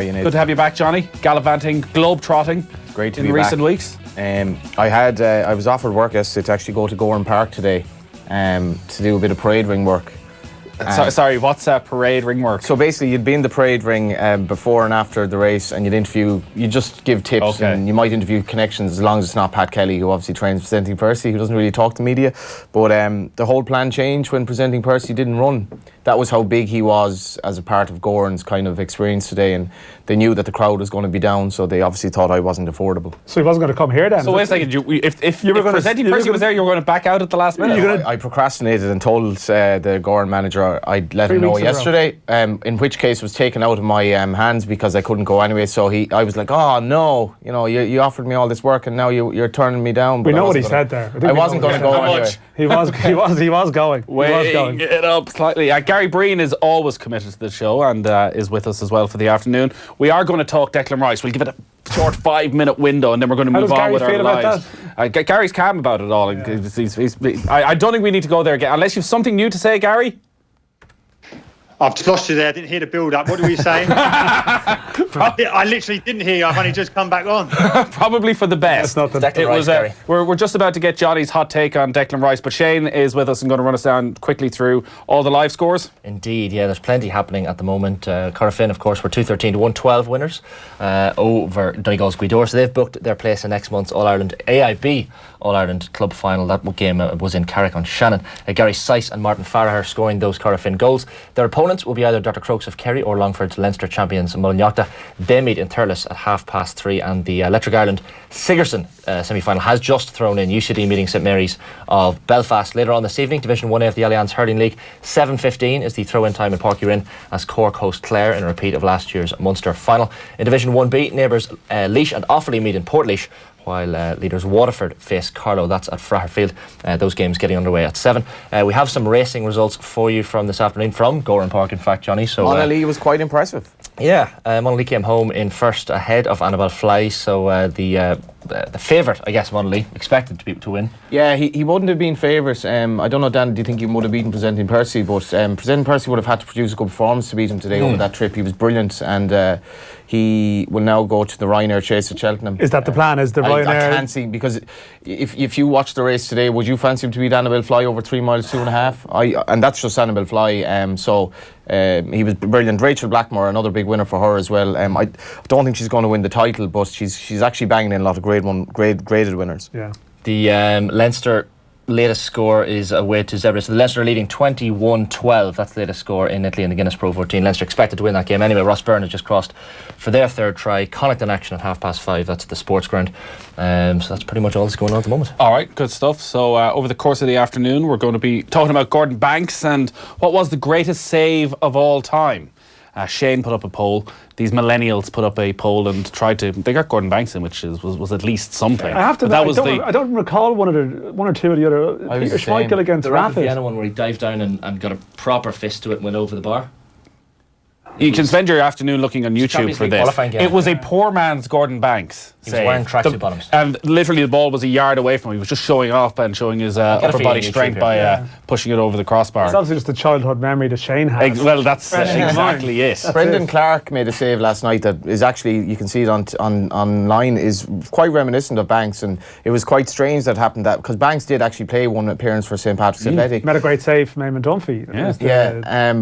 Good to have you back, Johnny. Gallivanting, globe-trotting. Great to be in back. recent weeks. I was offered work yesterday to actually go to Gowran Park today to do a bit of parade ring work. Sorry, what's parade ring work? So basically, you'd be in the parade ring before and after the race, and you'd just give tips, and you might interview connections, as long as it's not Pat Kelly, who obviously trains presenting Percy, who doesn't really talk to media. But the whole plan changed when presenting Percy didn't run. That was how big he was as a part of Gowran's kind of experience today, and they knew that the crowd was going to be down, so they obviously thought I wasn't affordable. So he wasn't going to come here then? So wait a second, if presenting Percy was there, you were going to back out at the last minute? I procrastinated and told the Gowran manager I'd let him know yesterday, in which case it was taken out of my hands because I couldn't go anyway. So I was like, oh no, you offered me all this work and now you're turning me down. But we know what he said there. I wasn't going to go anyway. He was going. Weighing it up slightly. Gary Breen is always committed to the show and is with us as well for the afternoon. We are going to talk Declan Rice. We'll give it a short 5-minute window and then we're going to move on with our lives. Gary's calm about it all. Yeah. I don't think we need to go there again unless you've something new to say, Gary. I've just lost you there. I didn't hear the build-up. What were you saying? I literally didn't hear you. I've only just come back on. Probably for the best. That's not it was. We're just about to get Johnny's hot take on Declan Rice, but Shane is with us and going to run us down quickly through all the live scores. Indeed, yeah. There's plenty happening at the moment. Corofin, of course, were 213 to 112 winners over Donegal's Gweedore, so they've booked their place in next month's All-Ireland AIB All-Ireland Club Final. That game was in Carrick on Shannon. Gary Sice and Martin Farragher scoring those Corofin goals. Their opponents will be either Dr. Crokes of Kerry or Longford's Leinster champions Mullinachta. They meet in Thurles at 3:30, and the Electric Ireland Sigerson semi-final has just thrown in UCD meeting St Mary's of Belfast later on this evening. Division 1A of the Allianz Hurling League, 7:15 is the throw-in time in Páirc Uí Rinn as Cork host Clare in a repeat of last year's Munster final. In Division 1B, neighbours Laois and Offaly meet in Portlaoise, while leaders Waterford face Carlow. That's at Fraherfield. Those games getting underway at 7. We have some racing results for you from this afternoon from Gowran Park, in fact, Johnny. So Monaghan was quite impressive. Yeah, Monaghan came home in first ahead of Annabelle Fly, so the favourite, I guess, Monaghan expected to win. Yeah, he wouldn't have been favourite. I don't know, Dan, do you think he would have beaten Presenting Percy? But Presenting Percy would have had to produce a good performance to beat him today over that trip. He was brilliant, and he will now go to the Ryanair Chase at Cheltenham. Is that the plan? Is the Ryanair? I can't see, because if you watch the race today, would you fancy him to beat Annabelle Fly over 3 miles, 2.5? And that's just Annabelle Fly. So he was brilliant. Rachel Blackmore, another big winner for her as well. I don't think she's going to win the title, but she's actually banging in a lot of graded winners. Yeah. The Leinster latest score is away to Zebra. So the Leinster are leading 21-12. That's the latest score in Italy in the Guinness Pro 14. Leinster expected to win that game anyway. Ross Byrne has just crossed for their third try. Connacht in action at 5:30. That's the sports ground. So that's pretty much all that's going on at the moment. All right, good stuff. So over the course of the afternoon, we're going to be talking about Gordon Banks and what was the greatest save of all time. Shane put up a poll. These millennials put up a poll and they got Gordon Banks in, which was at least something. I have to. I don't recall one or two of the other. Peter Schmeichel against Rapid. The Vienna one where he dived down and got a proper fist to it and went over the bar. You can spend your afternoon looking on YouTube for this. It was a poor man's Gordon Banks. He was wearing tracksuit bottoms. And literally the ball was a yard away from him. He was just showing off and showing his upper body strength by pushing it over the crossbar. It's obviously just a childhood memory that Shane has. Well, that's exactly it. Brendan Clark made a save last night that is actually, you can see it online, is quite reminiscent of Banks, and it was quite strange that happened, that because Banks did actually play one appearance for St Patrick's Athletic. Made a great save from Eamon Dunphy.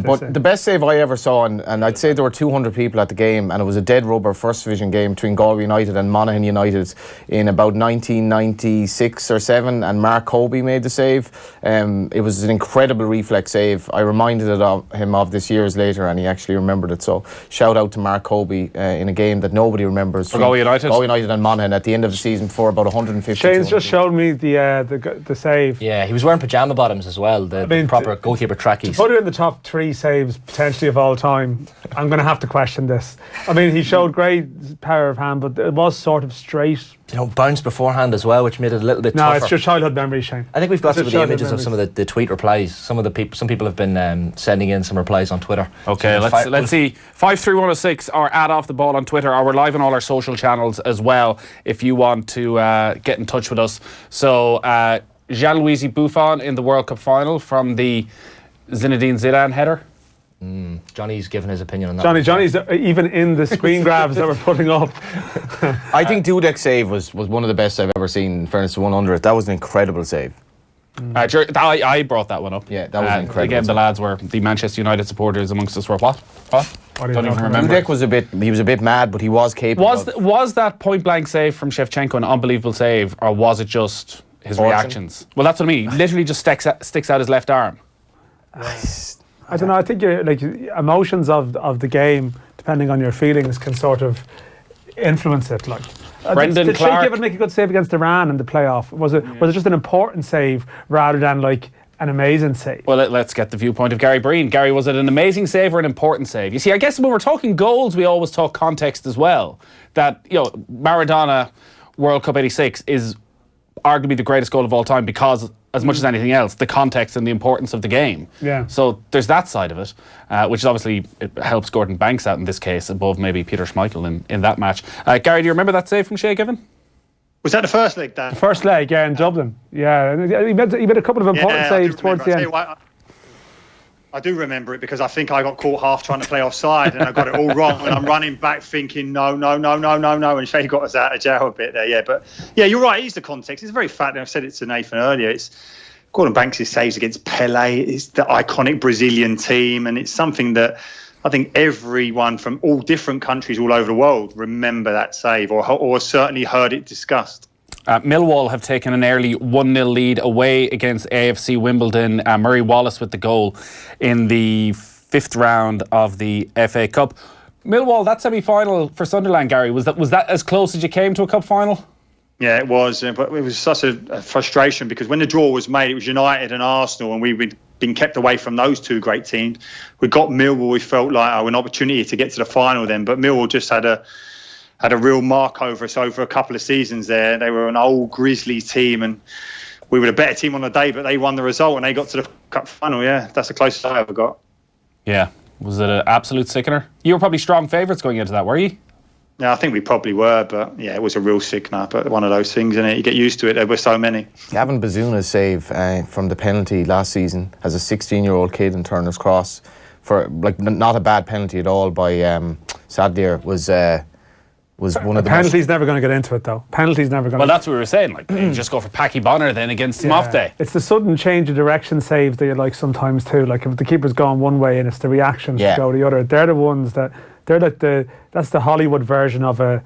But the best save I ever saw, and I'd say there were 200 people at the game, and it was a dead rubber first division game between Galway United and Monaghan United in about 1996 or 7, and Mark Colby made the save. It was an incredible reflex save. I reminded him of this years later, and he actually remembered it. So shout out to Mark Colby in a game that nobody remembers. For Galway United? Galway United and Monaghan at the end of the season for about 150. Shane's just showed me the save. Yeah, he was wearing pyjama bottoms as well, the proper goalkeeper trackies. Put it in the top 3 saves potentially of all time. I'm going to have to question this. I mean, he showed great power of hand, but it was sort of straight. Bounced beforehand as well, which made it a little bit tougher. No, it's your childhood memory, Shane. I think we've got some of the images of some of the tweet replies. Some people have been sending in some replies on Twitter. Okay, let's see. 53106 or @off the ball on Twitter, or we're live on all our social channels as well if you want to get in touch with us. So Gianluigi Buffon in the World Cup final from the Zinedine Zidane header. Johnny's given his opinion on that. Johnny's even in the screen grabs that we're putting up. I think Dudek's save was one of the best I've ever seen, in fairness to 100. That was an incredible save. I brought that one up. Yeah, that was incredible. Again, the lads were, the Manchester United supporters amongst us were what? Don't even remember. Dudek was a bit mad, but he was capable. Was that point blank save from Shevchenko an unbelievable save, or was it just his reactions? Well, that's what I mean. He literally just sticks out his left arm. I don't know. I think emotions of the game, depending on your feelings, can sort of influence it. Like, Brendan Clark, did Shea make a good save against Iran in the playoff? Was it just an important save rather than like an amazing save? Well, let's get the viewpoint of Gary Breen. Gary, was it an amazing save or an important save? You see, I guess when we're talking goals, we always talk context as well. That, Maradona World Cup '86 is arguably the greatest goal of all time because, as much as anything else, the context and the importance of the game. Yeah. So there's that side of it, which is obviously it helps Gordon Banks out in this case above maybe Peter Schmeichel in that match. Gary, do you remember that save from Shea Given? Was that the first leg, Dan? The first leg, yeah, in Dublin. Yeah, he made a couple of important saves towards the end. I do remember it because I think I got caught half trying to play offside and I got it all wrong and I'm running back thinking no, and Shea got us out of jail a bit there, yeah. But yeah, you're right, it's the context. It's very fact, and I've said it to Nathan earlier, it's Gordon Banks' saves against Pelé, it's the iconic Brazilian team, and it's something that I think everyone from all different countries all over the world remember that save or certainly heard it discussed. Millwall have taken an early 1-0 lead away against AFC Wimbledon. Murray Wallace with the goal in the 5th round of the FA Cup. Millwall, that semi-final for Sunderland, Gary, was that as close as you came to a cup final? Yeah, it was. But it was such a frustration because when the draw was made, it was United and Arsenal, and we'd been kept away from those two great teams. We got Millwall, we felt like an opportunity to get to the final then, but Millwall just had a real mark over us over a couple of seasons there. They were an old Grizzlies team and we were the better team on the day, but they won the result and they got to the cup final. Yeah, that's the closest I ever got. Yeah. Was it an absolute sickener? You were probably strong favourites going into that, were you? Yeah, I think we probably were, but yeah, it was a real sickener. But one of those things, innit? You get used to it. There were so many. Gavin Bazuna's save from the penalty last season as a 16-year-old kid in Turner's Cross for not a bad penalty at all by Saddir was one of the penalty's never going to get into it though. Penalty's never going. Well, that's what we were saying. Like, you just go for Packy Bonner then against him off day. It's the sudden change of direction saves that you like sometimes too. Like if the keeper's gone one way and it's the reactions to go the other. They're the ones they're like that's the Hollywood version of a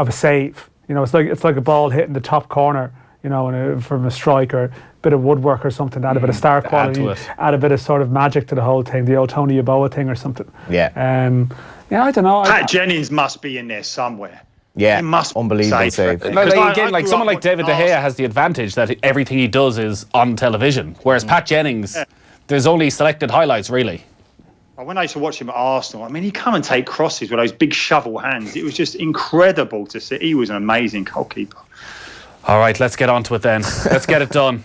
save. It's like a ball hitting the top corner. From a strike or a bit of woodwork or something. Add a bit of star quality. Add a bit of sort of magic to the whole thing. The old Tony Yeboah thing or something. Yeah. Yeah, I don't know. Pat Jennings must be in there somewhere. Yeah, he must unbelievable save. Like someone like David De Gea has the advantage that everything he does is on television, whereas Pat Jennings, there's only selected highlights really. When I used to watch him at Arsenal, he'd come and take crosses with those big shovel hands. It was just incredible to see. He was an amazing goalkeeper. All right, let's get on to it then. Let's get it done.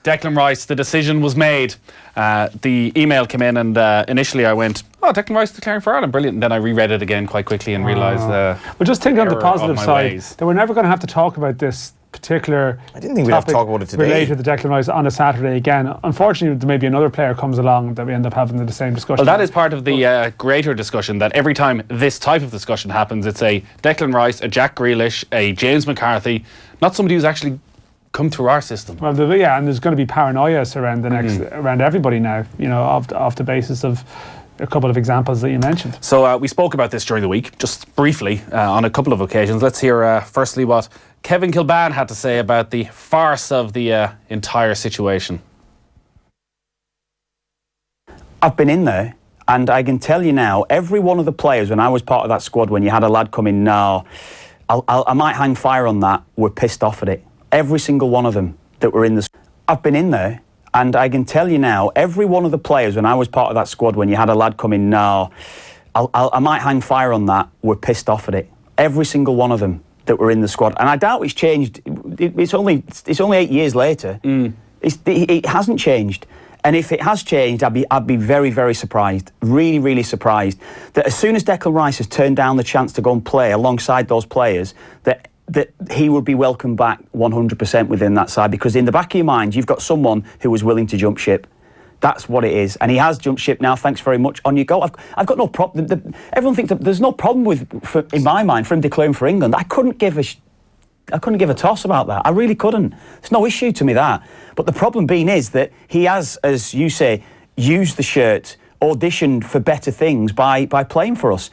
Declan Rice, the decision was made. The email came in and initially I went, Declan Rice declaring for Ireland, brilliant. And then I reread it again quite quickly and realised well, just think on the positive side that we're never going to have to talk about this particular I didn't think we'd have to talk about it today. Related to Declan Rice on a Saturday again. Unfortunately, maybe another player comes along that we end up having the same discussion. Well, that is part of the greater discussion, that every time this type of discussion happens, it's a Declan Rice, a Jack Grealish, a James McCarthy, not somebody who's actually come through our system. Well, and there's going to be paranoia around around everybody now, off the basis of a couple of examples that you mentioned. So we spoke about this during the week, just briefly, on a couple of occasions. Let's hear firstly what Kevin Kilban had to say about the farce of the entire situation. I've been in there, and I can tell you now, every one of the players, when I was part of that squad, when you had a lad come in, I might hang fire on that, were pissed off at it. Every single one of them that were in the... I've been in there, and I can tell you now, every one of the players, when I was part of that squad, when you had a lad come in, I might hang fire on that, were pissed off at it. Every single one of them that were in the squad. And I doubt it's changed. It's only 8 years later. It hasn't changed. And if it has changed, I'd be very, very surprised. Really, really surprised. That as soon as Declan Rice has turned down the chance to go and play alongside those players, that he would be welcomed back 100% within that side. Because in the back of your mind, you've got someone who was willing to jump ship. That's what it is. And he has jumped ship now. Thanks very much. On you go. I've got no problem. Everyone thinks that there's no problem in my mind, for him declaring for England. I couldn't give a toss about that. I really couldn't. It's no issue to me, that. But the problem being is that he has, as you say, used the shirt, auditioned for better things by playing for us.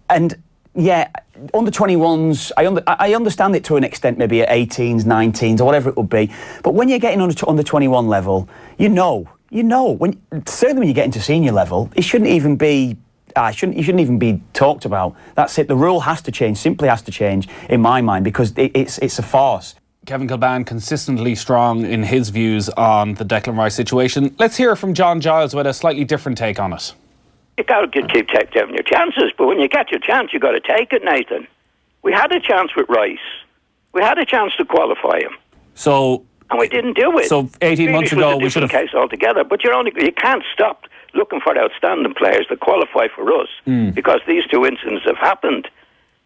And yeah, under 21s, I understand it to an extent, maybe at 18s, 19s, or whatever it would be. But when you're getting on the 21 level, you know, certainly when you get into senior level, it shouldn't even be. You shouldn't even be talked about. That's it. The rule has to change. Simply has to change, in my mind, because it's a farce. Kevin Kilbane consistently strong in his views on the Declan Rice situation. Let's hear from John Giles with a slightly different take on it. You got to keep taking your chances, but when you get your chance, you got to take it, Nathan. We had a chance with Rice. We had a chance to qualify him. And we didn't do it. So 18 months ago, we should have... case altogether. But you can't stop looking for outstanding players that qualify for us because these two incidents have happened.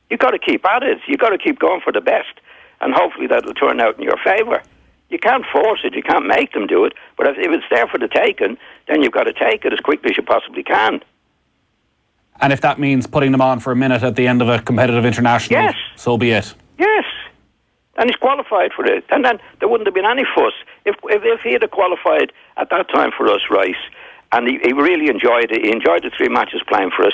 You've got to keep at it. You've got to keep going for the best. And hopefully that'll turn out in your favour. You can't force it. You can't make them do it. But if it's there for the taking, then you've got to take it as quickly as you possibly can. And if that means putting them on for a minute at the end of a competitive international, yes, so be it. Yes. And he's qualified for it. And then there wouldn't have been any fuss. If he had qualified at that time for us, Rice, and he really enjoyed it, he enjoyed the 3 matches playing for us,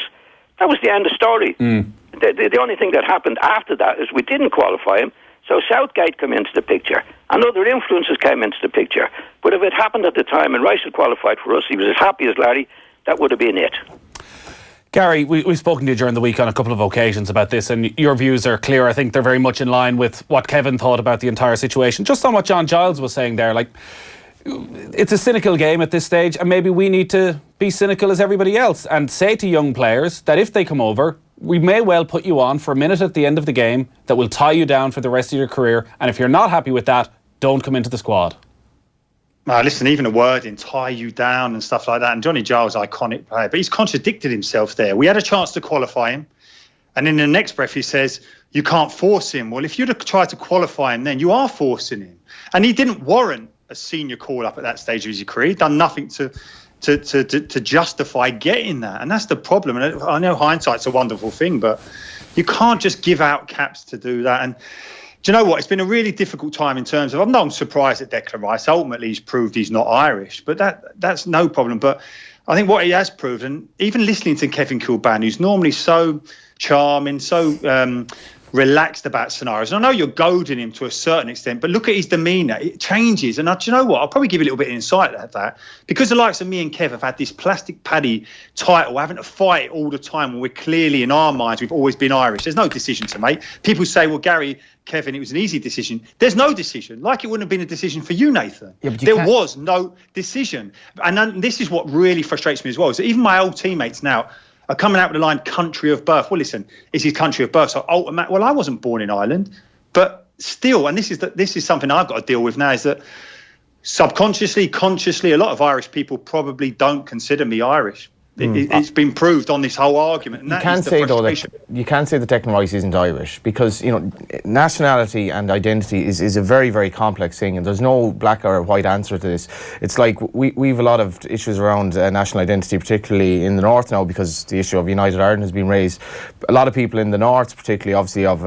that was the end of the story. The only thing that happened after that is we didn't qualify him, so Southgate came into the picture, and other influences came into the picture. But if it happened at the time and Rice had qualified for us, he was as happy as Larry, that would have been it. Gary, we've spoken to you during the week on a couple of occasions about this, and your views are clear. I think they're very much in line with what Kevin thought about the entire situation. Just on what John Giles was saying there, like, it's a cynical game at this stage, and maybe we need to be cynical as everybody else and say to young players that if they come over, we may well put you on for a minute at the end of the game that will tie you down for the rest of your career, and if you're not happy with that, don't come into the squad. Listen, even the wording, tie you down and stuff like that. And Johnny Giles, iconic player, but he's contradicted himself there. We had a chance to qualify him. And in the next breath, he says, you can't force him. Well, if you'd have tried to qualify him then, you are forcing him. And he didn't warrant a senior call-up at that stage of his career. He'd done nothing to justify getting that. And that's the problem. And I know hindsight's a wonderful thing, but you can't just give out caps to do that. And do you know what? It's been a really difficult time in terms of, I'm not surprised at Declan Rice. Ultimately, he's proved he's not Irish, but that's no problem. But I think what he has proved, and even listening to Kevin Kilbane, who's normally so charming, so relaxed about scenarios. And I know you're goading him to a certain extent, but look at his demeanour. It changes. And do you know what? I'll probably give you a little bit of insight at that. Because the likes of me and Kev have had this plastic paddy title, having to fight all the time when we're clearly, in our minds, we've always been Irish. There's no decision to make. People say, well, Gary, Kevin, it was an easy decision. There's no decision. Like it wouldn't have been a decision for you, Nathan. Yeah, there was no decision. And then this is what really frustrates me as well. Is that even my old teammates now are coming out with the line country of birth. Well, listen, is his country of birth so ultimate? Well, I wasn't born in Ireland, but still, and this is something I've got to deal with now, is that subconsciously, consciously, a lot of Irish people probably don't consider me Irish. It's been proved on this whole argument. And you can't say though that Declan Rice isn't Irish, because nationality and identity is a very, very complex thing, and there's no black or white answer to this. It's like we've a lot of issues around national identity, particularly in the north now, because the issue of United Ireland has been raised. A lot of people in the north, particularly obviously of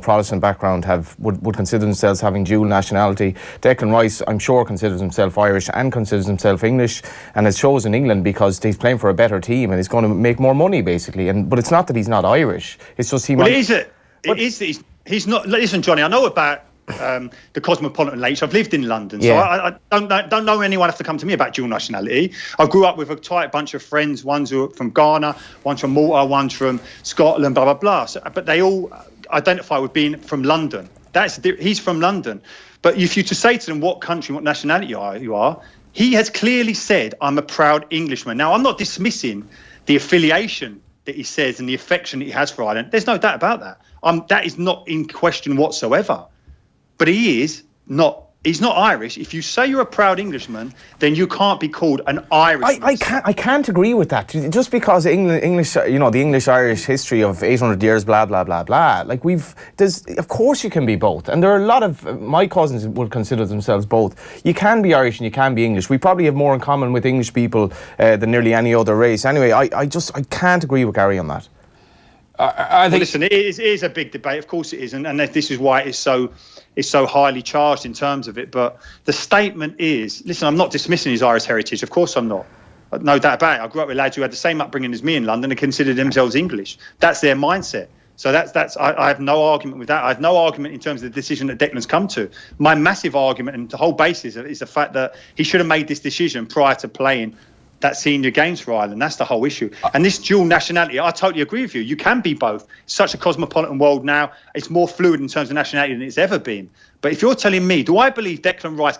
Protestant background, would consider themselves having dual nationality. Declan Rice, I'm sure, considers himself Irish and considers himself English, and has chosen England because he's playing for a better team and he's going to make more money, basically. But it's not that he's not Irish. It's just he. Well, it is that he's not. Listen, Johnny, I know about the cosmopolitan nature. I've lived in London, so I don't know anyone have to come to me about dual nationality. I grew up with a tight bunch of friends. One's who are from Ghana, one's from Malta, one's from Scotland, blah blah blah. So, but they all identify with being from London. He's from London. But if you to say to them what country, what nationality you are. He has clearly said, I'm a proud Englishman. Now, I'm not dismissing the affiliation that he says and the affection that he has for Ireland. There's no doubt about that. That is not in question whatsoever. But he is not He's not Irish. If you say you're a proud Englishman, then you can't be called an Irishman. I can't agree with that. Just because English, the English-Irish history of 800 years, blah blah blah blah. Like of course you can be both, and there are a lot of my cousins would consider themselves both. You can be Irish and you can be English. We probably have more in common with English people than nearly any other race. Anyway, I can't agree with Gary on that. I think. Well, listen, it is a big debate. Of course it is, and this is why it's so highly charged in terms of it. But the statement is, listen, I'm not dismissing his Irish heritage. Of course I'm not. No doubt about it. I grew up with lads who had the same upbringing as me in London and considered themselves English. That's their mindset. So that's I have no argument with that. I have no argument in terms of the decision that Declan's come to. My massive argument and the whole basis is the fact that he should have made this decision prior to playing that senior games for Ireland. That's the whole issue. And this dual nationality, I totally agree with you. You can be both. It's such a cosmopolitan world now. It's more fluid in terms of nationality than it's ever been. But if you're telling me, do I believe that Declan Rice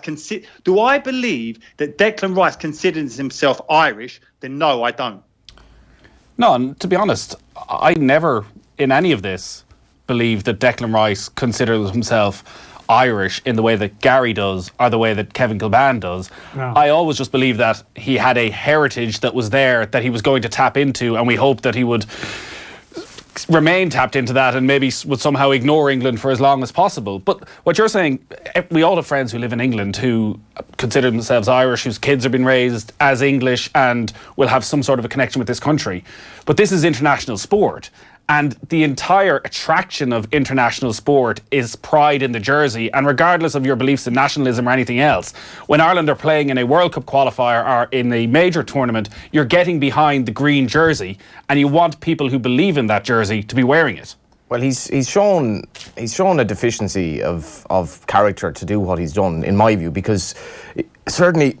considers himself Irish? Then no, I don't. No, and to be honest, I never, in any of this, believe that Declan Rice considers himself Irish in the way that Gary does or the way that Kevin Kilbane does. No. I always just believe that he had a heritage that was there that he was going to tap into, and we hope that he would remain tapped into that and maybe would somehow ignore England for as long as possible. But what you're saying, we all have friends who live in England who consider themselves Irish, whose kids have been raised as English and will have some sort of a connection with this country. But this is international sport. And the entire attraction of international sport is pride in the jersey. And regardless of your beliefs in nationalism or anything else, when Ireland are playing in a World Cup qualifier or in a major tournament, you're getting behind the green jersey, and you want people who believe in that jersey to be wearing it. Well, he's shown a deficiency of character to do what he's done, in my view, because certainly,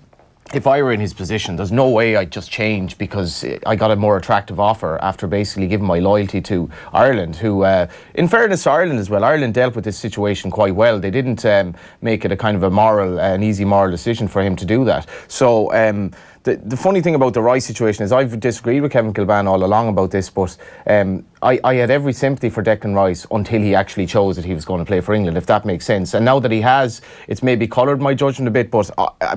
if I were in his position, there's no way I'd just change because I got a more attractive offer after basically giving my loyalty to Ireland, who, in fairness to Ireland as well, Ireland dealt with this situation quite well. They didn't make it a kind of an easy moral decision for him to do that. So the funny thing about the Rice situation is I've disagreed with Kevin Kilbane all along about this, but I had every sympathy for Declan Rice until he actually chose that he was going to play for England, if that makes sense. And now that he has, it's maybe coloured my judgment a bit, but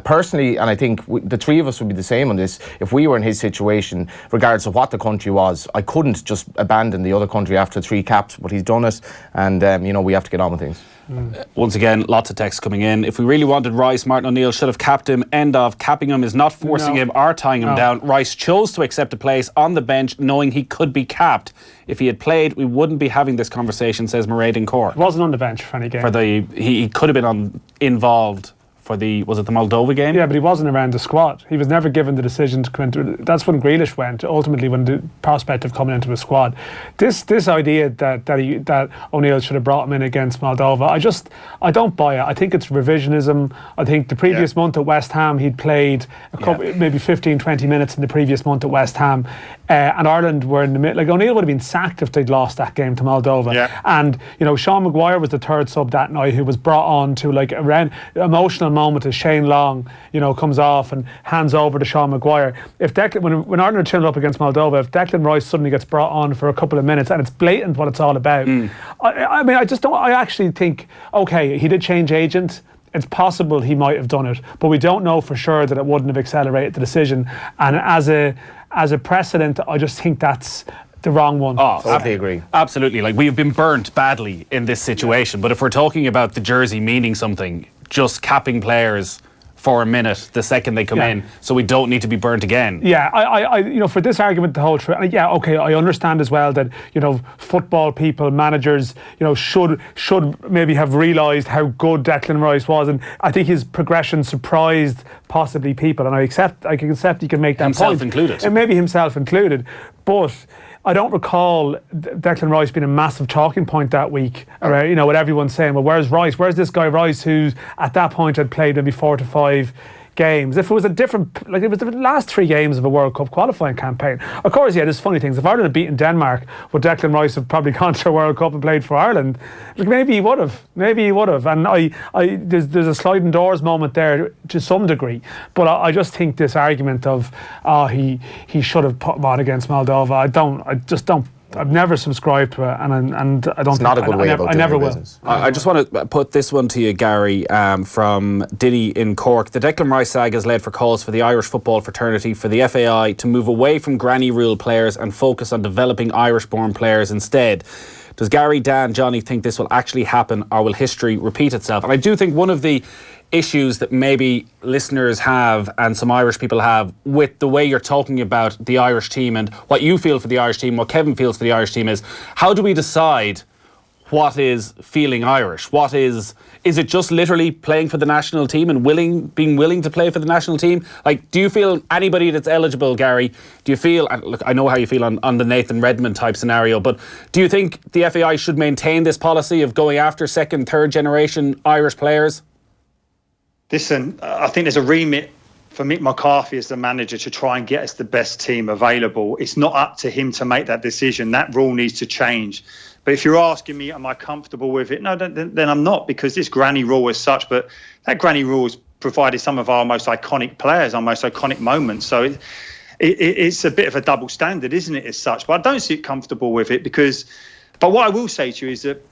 personally, and I think the three of us would be the same on this, if we were in his situation, regardless of what the country was, I couldn't just abandon the other country after 3 caps, but he's done it, and we have to get on with things. Once again, lots of texts coming in. If we really wanted Rice, Martin O'Neill should have capped him. End of. Capping him is not forcing him or tying him down. Rice chose to accept a place on the bench knowing he could be capped. If he had played, we wouldn't be having this conversation, says Mairead in Cork. He wasn't on the bench for any game. He could have been involved for was it the Moldova game? Yeah, but he wasn't around the squad. He was never given the decision to come into. That's when Grealish went, ultimately, when the prospect of coming into a squad. This idea that O'Neill should have brought him in against Moldova, I don't buy it. I think it's revisionism. I think the previous month at West Ham, he'd played maybe 15, 20 minutes in the previous month at West Ham. And Ireland were in the middle. Like, O'Neill would have been sacked if they'd lost that game to Moldova. Yeah. And, Sean Maguire was the third sub that night, who was brought on to like an emotional moment as Shane Long, comes off and hands over to Sean Maguire. If when Ireland are 2-0 up against Moldova, if Declan Rice suddenly gets brought on for a couple of minutes and it's blatant what it's all about, I actually think, okay, he did change agent. It's possible he might have done it, but we don't know for sure that it wouldn't have accelerated the decision. And as a precedent, I just think that's the wrong one. Oh, totally agree. Absolutely. Like, we have been burnt badly in this situation, but if we're talking about the jersey meaning something, just capping players for a minute the second they come in, so we don't need to be burnt again. Yeah, I for this argument, the whole I understand as well that football people, managers, should maybe have realised how good Declan Rice was, and I think his progression surprised possibly people, and I can accept he can make that himself point, included, and maybe himself included, but I don't recall Declan Rice being a massive talking point that week. With everyone saying, well, where's Rice? Where's this guy Rice, who at that point had played maybe 4 to 5 games? If it was it was the last 3 games of a World Cup qualifying campaign. Of course, there's funny things. If Ireland had beaten Denmark, would Declan Rice have probably gone to a World Cup and played for Ireland? Maybe he would have. And there's a sliding doors moment there to some degree. But I just think this argument of he should have put him on against Moldova, I just don't I've never subscribed to it, and I don't. It's not a good way about doing I never your will. business. I just want to put this one to you, Gary, from Diddy in Cork. The Declan Rice saga has led for calls for the Irish football fraternity, for the FAI to move away from granny rule players and focus on developing Irish-born players instead. Does Gary, Dan, Johnny think this will actually happen, or will history repeat itself? And I do think one of the issues that maybe listeners have and some Irish people have with the way you're talking about the Irish team and what you feel for the Irish team, what Kevin feels for the Irish team is, how do we decide what is feeling Irish? What is it just literally playing for the national team and being willing to play for the national team? Like, do you feel anybody that's eligible, Gary, do you feel, look, I know how you feel on the Nathan Redmond type scenario, but do you think the FAI should maintain this policy of going after second, third generation Irish players? Listen, I think there's a remit for Mick McCarthy as the manager to try and get us the best team available. It's not up to him to make that decision. That rule needs to change. But if you're asking me, am I comfortable with it? No, then I'm not, because this granny rule is such. But that granny rule has provided some of our most iconic players, our most iconic moments. So it's a bit of a double standard, isn't it, as such? But I don't see it comfortable with it But what I will say to you is that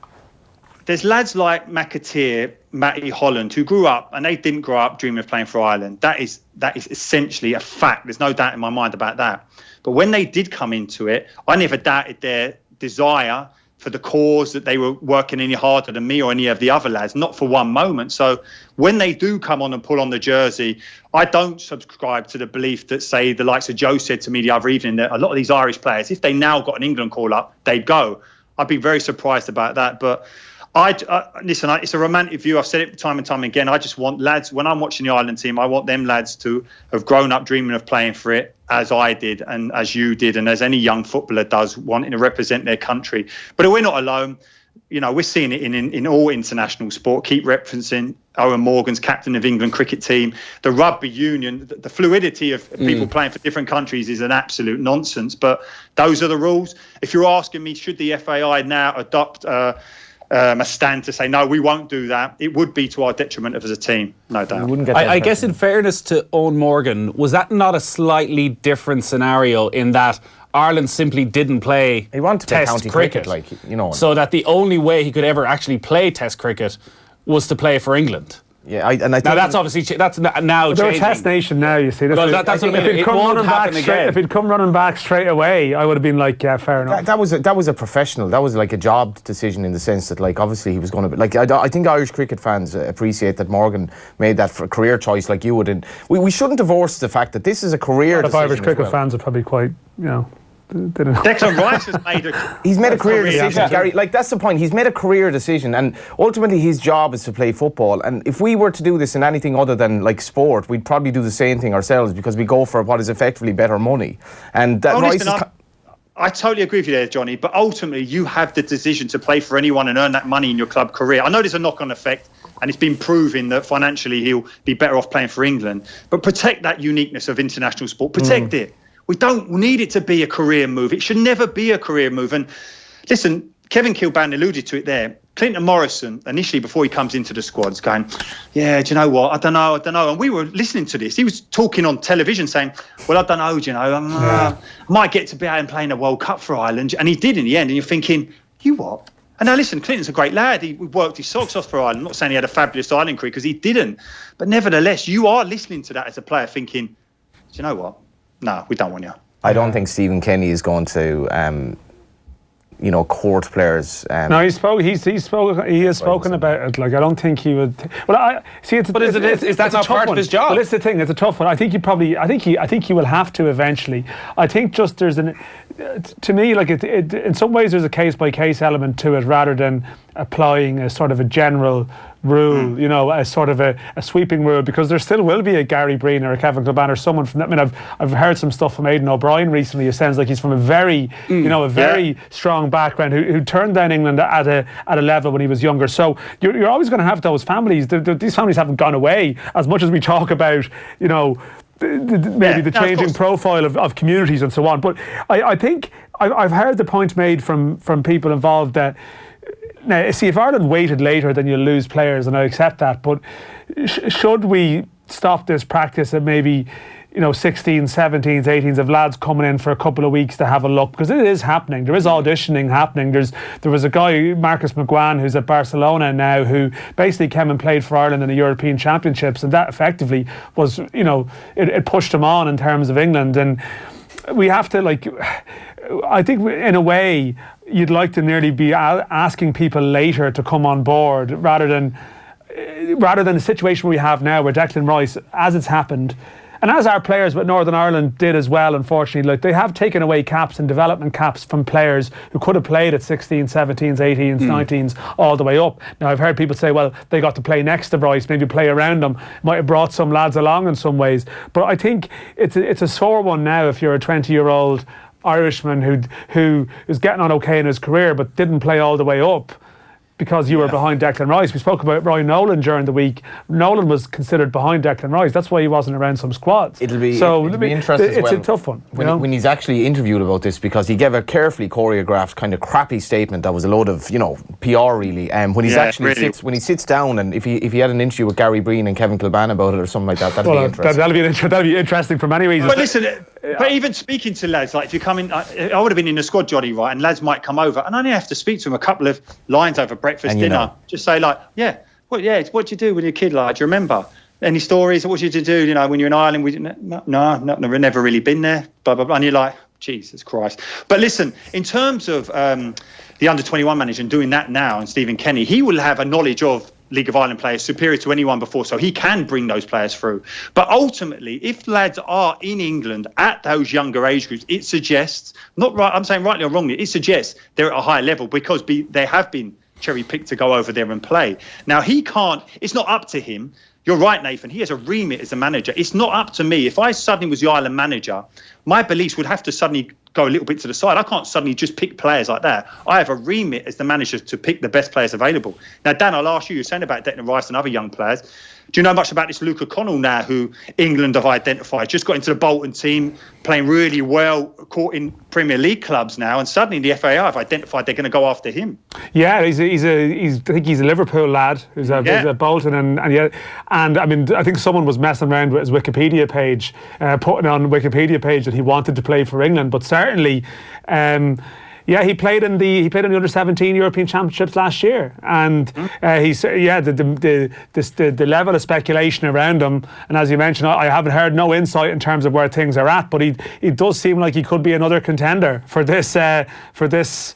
there's lads like McAteer, Matty Holland, who grew up, and they didn't grow up dreaming of playing for Ireland. That is essentially a fact. There's no doubt in my mind about that. But when they did come into it, I never doubted their desire for the cause, that they were working any harder than me or any of the other lads, not for one moment. So when they do come on and pull on the jersey, I don't subscribe to the belief that, say, the likes of Joe said to me the other evening, that a lot of these Irish players, if they now got an England call-up, they'd go. I'd be very surprised about that. But listen, it's a romantic view. I've said it time and time again. I just want lads, when I'm watching the Ireland team, I want them lads to have grown up dreaming of playing for it, as I did and as you did and as any young footballer does, wanting to represent their country. But we're not alone. You know, we're seeing it in all international sport. Keep referencing Owen Morgan's captain of England cricket team. The rugby union, the fluidity of people playing for different countries is an absolute nonsense. But those are the rules. If you're asking me, should the FAI now adopt a stand to say, no, we won't do that, it would be to our detriment as a team, no doubt. I guess in fairness to Owen Morgan, was that not a slightly different scenario in that Ireland simply didn't play he wanted to Test play county cricket, like, you know, so that the only way he could ever actually play Test cricket was to play for England? Yeah, I think now that's obviously that's now they're changing. a Test nation now, you see. Well, that's what I mean. If he'd come running back straight away, I would have been like, yeah, fair enough. That was a professional. That was like a job decision in the sense that, like, obviously he was going to be like. I think Irish cricket fans appreciate that Morgan made that for a career choice, like you would. And we shouldn't divorce the fact that this is a career decision. Irish cricket fans are probably quite, you know. Declan Rice has made a career decision, Gary. Like, that's the point. He's made a career decision, and ultimately his job is to play football. And if we were to do this in anything other than like sport, we'd probably do the same thing ourselves, because we go for what is effectively better money. And that I totally agree with you there, Johnny. But ultimately, you have the decision to play for anyone and earn that money in your club career. I know there's a knock-on effect, and it's been proven that financially he'll be better off playing for England. But protect that uniqueness of international sport. Protect it. We don't need it to be a career move. It should never be a career move. And listen, Kevin Kilbane alluded to it there. Clinton Morrison, initially before he comes into the squad, is going, yeah, do you know what? I don't know. And we were listening to this. He was talking on television saying, well, I don't know, do you know, I might get to be out and playing a World Cup for Ireland. And he did in the end. And you're thinking, you what? And now listen, Clinton's a great lad. He worked his socks off for Ireland. I'm not saying he had a fabulous Ireland career, because he didn't. But nevertheless, you are listening to that as a player thinking, do you know what? No, we don't want you. I don't think Stephen Kenny is going to, court players. No, he has spoken about it. Like, I don't think he would. Well, I see. Is that not part of his job? Well, it's the thing. It's a tough one. I think he will have to eventually. I think just there's to me, like, it in some ways there's a case by case element to it, rather than applying a sort of a general rule, you know, a sort of a sweeping rule, because there still will be a Gary Breen or a Kevin Kilbane or someone from that. I mean, I've heard some stuff from Aidan O'Brien recently. It sounds like he's from a very, very strong background who turned down England at a level when he was younger. So you're always going to have those families. These families haven't gone away, as much as we talk about, you know, maybe the changing profile of communities and so on. But I think I've heard the point made from people involved that, now, see, if Ireland waited later, then you'll lose players, and I accept that. But should we stop this practice and maybe, 16s, 17s, 18s of lads coming in for a couple of weeks to have a look, because it is happening. There is auditioning happening. There was a guy, Marcus McGuan, who's at Barcelona now, who basically came and played for Ireland in the European Championships, and that effectively was, it pushed him on in terms of England. And we have to, I think in a way you'd like to nearly be asking people later to come on board rather than the situation we have now, where Declan Rice, as it's happened, and as our players with Northern Ireland did as well, unfortunately, they have taken away caps and development caps from players who could have played at 16s, 17s, 18s, 19s, all the way up. Now, I've heard people say, well, they got to play next to Rice, maybe play around him, might have brought some lads along in some ways. But I think it's a sore one now if you're a 20-year-old Irishman who is getting on okay in his career but didn't play all the way up because you were behind Declan Rice. We spoke about Roy Nolan during the week. Nolan was considered behind Declan Rice. That's why he wasn't around some squads. It'll be interesting as well. It's a tough one. When he's actually interviewed about this, because he gave a carefully choreographed kind of crappy statement that was a load of, PR really. When he's when he sits down, and if he had an interview with Gary Breen and Kevin Kilban about it or something like that, that'd be interesting. That'll be interesting for many reasons. But listen, but even speaking to lads, like if you come in, I would have been in the squad, Johnny, right? And lads might come over, and I only have to speak to them a couple of lines over breakfast, dinner. Just say what do you do when you're a kid? Like, do you remember any stories? What did you do? When you're in Ireland? No, never really been there. Blah blah blah. And you're like, Jesus Christ. But listen, in terms of the under-21 manager and doing that now, and Stephen Kenny, he will have a knowledge of League of Ireland players superior to anyone before, so he can bring those players through. But ultimately, if lads are in England at those younger age groups, it suggests, not right, I'm saying rightly or wrongly, it suggests they're at a higher level because they have been cherry-picked to go over there and play. Now, it's not up to him. You're right, Nathan. He has a remit as a manager. It's not up to me. If I suddenly was the Ireland manager, my beliefs would have to suddenly go a little bit to the side. I can't suddenly just pick players like that. I have a remit as the manager to pick the best players available. Now, Dan, I'll ask you, you're saying about Declan Rice and other young players. Do you know much about this Luke O'Connell now, who England have identified? Just got into the Bolton team, playing really well, caught in Premier League clubs now, and suddenly the FAI have identified they're going to go after him. Yeah, I think he's a Liverpool lad who's at Bolton, and I mean, I think someone was messing around with his Wikipedia page, putting on Wikipedia page that he wanted to play for England, but certainly. He played in the under-17 European Championships last year, and the level of speculation around him, and as you mentioned, I haven't heard no insight in terms of where things are at, but he does seem like he could be another contender for this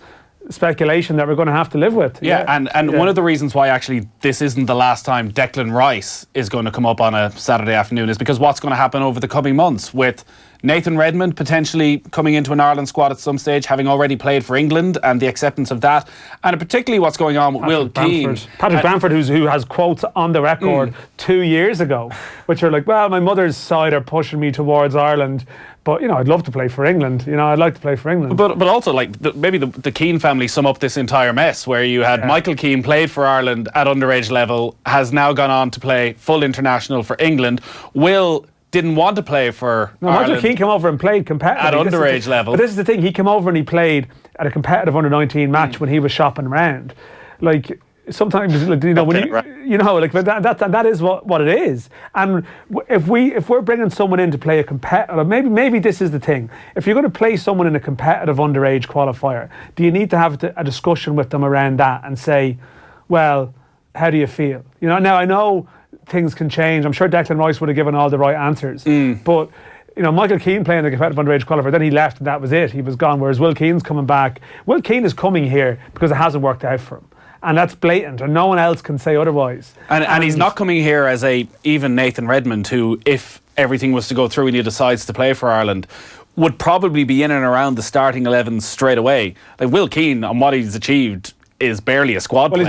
speculation that we're going to have to live with. One of the reasons why actually this isn't the last time Declan Rice is going to come up on a Saturday afternoon is because what's going to happen over the coming months with Nathan Redmond potentially coming into an Ireland squad at some stage, having already played for England, and the acceptance of that, and particularly what's going on with Will Keane. Patrick Bamford, who has quotes on the record 2 years ago, which are like, well, my mother's side are pushing me towards Ireland, but I'd love to play for England. I'd like to play for England. But also, maybe the Keane family sum up this entire mess, where you had Michael Keane played for Ireland at underage level, has now gone on to play full international for England. Will didn't want to play for Ireland. Michael Keane came over and played competitive at underage level. But this is the thing, he came over and he played at a competitive under-19 match when he was shopping around. Sometimes, when that is what it is. And if we're bringing someone in to play a competitive, maybe this is the thing. If you're going to play someone in a competitive underage qualifier, do you need to have a discussion with them around that and say, well, how do you feel? Now I know things can change. I'm sure Declan Rice would have given all the right answers. But, Michael Keane playing the competitive underage qualifier, then he left and that was it. He was gone, whereas Will Keane's coming back. Will Keane is coming here because it hasn't worked out for him. And that's blatant, and no one else can say otherwise. And he's not coming here as even Nathan Redmond, who, if everything was to go through and he decides to play for Ireland, would probably be in and around the starting 11 straight away. Will Keane, on what he's achieved, is barely a squad player.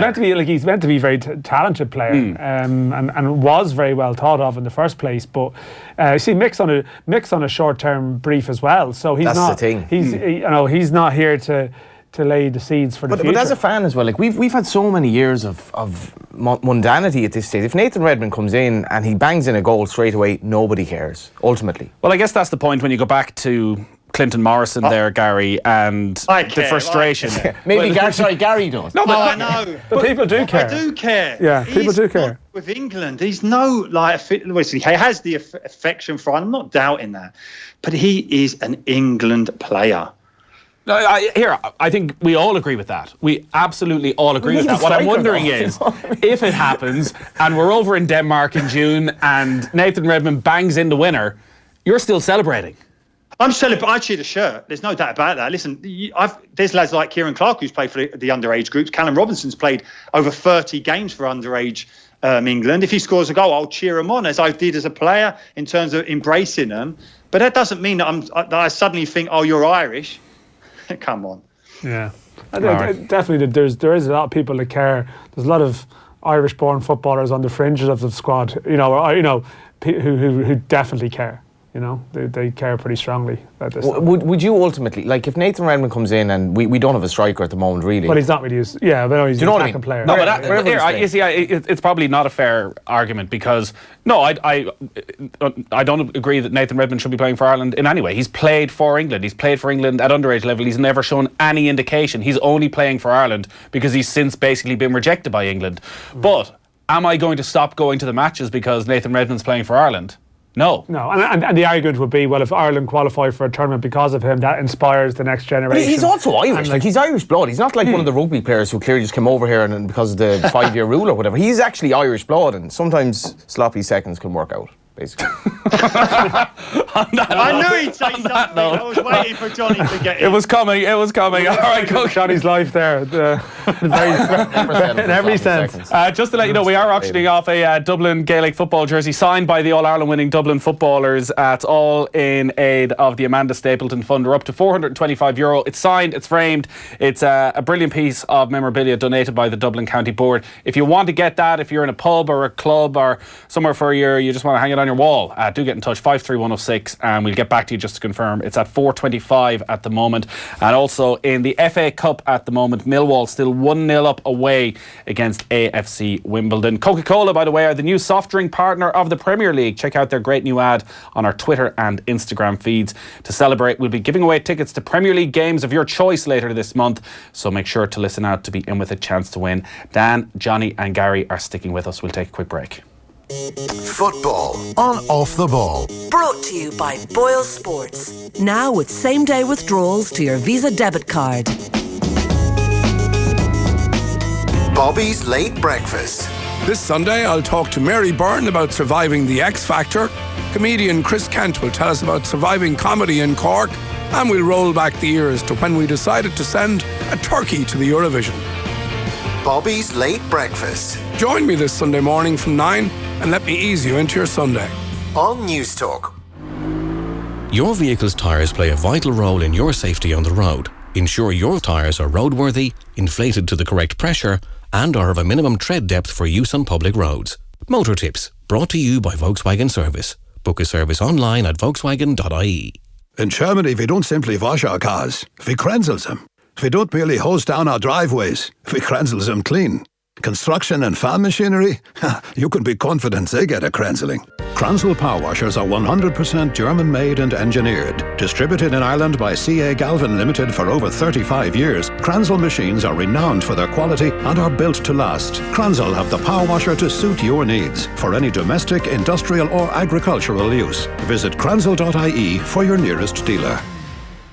He's meant to be a very talented player, and was very well thought of in the first place. But see, Mick's on a short-term brief as well, so he's That's not. The thing. He's not here to lay the seeds for the future. But as a fan as well, we've had so many years of mundanity at this stage. If Nathan Redmond comes in and he bangs in a goal straight away, nobody cares, ultimately. Well, I guess that's the point when you go back to Clinton Morrison there, Gary, and the frustration. Maybe Gary does. No, I know. But people do care. I do care. Yeah, people do care. With England, he's no listen, he has the affection for Ireland. I'm not doubting that, but he is an England player. I think we all agree with that. We absolutely all agree with that. What I'm wondering is, if it happens and we're over in Denmark in June and Nathan Redmond bangs in the winner, you're still celebrating. I'm celebrating. I cheer the shirt. There's no doubt about that. Listen, there's lads like Kieran Clark who's played for the underage groups. Callum Robinson's played over 30 games for underage England. If he scores a goal, I'll cheer him on, as I did as a player, in terms of embracing them. But that doesn't mean that I suddenly think, oh, you're Irish. Come on. Yeah. Definitely, there is a lot of people that care. There's a lot of Irish-born footballers on the fringes of the squad, who definitely care. They care pretty strongly about this. Would you ultimately, like, if Nathan Redmond comes in, and we don't have a striker at the moment, really? But he's not really he's an attacking player. No, but it's probably not a fair argument, because I don't agree that Nathan Redmond should be playing for Ireland in any way. He's played for England. He's played for England at underage level. He's never shown any indication. He's only playing for Ireland because he's since basically been rejected by England. But am I going to stop going to the matches because Nathan Redmond's playing for Ireland? No. And the argument would be, well, if Ireland qualify for a tournament because of him, that inspires the next generation. But he's also Irish. He's Irish blood. He's not like one of the rugby players who clearly just came over here and because of the 5-year rule or whatever. He's actually Irish blood, and sometimes sloppy seconds can work out, basically. I knew he'd say something. I was waiting for Johnny to get in. It was coming. All right, go. Johnny's life there. In every sense. Just to let you know, we are auctioning off a Dublin Gaelic football jersey signed by the All-Ireland winning Dublin footballers. It's all in aid of the Amanda Stapleton Fund. We're up to €425. It's signed, it's framed. It's a brilliant piece of memorabilia donated by the Dublin County Board. If you want to get that, if you're in a pub or a club or somewhere for a year, you just want to hang it on your wall, do get in touch, 53106, and we'll get back to you just to confirm. It's at $425 at the moment. And also in the FA Cup at the moment, Millwall still 1-0 up away against AFC Wimbledon. Coca-Cola, by the way, are the new soft drink partner of the Premier League. Check out their great new ad on our Twitter and Instagram feeds. To celebrate, we'll be giving away tickets to Premier League games of your choice later this month, so make sure to listen out to be in with a chance to win. Dan, Johnny and Gary are sticking with us. We'll take a quick break. Football on Off the Ball. Brought to you by Boyle Sports. Now with same-day withdrawals to your Visa debit card. Bobby's Late Breakfast. This Sunday, I'll talk to Mary Byrne about surviving the X Factor. Comedian Chris Kent will tell us about surviving comedy in Cork. And we'll roll back the years to when we decided to send a turkey to the Eurovision. Bobby's Late Breakfast. Join me this Sunday morning from 9 and let me ease you into your Sunday. On News Talk. Your vehicle's tyres play a vital role in your safety on the road. Ensure your tyres are roadworthy, inflated to the correct pressure, and are of a minimum tread depth for use on public roads. Motor Tips, brought to you by Volkswagen Service. Book a service online at volkswagen.ie. In Germany, we don't simply wash our cars, we krenzels them. We don't merely hose down our driveways, we krenzels them clean. Construction and farm machinery? You can be confident they get a krenzeling. Kranzel Power Washers are 100% German-made and engineered. Distributed in Ireland by CA Galvin Limited for over 35 years, Kranzel machines are renowned for their quality and are built to last. Kranzel have the power washer to suit your needs for any domestic, industrial or agricultural use. Visit kranzel.ie for your nearest dealer.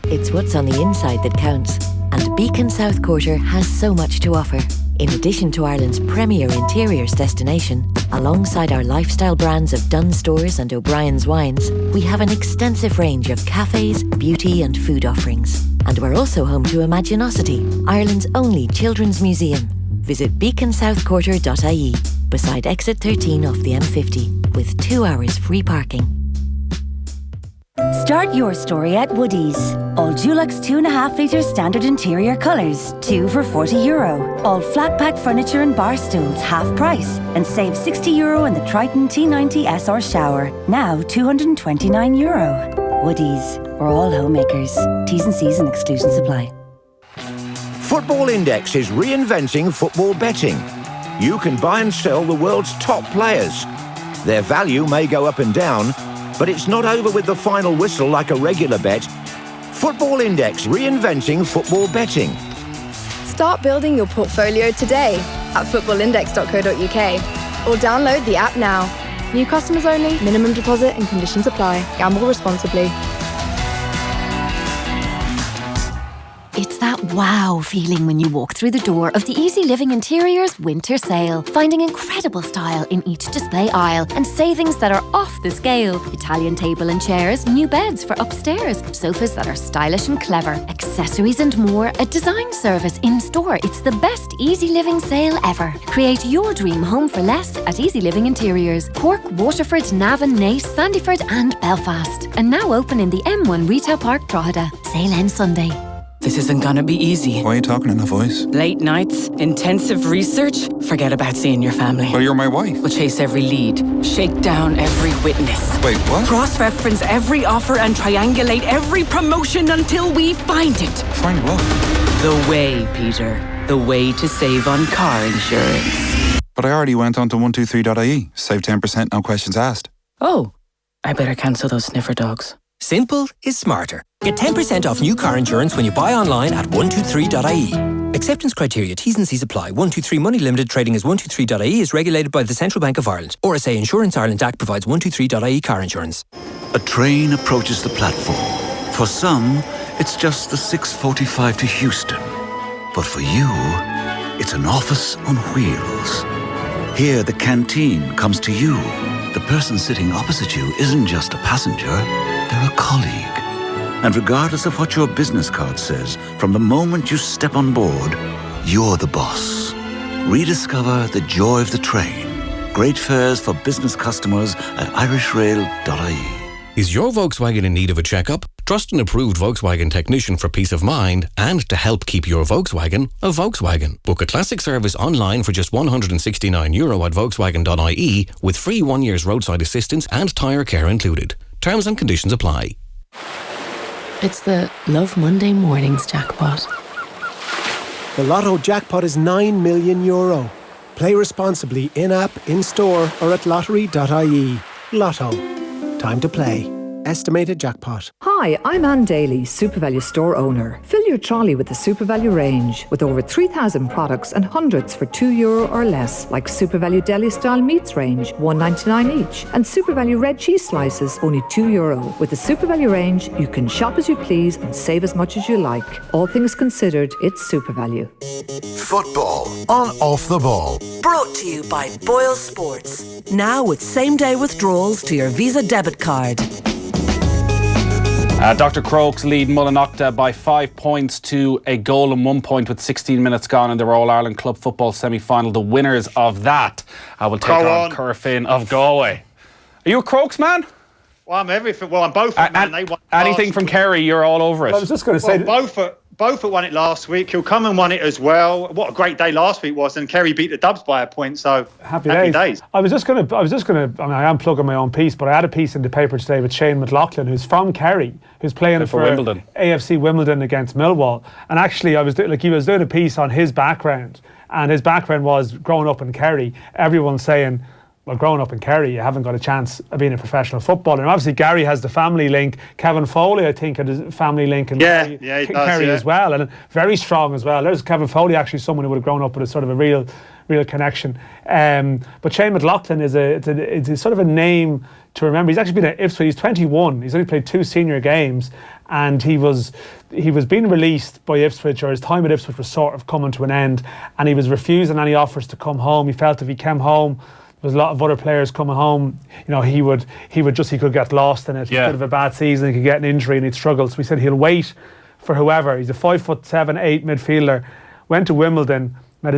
It's what's on the inside that counts, and Beacon South Quarter has so much to offer. In addition to Ireland's premier interiors destination, alongside our lifestyle brands of Dunn Stores and O'Brien's Wines, we have an extensive range of cafes, beauty and food offerings. And we're also home to Imaginosity, Ireland's only children's museum. Visit beaconsouthquarter.ie, beside exit 13 off the M50, with 2 hours free parking. Start your story at Woodies. All Dulux 2.5 litre standard interior colours, 2 for €40. All flat pack furniture and bar stools, half price. And save €60 in the Triton T90 SR shower, now €229. Woodies, we're all homemakers. T's and C's and exclusions apply. Football Index is reinventing football betting. You can buy and sell the world's top players. Their value may go up and down, but it's not over with the final whistle like a regular bet. Football Index, reinventing football betting. Start building your portfolio today at footballindex.co.uk or download the app now. New customers only, minimum deposit and conditions apply. Gamble responsibly. It's that wow feeling when you walk through the door of the Easy Living Interiors winter sale, finding incredible style in each display aisle and savings that are off the scale. Italian table and chairs, new beds for upstairs, sofas that are stylish and clever, accessories and more, a design service in store. It's the best Easy Living sale ever. Create your dream home for less at Easy Living Interiors. Cork, Waterford, Navan, Naas, Sandyford and Belfast. And now open in the M1 Retail Park, Drogheda. Sale ends Sunday. This isn't gonna be easy. Why are you talking in that voice? Late nights, intensive research. Forget about seeing your family. Well, you're my wife. We'll chase every lead, shake down every witness. Wait, what? Cross-reference every offer and triangulate every promotion until we find it. Find what? The way, Peter. The way to save on car insurance. But I already went on to 123.ie. Save 10%, no questions asked. Oh, I better cancel those sniffer dogs. Simple is smarter. Get 10% off new car insurance when you buy online at 123.ie. Acceptance criteria, T's and C's apply. 123 Money Limited trading as 123.ie is regulated by the Central Bank of Ireland. RSA Insurance Ireland Act provides 123.ie car insurance. A train approaches the platform. For some, it's just the 6:45 to Houston. But for you, it's an office on wheels. Here, the canteen comes to you. The person sitting opposite you isn't just a passenger, they're a colleague. And regardless of what your business card says, from the moment you step on board, you're the boss. Rediscover the joy of the train. Great fares for business customers at irishrail.ie. Is your Volkswagen in need of a checkup? Trust an approved Volkswagen technician for peace of mind and to help keep your Volkswagen a Volkswagen. Book a classic service online for just €169 at Volkswagen.ie with free 1 year's roadside assistance and tyre care included. Terms and conditions apply. It's the Love Monday Mornings jackpot. The Lotto jackpot is €9 million. Play responsibly in-app, in-store or at lottery.ie. Lotto. Time to play. Estimated jackpot. Hi, I'm Anne Daly, SuperValue store owner. Fill your trolley with the SuperValue range with over 3,000 products and hundreds for €2 or less, like SuperValue Deli Style Meats range, $1.99 each, and SuperValue Red Cheese Slices, only €2. With the SuperValue range, you can shop as you please and save as much as you like. All things considered, it's SuperValue. Football on Off the Ball. Brought to you by Boyle Sports. Now with same-day withdrawals to your Visa debit card. Dr. Crokes lead Mullinockta by 5 points to a goal and 1 point with 16 minutes gone in their All-Ireland Club Football semi-final. The winners of that will take on Corofin of Galway. Are you a Crokes man? Well, I'm everything. Well, I'm both. Man. They won anything from Kerry, you're all over it. Well, I was just going to say... Both won it last week. Kilcummin won it as well. What a great day last week was, and Kerry beat the Dubs by a point. So happy days. I was just going to. I mean, I am plugging my own piece, but I had a piece in the paper today with Shane McLaughlin, who's from Kerry, who's playing for Wimbledon, AFC Wimbledon against Millwall. And actually, he was doing a piece on his background, and his background was growing up in Kerry. Everyone's saying, well, growing up in Kerry, you haven't got a chance of being a professional footballer. And obviously, Gary has the family link. Kevin Foley, I think, had a family link in Kerry as well, and very strong as well. There's Kevin Foley, actually someone who would have grown up with a sort of a real connection. But Shane McLaughlin is a sort of a name to remember. He's actually been at Ipswich. He's 21. He's only played 2 senior games, and he was being released by Ipswich, or his time at Ipswich was sort of coming to an end, and he was refusing any offers to come home. He felt if he came home, there's a lot of other players coming home, he could get lost in it. Yeah. He could have a bad season, he could get an injury and he'd struggle. So he said he'll wait for whoever. He's a 5'7", 8 midfielder. Went to Wimbledon,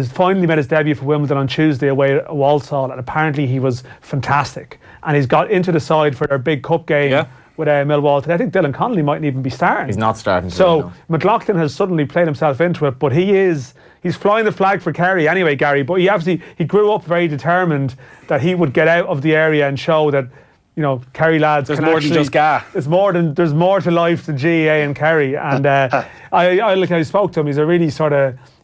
finally made his debut for Wimbledon on Tuesday away at Walsall, and apparently he was fantastic. And he's got into the side for their big cup game with Millwall today. I think Dylan Connolly mightn't even be starting. He's not starting. So McLaughlin has suddenly played himself into it, but he's flying the flag for Kerry anyway, Gary. But he grew up very determined that he would get out of the area and show that, Kerry lads. There's more than just GA. There's more to life than GAA and Kerry. And I spoke to him. He's a really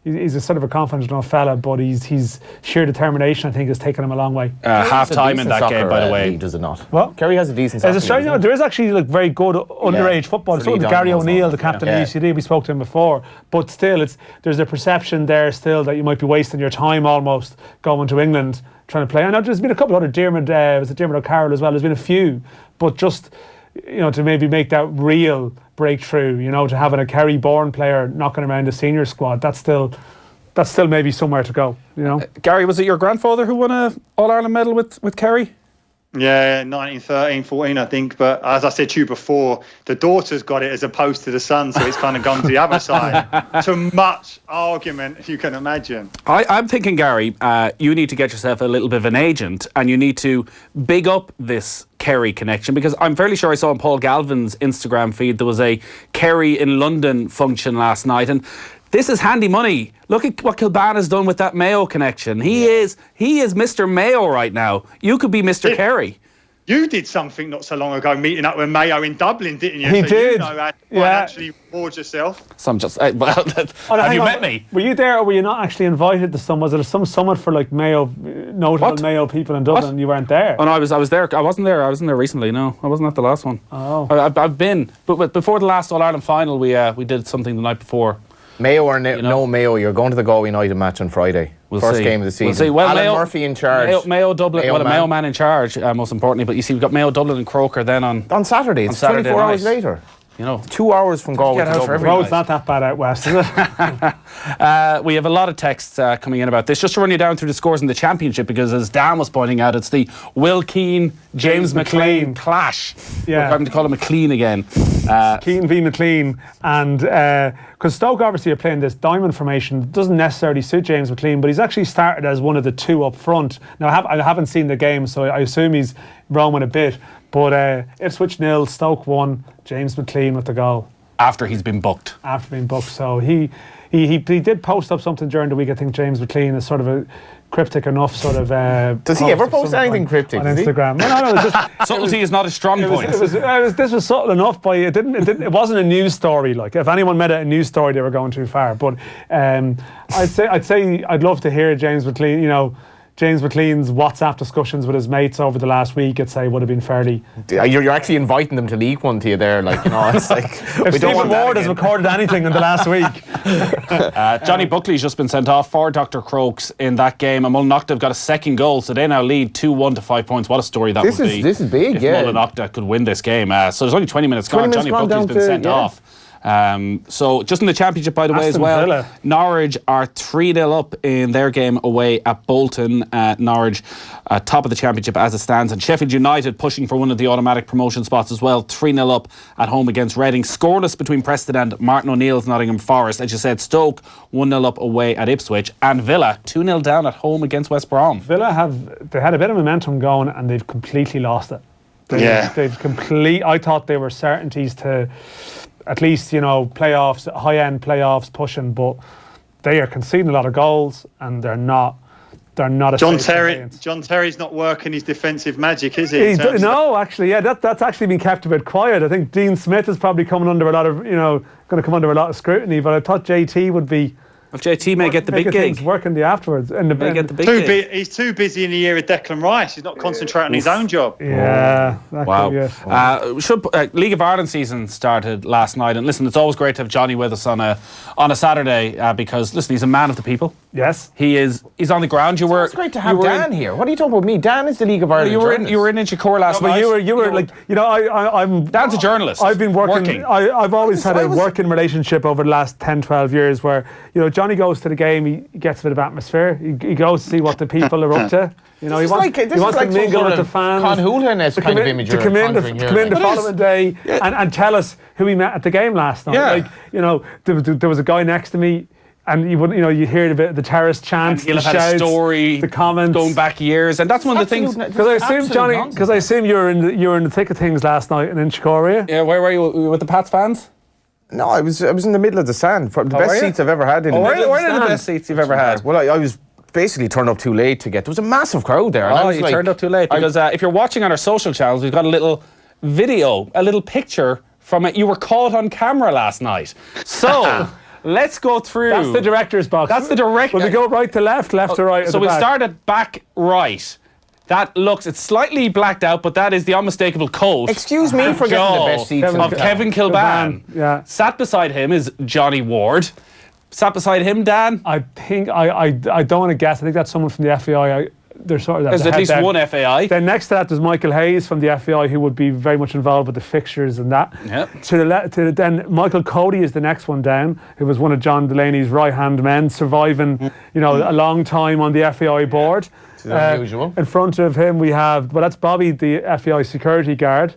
he's a sort of a confident enough fella, but his sheer determination, I think, has taken him a long way. Half time in that game, by the way. Does it not? What? Kerry has a decent soccer league, there is actually like very good underage football. So with Gary O'Neill, the captain of the UCD, we spoke to him before. But still, there's a perception there still that you might be wasting your time almost going to England trying to play. I know there's been a couple of other Dermot O'Carroll as well. There's been a few, but just to maybe make that real breakthrough, to having a Kerry-born player knocking around the senior squad, that's still maybe somewhere to go. Gary, was it your grandfather who won a All-Ireland medal with Kerry? Yeah, 1913-14, I think. But as I said to you before, the daughter's got it as opposed to the son, so it's kind of gone to the other side. To much argument, if you can imagine. I'm thinking, Gary, you need to get yourself a little bit of an agent, and you need to big up this Kerry connection, because I'm fairly sure I saw on Paul Galvin's Instagram feed there was a Kerry in London function last night, and this is handy money. Look at what Kilban has done with that Mayo connection. He is Mr. Mayo right now. You could be Mr. Kerry. You did something not so long ago, meeting up with Mayo in Dublin, didn't you? He did. You know how to actually reward yourself. Have you met me? Were you there, or were you not actually invited to some? Was it some summit for like Mayo, notable Mayo people in Dublin? You weren't there. Oh no, I was there. I wasn't there. I wasn't there recently. No, I wasn't at the last one. Oh, I've been, but before the last All Ireland final, we did something the night before. Mayo or no Mayo, you're going to the Galway United match on Friday. First game of the season. We'll see. Well, Alan Murphy in charge. Mayo Dublin. A Mayo man in charge, most importantly. But you see, we've got Mayo Dublin and Croker then on Saturday. It's 24 hours later. 2 hours from Galway to Dublin. The road's not that bad out west, is it? We have a lot of texts coming in about this. Just to run you down through the scores in the Championship, because as Dan was pointing out, it's the Will Keane, James McLean clash. Yeah. We're having to call him McLean again. Keane v McLean, and because Stoke obviously are playing this diamond formation, doesn't necessarily suit James McLean, but he's actually started as one of the two up front. Now I haven't seen the game, so I assume he's roaming a bit. But Ipswich 0, Stoke 1, James McLean with the goal. After he's been booked. So he did post up something during the week. I think James McLean is sort of a cryptic enough sort of... Does he ever post anything cryptic? On Instagram. No. Subtlety is not a strong point. This was subtle enough, but it wasn't a news story. Like, if anyone made it a news story, they were going too far. But I'd love to hear James McLean, James McLean's WhatsApp discussions with his mates over the last week, I'd say, would have been fairly... You're actually inviting them to leak one to you there, it's like... If Stephen Ward has recorded anything in the last week. Johnny Buckley's just been sent off for Dr. Crokes in that game, and Mullinock have got a second goal, so they now lead 2-1 to 5 points. What a story that would be. This is big, if Mullinock could win this game. So there's only 20 minutes gone. Johnny Buckley's been sent off. So just in the Championship, by the way, as well, Villa. Norwich are 3-0 up in their game away at Bolton. Norwich top of the Championship as it stands, and Sheffield United pushing for one of the automatic promotion spots as well, 3-0 up at home against Reading. Scoreless between Preston and Martin O'Neill's Nottingham Forest. As you said, Stoke 1-0 up away at Ipswich, and Villa 2-0 down at home against West Brom. Villa had a bit of momentum going, and they've completely lost it. I thought they were certainties to at least, playoffs, high-end playoffs pushing, but they are conceding a lot of goals, and they're not a John Terry's not working his defensive magic, is he? No, actually, that's actually been kept a bit quiet. I think Dean Smith is probably coming under a lot of, going to come under a lot of scrutiny, but I thought JT would be... Well, JT may get the big gig. Working the afterwards. He's too busy in the year of Declan Rice. He's not concentrating on his own job. Yeah. Wow. League of Ireland season started last night, and listen, it's always great to have Johnny with us on a Saturday because listen, he's a man of the people. Yes, he's on the ground. It's great to have Dan here. What are you talking about? Me? Dan is the League of Ireland. You were in Inchicore last night. You were like, I'm Dan's a journalist. I've been working. I've always had a working relationship over the last 10-12 years where Johnny goes to the game, he gets a bit of atmosphere. He goes to see what the people are up to. He wants to mingle with the fans. Con Houlihan-esque kind of image. To come in the following day and tell us who he met at the game last night. Yeah. There was a guy next to me, and you hear a bit of the terrace chants, he'll have had a story, the comments going back years, and that's one of the things. Because I assume you were in the thick of things last night in Inchicore. Yeah, where were you? Were you with the Pats fans? No, I was in the middle of the stand. The best seats I've ever had. Where are the best seats you've ever had? Well, I was basically turned up too late to get. There was a massive crowd there. And you turned up too late because if you're watching on our social channels, we've got a little video, a little picture from it. You were caught on camera last night. So let's go through. That's the director's box. That's the director. Will we go right to left to right? So we start at back right. That looks, it's slightly blacked out, but that is the unmistakable coat. Excuse me for getting the best seats of Kevin Kilban. Yeah. Sat beside him is Johnny Ward. Sat beside him, Dan? I think, I don't want to guess. I think that's someone from the FAI. There's at least one FAI. Then next to that, there's Michael Hayes from the FAI, who would be very much involved with the fixtures and that. Yep. Then Michael Cody is the next one down, who was one of John Delaney's right-hand men, surviving, a long time on the FAI board. Unusual. In front of him, we have, that's Bobby, the FAI security guard.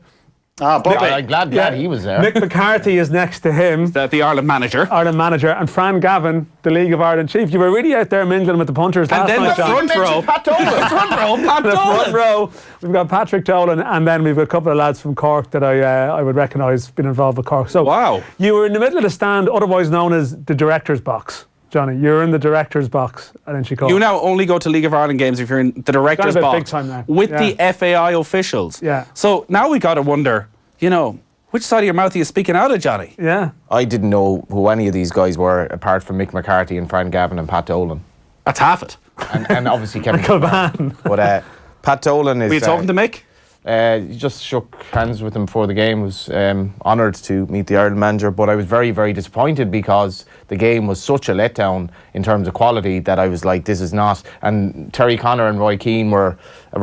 Bobby. I'm glad he was there. Mick McCarthy is next to him. The Ireland manager. And Fran Gavin, the League of Ireland chief. You were really out there mingling with the punters last night, John. And then the front row, we've got Patrick Dolan, and then we've got a couple of lads from Cork that I would recognise been involved with Cork. So wow. You were in the middle of the stand, otherwise known as the director's box. Johnny, you're in the director's box at Inchicore. You now only go to League of Ireland games if you're in the director's box. Big time now. With the FAI officials. Yeah. So now we got to wonder, which side of your mouth are you speaking out of, Johnny? Yeah. I didn't know who any of these guys were, apart from Mick McCarthy and Fran Gavin and Pat Dolan. That's half it. And obviously Kevin Kilban. But Pat Dolan is... Were you talking to Mick? Just shook hands with him before the game. Was honoured to meet the Ireland manager, but I was very, very disappointed because the game was such a letdown in terms of quality that I was like, this is not. And Terry Connor and Robbie Keane were at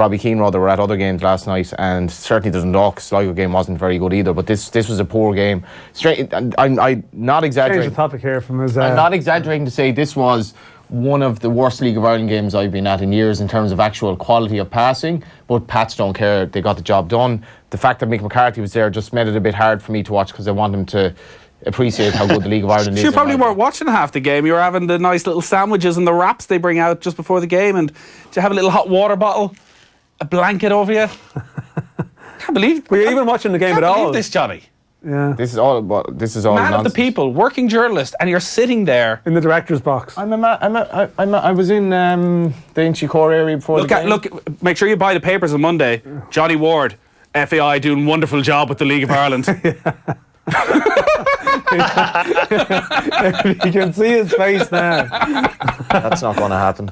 other games last night, and certainly the Dundalk Sligo game wasn't very good either. But this was a poor game. I'm not exaggerating. Change the topic here from his. I'm not exaggerating to say this was one of the worst League of Ireland games I've been at in years in terms of actual quality of passing, but Pats don't care. They got the job done. The fact that Mick McCarthy was there just made it a bit hard for me to watch because I want him to appreciate how good the League of Ireland is. You probably weren't watching half the game. You were having the nice little sandwiches and the wraps they bring out just before the game, and to have a little hot water bottle, a blanket over you. Can't believe. Were you even watching the game at all? This, Johnny. Yeah. This is all. Man of the people, working journalist, and you're sitting there in the director's box. I was in the Inchicore area before the game. Look, make sure you buy the papers on Monday. Johnny Ward, FAI, doing a wonderful job with the League of Ireland. You can see his face now. That's not going to happen.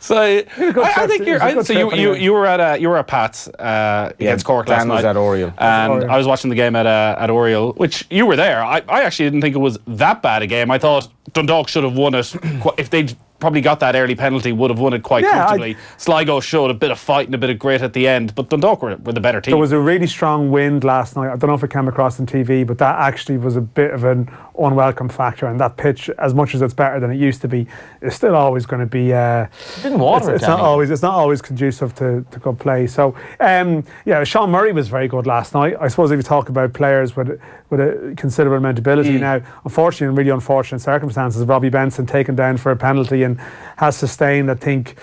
So I think you were at Pat's against Cork last night. Dan was at Oriel, and I was watching the game at Oriel, which you were there. I actually didn't think it was that bad a game. I thought Dundalk should have won it if they'd probably got that early penalty, would have won it quite comfortably. Sligo showed a bit of fight and a bit of grit at the end, but Dundalk were the better team. There was a really strong wind last night. I don't know if it came across on TV, but that actually was a bit of an unwelcome factor. And that pitch, as much as it's better than it used to be, is still always going to be. Didn't water it's not always conducive to good play. So Sean Murray was very good last night. I suppose if you talk about players with a considerable amount of ability now, unfortunately, in really unfortunate circumstances, Robbie Benson taken down for a penalty and has sustained, I think,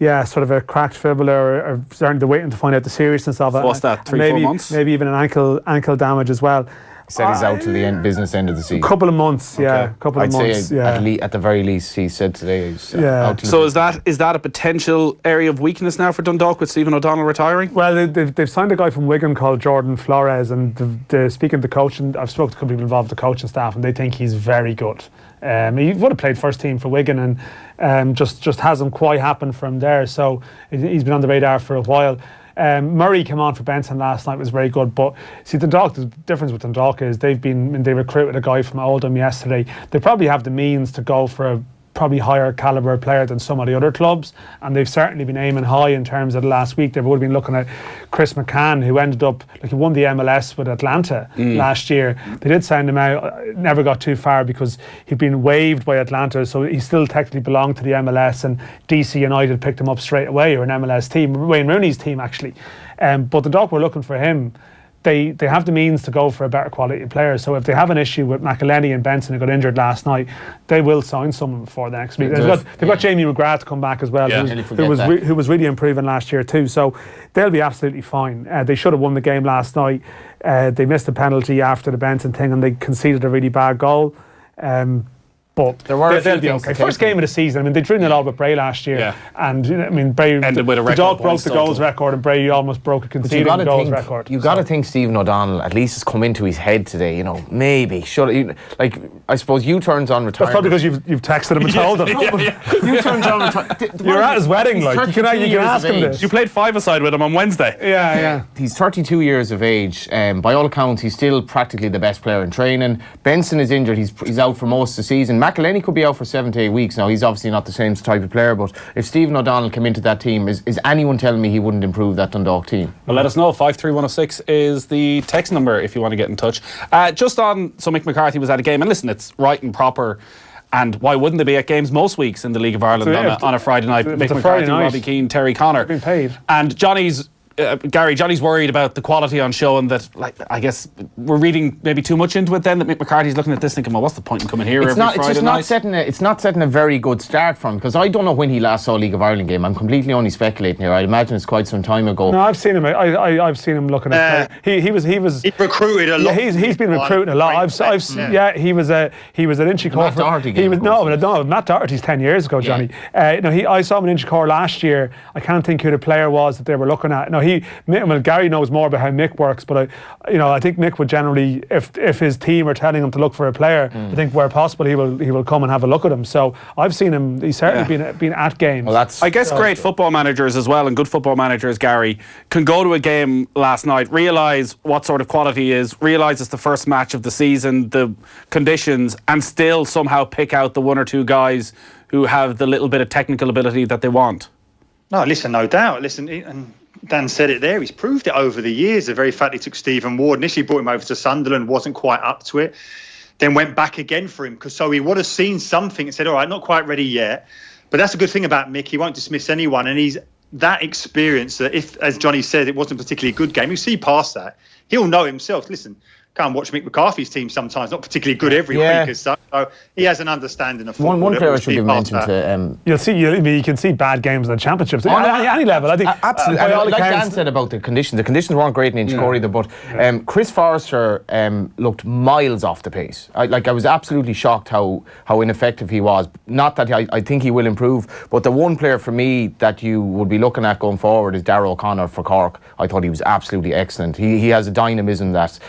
sort of a cracked fibula or starting to waiting to find out the seriousness of it. What's that, 3-4 months? Maybe even an ankle damage as well. He said he's out till the business end of the season. Couple of months, I'd say at the very least, he said today he's out till So is that a potential area of weakness now for Dundalk with Stephen O'Donnell retiring? Well, they've signed a guy from Wigan called Jordan Flores, and speaking to the coach, and I've spoken to a couple of people involved with the coaching staff, and they think he's very good. He would have played first team for Wigan, and just hasn't quite happened from there. So he's been on the radar for a while. Murray came on for Benson last night, was very good, but see, the difference with Dundalk is they recruited a guy from Oldham yesterday. They probably have the means to go for a probably higher calibre player than some of the other clubs, and they've certainly been aiming high in terms of the last week. They would have been looking at Chris McCann, who ended up, he won the MLS with Atlanta last year. They did sign him out, never got too far because he'd been waived by Atlanta, so he still technically belonged to the MLS, and DC United picked him up straight away, or an MLS team, Wayne Rooney's team actually. But the Dock were looking for him. They have the means to go for a better quality player. So if they have an issue with McElhenney and Benson, who got injured last night, they will sign someone before the next week. They've got Jamie McGrath to come back as well, who was really improving last year too. So they'll be absolutely fine. They should have won the game last night. They missed a penalty after the Benson thing, and they conceded a really bad goal. But they'll be okay. First game of the season. I mean, they drew 0-0 with Bray last year, and I mean, Bray ended with a record. The dog broke the goals record, and Bray almost broke a conceding goals record. You got to think Stephen O'Donnell at least has come into his head today. You know, maybe should like I suppose U-turns on retirement. That's probably because you've texted him and told him. U-turns on retirement. You're at his wedding, like you can ask him this. You played five-a-side with him on Wednesday. Yeah. He's 32 years of age. By all accounts, he's still practically the best player in training. Benson is injured. He's out for most of the season. Mclaughlin could be out for 7 to 8 weeks now. He's obviously not the same type of player, but if Stephen O'Donnell came into that team, is anyone telling me he wouldn't improve that Dundalk team? Well, let us know. 53106 is the text number if you want to get in touch. Just on, so Mick McCarthy was at a game, and listen, it's right and proper. And why wouldn't they be at games most weeks in the League of Ireland on a Friday night? Mick McCarthy, Robbie Keane, Terry Connor. Being paid. And Johnny's worried about the quality on show, and that, like, I guess we're reading maybe too much into it then, that Mick McCarthy's looking at this thinking, well, what's the point in coming here every Friday night? It's not setting a very good start for him, because I don't know when he last saw a League of Ireland game. I'm completely only speculating here. I imagine it's quite some time ago. No, I've seen him. I've seen him looking at he was he recruited a lot. Yeah, he's been recruiting a lot. He was at Inchicore. Matt Doherty's 10 years ago, Johnny. I saw him in Inchicore last year. I can't think who the player was that they were looking at. Gary knows more about how Mick works, but I think Mick would generally, if his team are telling him to look for a player, I think where possible he will come and have a look at him. So I've seen him. He's certainly been at games. Well, I guess great football managers as well, and good football managers, Gary, can go to a game last night, realise what sort of quality he is, realise it's the first match of the season, the conditions, and still somehow pick out the one or two guys who have the little bit of technical ability that they want. No, listen, no doubt. Listen, and Dan said it there. He's proved it over the years. The very fact he took Stephen Ward, initially brought him over to Sunderland, wasn't quite up to it, then went back again for him, because so he would have seen something and said, all right, not quite ready yet. But that's a good thing about Mick. He won't dismiss anyone, and he's that experienced that if, as Johnny said, it wasn't a particularly good game, you see past that, he'll know himself. Listen, go and watch Mick McCarthy's team sometimes, not particularly good every week as such. So he has an understanding of football. One player I should give mention to. You can see bad games in the championships at any level. I think absolutely. Like Dan said about the conditions weren't great in Inchicore either. But Chris Forrester looked miles off the pace. I was absolutely shocked how ineffective he was. Not that I think he will improve, but the one player for me that you would be looking at going forward is Darragh O'Connor for Cork. I thought he was absolutely excellent. He has a dynamism that.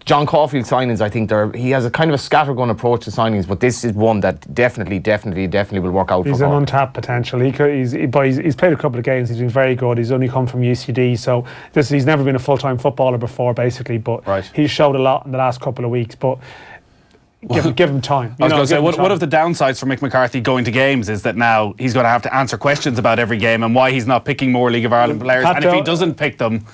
John Caulfield's signings, I think he has a kind of a scattergun approach to signings, but this is one that definitely will work out for Cork. He's an untapped potential. He's played a couple of games. He's been very good. He's only come from UCD, so he's never been a full-time footballer before, basically. But he's showed a lot in the last couple of weeks. But give him time. I was going to say, one of the downsides for Mick McCarthy going to games is that now he's going to have to answer questions about every game and why he's not picking more League of Ireland players. And if he doesn't pick them.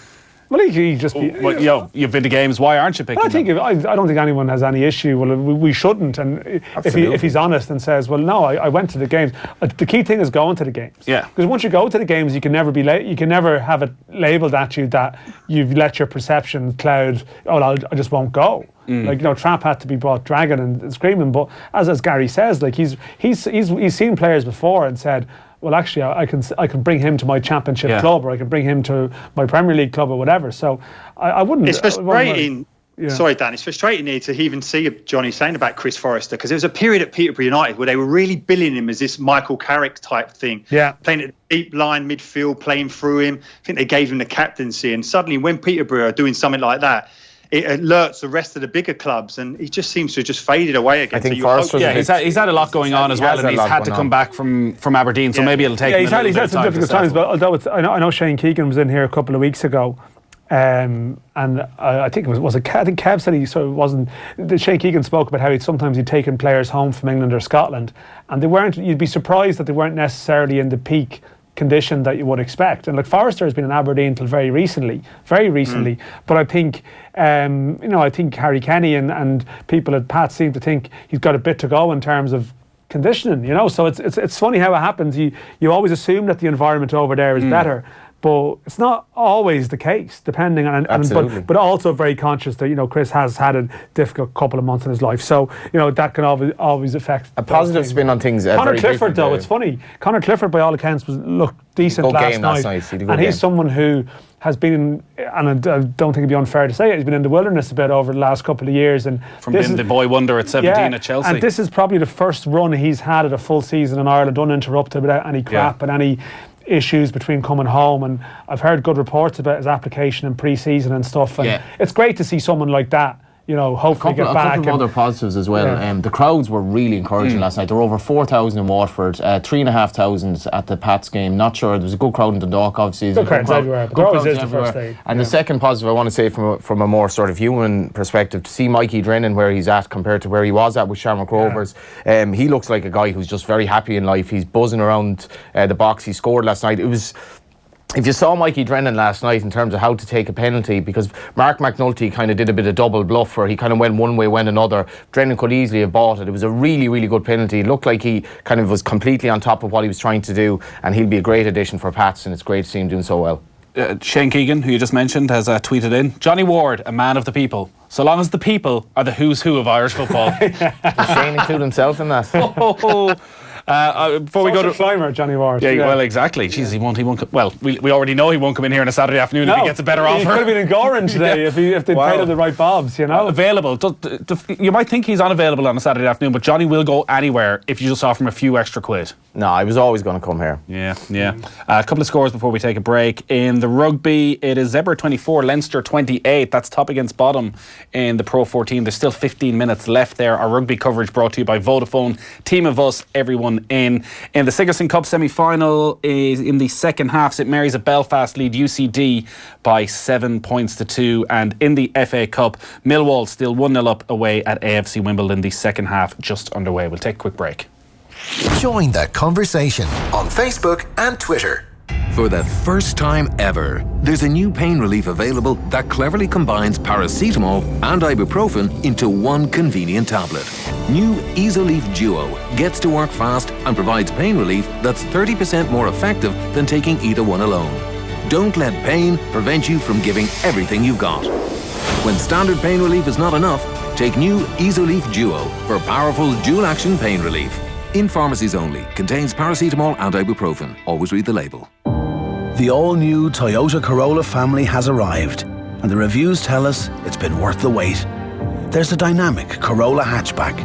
Well, he just. You've been to games. Why aren't you picking? I don't think anyone has any issue. Well, we shouldn't. And if he's honest and says, well, no, I went to the games. The key thing is going to the games. Yeah. Because once you go to the games, you can never have it labelled at you that you've let your perception cloud. Oh, I just won't go. Trapp had to be brought dragging and screaming. But as Gary says, he's seen players before and said, well, actually, I can bring him to my championship club, or I can bring him to my Premier League club, or whatever. So I wouldn't. It's frustrating. Sorry, Dan. It's frustrating here to even see Johnny saying about Chris Forrester, because there was a period at Peterborough United where they were really billing him as this Michael Carrick type thing. Yeah. Playing at the deep line midfield, playing through him. I think they gave him the captaincy, and suddenly when Peterborough are doing something like that, it alerts the rest of the bigger clubs, and he just seems to have just faded away again. I think he's had a lot going on as well, and he's had to come back from Aberdeen, so maybe it'll take him he's had some difficult times, but although I know Shane Keegan was in here a couple of weeks ago, and I think I think Kev said he sort of wasn't. Shane Keegan spoke about how sometimes he'd taken players home from England or Scotland, and they weren't. You'd be surprised that they weren't necessarily in the peak condition that you would expect. And Forrester has been in Aberdeen until very recently. But I think I think Harry Kenny and people at Pat seem to think he's got a bit to go in terms of conditioning, so it's funny how it happens. You always assume that the environment over there is better, But it's not always the case, depending on. But also very conscious that, you know, Chris has had a difficult couple of months in his life. So, you know, that can always affect. A positive spin on things. Conor Clifford, though, it's funny. Conor Clifford, by all accounts, looked decent last night. And he's someone who has been, and I don't think it'd be unfair to say it, he's been in the wilderness a bit over the last couple of years. And from being the boy wonder at 17 at Chelsea. And this is probably the first run he's had at a full season in Ireland, uninterrupted, without any crap and any issues between coming home. And I've heard good reports about his application in pre-season and stuff. And it's great to see someone like that, you know, hopefully get back. A couple of other positives as well. The crowds were really encouraging last night. There were over 4,000 in Watford, 3,500 at the Pats game. Not sure. There was a good crowd in Dundalk, obviously. Good crowds everywhere. But there always is the first day. And the second positive I want to say from a more sort of human perspective, to see Mikey Drennan where he's at compared to where he was at with Shamrock Rovers. He looks like a guy who's just very happy in life. He's buzzing around the box. He scored last night. It was... If you saw Mikey Drennan last night in terms of how to take a penalty, because Mark McNulty kind of did a bit of double bluff where he kind of went one way, went another. Drennan could easily have bought it. It was a really, really good penalty. It looked like he kind of was completely on top of what he was trying to do, and he'll be a great addition for Pats, and it's great to see him doing so well. Shane Keegan, who you just mentioned, has tweeted in, Johnny Ward, a man of the people. So long as the people are the who's who of Irish football. Does Shane include himself in that? Before we go to climber, Johnny Ward. Yeah, well, exactly. Jeez, he won't. Well, we already know he won't come in here on a Saturday afternoon if he gets a better offer. He could have been in Goran today if they paid him the right bobs, you know. Available. You might think he's unavailable on a Saturday afternoon, but Johnny will go anywhere if you just offer him a few extra quid. No, I was always going to come here. Yeah. A couple of scores before we take a break. In the rugby, it is Zebra 24, Leinster 28. That's top against bottom in the Pro 14. There's still 15 minutes left there. Our rugby coverage brought to you by Vodafone. Team of us, everyone in. In the Sigerson Cup semi-final, is in the second half, St Mary's at Belfast lead UCD by 7 points to 2. And in the FA Cup, Millwall still 1-0 up away at AFC Wimbledon. The second half just underway. We'll take a quick break. Join the conversation on Facebook and Twitter. For the first time ever, there's a new pain relief available that cleverly combines paracetamol and ibuprofen into one convenient tablet. New Easolief Duo gets to work fast and provides pain relief that's 30% more effective than taking either one alone. Don't let pain prevent you from giving everything you've got. When standard pain relief is not enough, take new Easolief Duo for powerful dual-action pain relief. In pharmacies only. Contains paracetamol and ibuprofen. Always read the label. The all-new Toyota Corolla family has arrived, and the reviews tell us it's been worth the wait. There's the dynamic Corolla hatchback,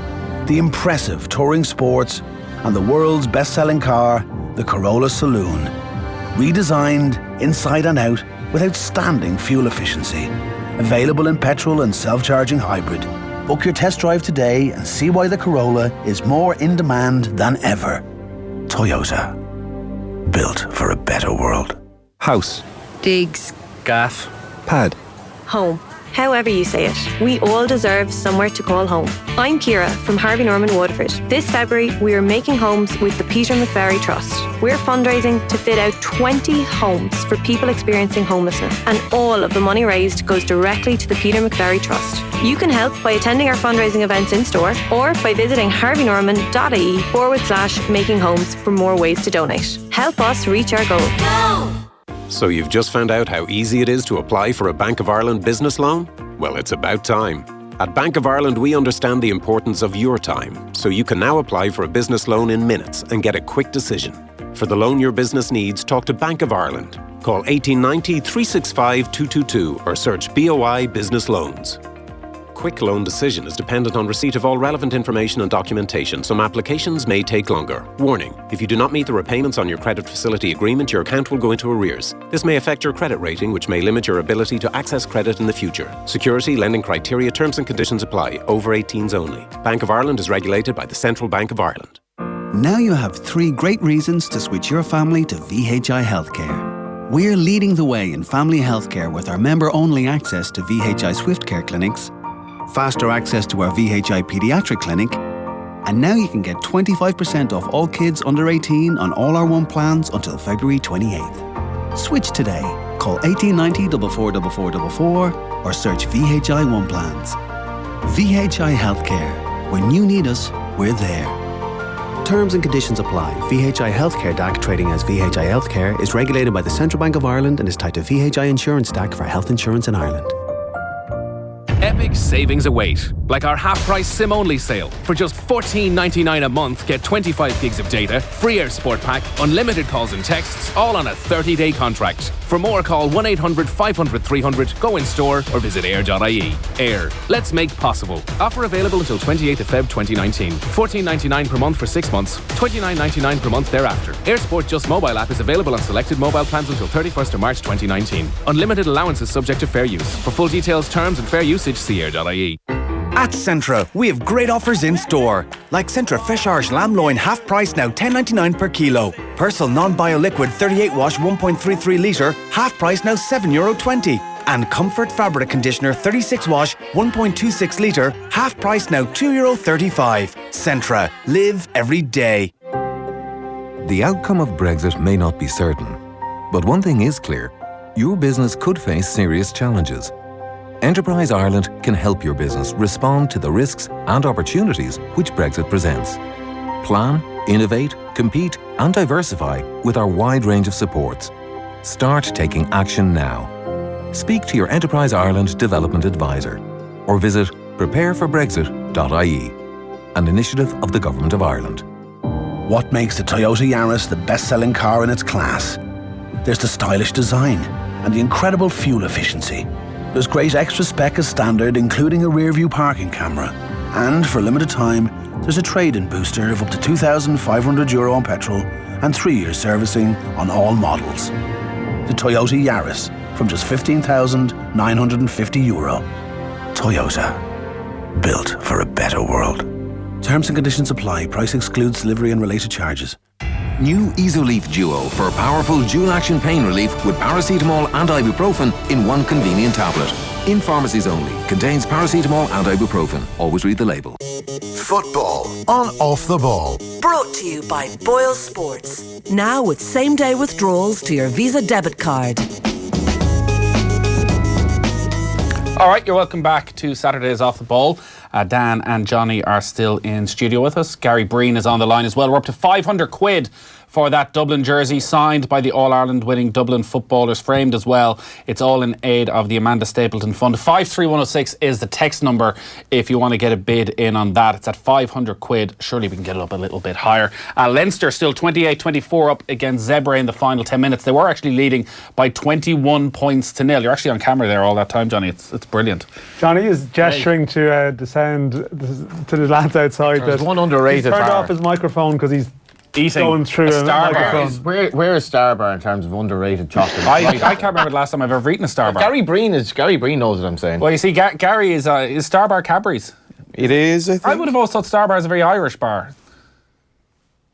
the impressive touring sports, and the world's best-selling car, the Corolla Saloon. Redesigned inside and out with outstanding fuel efficiency. Available in petrol and self-charging hybrid. Book your test drive today and see why the Corolla is more in demand than ever. Toyota. Built for a better world. House. Digs. Gaff. Pad. Home. However you say it, we all deserve somewhere to call home. I'm Ciara from Harvey Norman Waterford. This February, we are making homes with the Peter McVerry Trust. We're fundraising to fit out 20 homes for people experiencing homelessness, and all of the money raised goes directly to the Peter McVerry Trust. You can help by attending our fundraising events in store or by visiting harveynorman.ie/making homes for more ways to donate. Help us reach our goal. No! So you've just found out how easy it is to apply for a Bank of Ireland business loan? Well, it's about time. At Bank of Ireland, we understand the importance of your time, so you can now apply for a business loan in minutes and get a quick decision. For the loan your business needs, talk to Bank of Ireland. Call 1890 365 222 or search BOI Business Loans. Quick loan decision is dependent on receipt of all relevant information and documentation. Some applications may take longer. Warning, if you do not meet the repayments on your credit facility agreement, your account will go into arrears. This may affect your credit rating, which may limit your ability to access credit in the future. Security, lending criteria, terms and conditions apply. Over 18s only. Bank of Ireland is regulated by the Central Bank of Ireland. Now you have 3 great reasons to switch your family to VHI Healthcare. We're leading the way in family healthcare with our member-only access to VHI Swift Care clinics, faster access to our VHI Paediatric Clinic, and now you can get 25% off all kids under 18 on all our One plans until February 28th. Switch today. Call 1890 444444 or search VHI One plans. VHI Healthcare. When you need us, we're there. Terms and conditions apply. VHI Healthcare DAC trading as VHI Healthcare is regulated by the Central Bank of Ireland and is tied to VHI Insurance DAC for health insurance in Ireland. Epic savings await, like our half-price SIM-only sale. For just $14.99 a month, get 25 gigs of data, free Air Sport Pack, unlimited calls and texts, all on a 30-day contract. For more, call 1-800-500-300, go in store or visit air.ie. Air. Let's make possible. Offer available until 28th of Feb 2019. $14.99 per month for 6 months, $29.99 per month thereafter. Air Sport Just mobile app is available on selected mobile plans until 31st of March 2019. Unlimited allowances subject to fair use. For full details, terms and fair usage, see air.ie. At Centra, we have great offers in store. Like Centra Fresh Irish Lamb Loin half price now $10.99 per kilo. Persil Non-Bio Liquid 38 wash 1.33 litre half price now €7.20. And Comfort Fabric Conditioner 36 wash 1.26 litre half price now €2.35. Centra, live every day. The outcome of Brexit may not be certain, but one thing is clear: your business could face serious challenges. Enterprise Ireland can help your business respond to the risks and opportunities which Brexit presents. Plan, innovate, compete and diversify with our wide range of supports. Start taking action now. Speak to your Enterprise Ireland Development Advisor or visit prepareforbrexit.ie, an initiative of the Government of Ireland. What makes the Toyota Yaris the best-selling car in its class? There's the stylish design and the incredible fuel efficiency. There's great extra spec as standard, including a rear-view parking camera. And for a limited time, there's a trade-in booster of up to €2,500 on petrol and 3 years servicing on all models. The Toyota Yaris from just €15,950. Toyota. Built for a better world. Terms and conditions apply. Price excludes delivery and related charges. New Isoleaf Duo for powerful dual-action pain relief with paracetamol and ibuprofen in one convenient tablet. In pharmacies only. Contains paracetamol and ibuprofen. Always read the label. Football on Off the Ball. Brought to you by Boyle Sports. Now with same-day withdrawals to your Visa debit card. All right, you're welcome back to Saturday's Off the Ball. Dan and Johnny are still in studio with us. Gary Breen is on the line as well. We're up to £500 for that Dublin jersey, signed by the All-Ireland winning Dublin footballers, framed as well. It's all in aid of the Amanda Stapleton Fund. 53106 is the text number if you want to get a bid in on that. It's at £500. Surely we can get it up a little bit higher. Leinster still 28-24 up against Zebre in the final 10 minutes. They were actually leading by 21 points to nil. You're actually on camera there all that time, Johnny. It's brilliant. Johnny is gesturing to the sound to the lads outside. There's one underrated He's turned bar. off his microphone because he's eating going through a microphone. Where is Starbar in terms of underrated chocolate? I can't remember the last time I've ever eaten a Starbar. Gary Breen knows what I'm saying. Well, you see, Gary is Starbar Cadbury's. It is, I think. I would have always thought Starbar is a very Irish bar.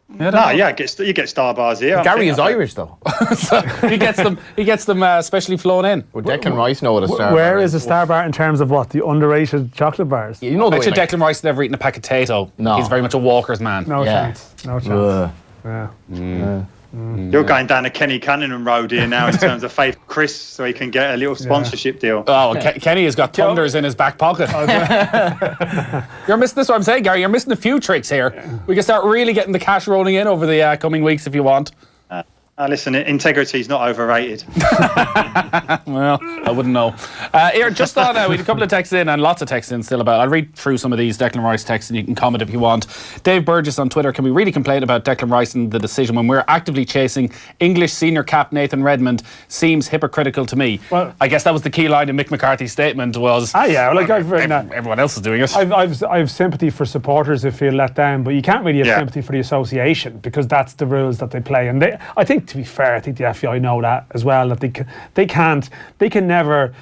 You get Star Bars here. Gary is Irish though. So he gets them specially flown in. Would Declan Rice know what a Star Where bar is a Star Bar in terms of what? The underrated chocolate bars? You know the Actually, way, Declan Rice never eaten a pack of Tato. No. He's very much a Walker's man. No chance. Yeah. You're going down the Kenny Cunningham road here now in terms of Faith Chris, so he can get a little sponsorship deal. Oh, Kenny has got thunders in his back pocket. You're missing this. What I'm saying, Gary. You're missing a few tricks here. We can start really getting the cash rolling in over the coming weeks if you want. Listen, integrity is not overrated. Well, I wouldn't know. Here, just on, we had a couple of texts in and lots of texts in still about. I'll read through some of these Declan Rice texts and you can comment if you want. Dave Burgess on Twitter: can we really complain about Declan Rice and the decision when we're actively chasing English senior cap Nathan Redmond? Seems hypocritical to me. Well, I guess that was the key line in Mick McCarthy's statement was, everyone else is doing it. I've sympathy for supporters who feel let down, but you can't really have sympathy for the association because that's the rules that they play. And I think, to be fair, I think the FAI know that as well, that they can never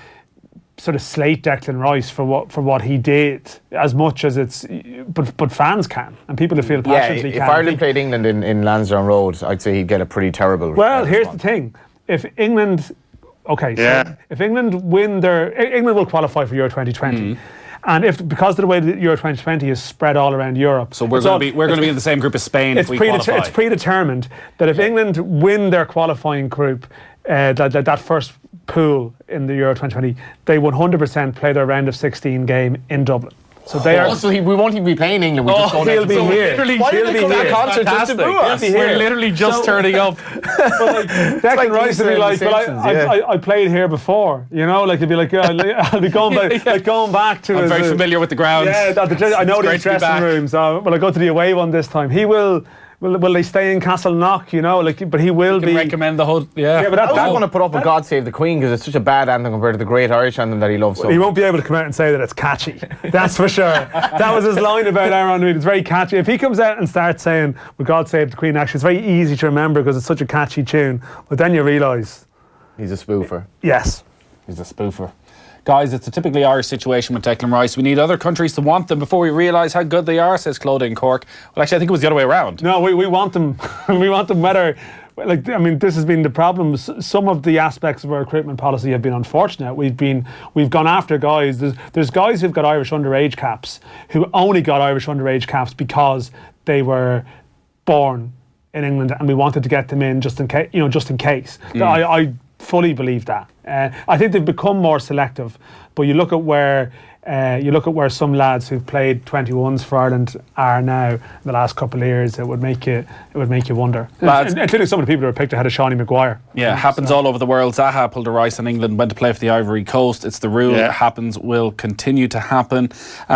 sort of slate Declan Rice for what he did as much as but fans can, and people who feel passionately can. If Ireland played England in Lansdowne Road, I'd say he'd get a pretty terrible here's the thing: if England if England win England will qualify for Euro 2020. And because of the way the Euro 2020 is spread all around Europe, so we're going to be in the same group as Spain if we qualify. It's predetermined that if England win their qualifying group, that first pool in the Euro 2020, they 100% play their round of 16 game in Dublin. So they are. So we won't even be playing England. We just don't he'll be here. Literally, He'll be here. Concert just to boo us. We're literally just turning up. But Declan Rice would be like, I played here before, you know, like he'd be like, I'll be going back to. I'm very familiar with the grounds. Yeah, I know the dressing room. So when I go to the away one this time, he will. Will they stay in Castleknock, you know? But he will be. Recommend the whole. Yeah, but I don't want to put up with God Save the Queen because it's such a bad anthem compared to the great Irish anthem that he loves. So he won't be able to come out and say that it's catchy. That's for sure. That was his line about Aaron Reid. It's very catchy. If he comes out and starts saying, "Will God Save the Queen," actually, it's very easy to remember because it's such a catchy tune. But then you realise he's a spoofer. Yes, he's a spoofer. Guys, it's a typically Irish situation with Declan Rice. We need other countries to want them before we realise how good they are, says Claudia in Cork. Well, actually, I think it was the other way around. No, we want them. We want them whether... Like, I mean, this has been the problem. Some of the aspects of our recruitment policy have been unfortunate. We've gone after guys. There's guys who've got Irish underage caps who only got Irish underage caps because they were born in England, and we wanted to get them in just in case. You know, just in case. I fully believe that. I think they've become more selective, but you look at where some lads who've played 21s for Ireland are now in the last couple of years. It would make you wonder. Lads, including some of the people who were picked ahead of Shawnee Maguire. Yeah, happens all over the world. Zaha pulled a Rice in England, went to play for the Ivory Coast. It's the rule. It happens, will continue to happen.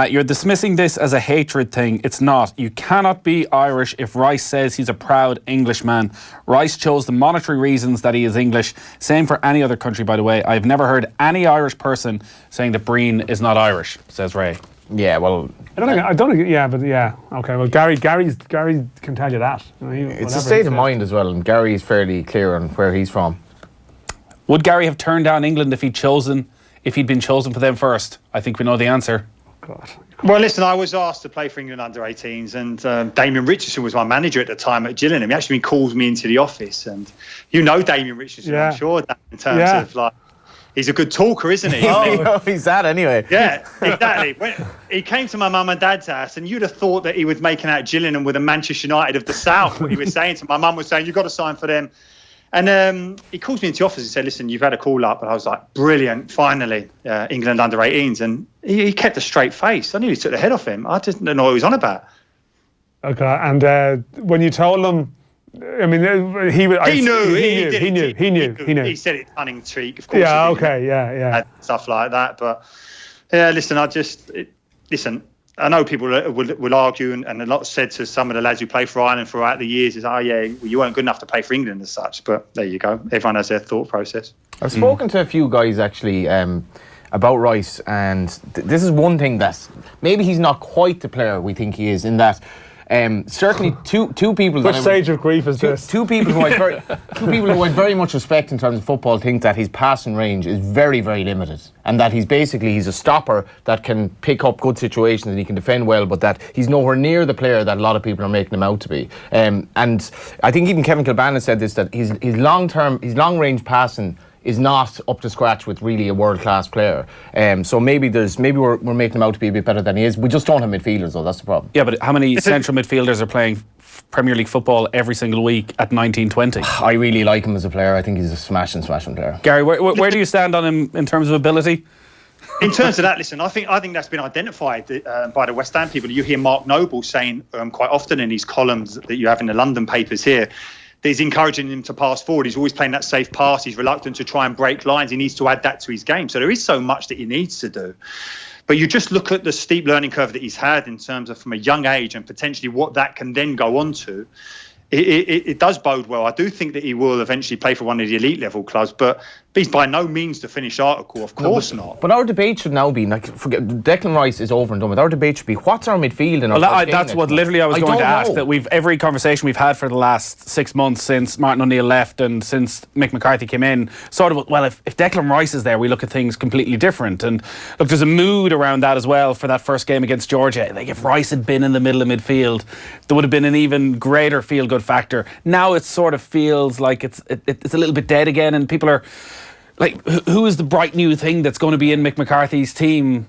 You're dismissing this as a hatred thing. It's not. You cannot be Irish if Rice says he's a proud Englishman. Rice chose the monetary reasons that he is English. Same for any other country, by the way. I've never heard any Irish person saying that Breen is not Irish, says Ray. Yeah, well, I don't think. Yeah, but yeah, okay. Well, Gary can tell you that. It's a state of mind as well, and Gary is fairly clear on where he's from. Would Gary have turned down England if he'd been chosen for them first? I think we know the answer. God. Well, listen, I was asked to play for England under-18s, and Damien Richardson was my manager at the time at Gillingham. He actually calls me into the office, and you know Damien Richardson, I'm sure, that in terms of like. He's a good talker, isn't he? He's that anyway. Yeah, exactly. When he came to my mum and dad's house, and you'd have thought that he was making out Gillingham with a Manchester United of the South, what he was saying to my mum was saying, you've got to sign for them. And he calls me into the office and said, listen, you've had a call up. And I was like, brilliant, finally, England under-18s. And he kept a straight face. I nearly took the head off him. I didn't know what he was on about. Okay, and when you told him, I mean, he knew. He said it tongue in cheek, of course. Yeah, okay, yeah. Stuff like that. But yeah, listen, listen. I know people will argue, and a lot said to some of the lads who play for Ireland throughout the years is, you weren't good enough to play for England as such. But there you go. Everyone has their thought process. I've spoken to a few guys actually about Rice, and this is one thing that maybe he's not quite the player we think he is, in that. Certainly, two people. Which stage of grief is this? Two people who I very much respect in terms of football think that his passing range is very, very limited, and that he's a stopper that can pick up good situations and he can defend well, but that he's nowhere near the player that a lot of people are making him out to be. And I think even Kevin Kilbane has said this, that his long range passing is not up to scratch with really a world-class player. So maybe we're making him out to be a bit better than he is. We just don't have midfielders, though. That's the problem. Yeah, but how many central midfielders are playing Premier League football every single week at 19-20? I really like him as a player. I think he's a smashing player. Gary, where do you stand on him in terms of ability? In terms of that, listen, I think that's been identified by the West Ham people. You hear Mark Noble saying quite often in his columns that you have in the London papers here, he's encouraging him to pass forward. He's always playing that safe pass. He's reluctant to try and break lines. He needs to add that to his game. So there is so much that he needs to do. But you just look at the steep learning curve that he's had in terms of from a young age and potentially what that can then go on to. It does bode well. I do think that he will eventually play for one of the elite level clubs, but he's by no means the finished article, of course not. But our debate should now be, forget Declan Rice is over and done with. Our debate should be, what's our midfield in our that's what literally I was going to ask. That every conversation we've had for the last 6 months since Martin O'Neill left and since Mick McCarthy came in, sort of, well, if Declan Rice is there, we look at things completely different. And look, there's a mood around that as well for that first game against Georgia. Like, if Rice had been in the middle of midfield, there would have been an even greater feel-good factor. Now it sort of feels like it's a little bit dead again, and people are like, who is the bright new thing that's going to be in Mick McCarthy's team?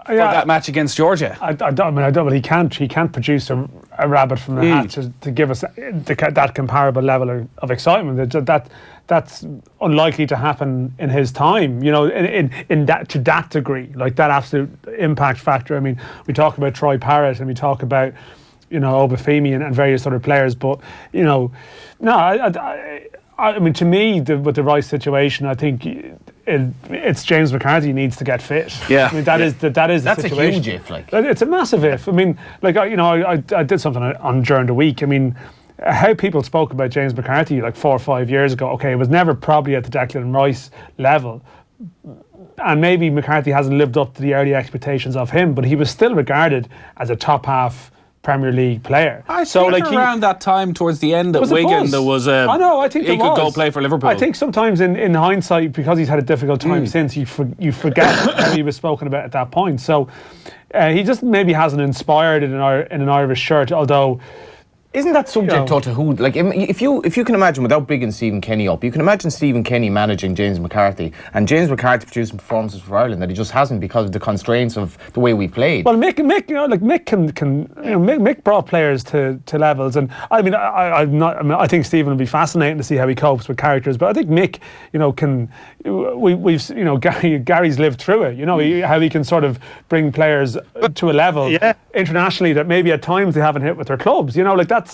for that match against Georgia. I don't. He can't produce a rabbit from the hat to give us that comparable level of excitement. That's unlikely to happen in his time. You know, in that to that degree, like that absolute impact factor. I mean, we talk about Troy Parrott and we talk about, you know, Obafemi and various other players, but you know, no, I mean, to me, with the Rice situation, I think it's James McCarthy needs to get fit. Yeah, I mean that's the situation. A huge if, like. It's a massive if. I mean, like I did something on during the week. I mean, how people spoke about James McCarthy like 4 or 5 years ago. Okay, it was never probably at the Declan Rice level, and maybe McCarthy hasn't lived up to the early expectations of him, but he was still regarded as a top half Premier League player. I think around that time towards the end at Wigan there was a... I think he could go play for Liverpool. I think sometimes in hindsight, because he's had a difficult time since, you forget how he was spoken about at that point. So he just maybe hasn't inspired in an Irish shirt, although... Isn't that subject to who? Like, if you can imagine, without bigging Stephen Kenny up, you can imagine Stephen Kenny managing James McCarthy, and James McCarthy producing performances for Ireland that he just hasn't because of the constraints of the way we played. Well, Mick Mick brought players to levels, and I mean, I think Stephen will be fascinating to see how he copes with characters, but I think Mick, you know, Gary's lived through it. You know, how he can sort of bring players to a level internationally that maybe at times they haven't hit with their clubs. You know, like that's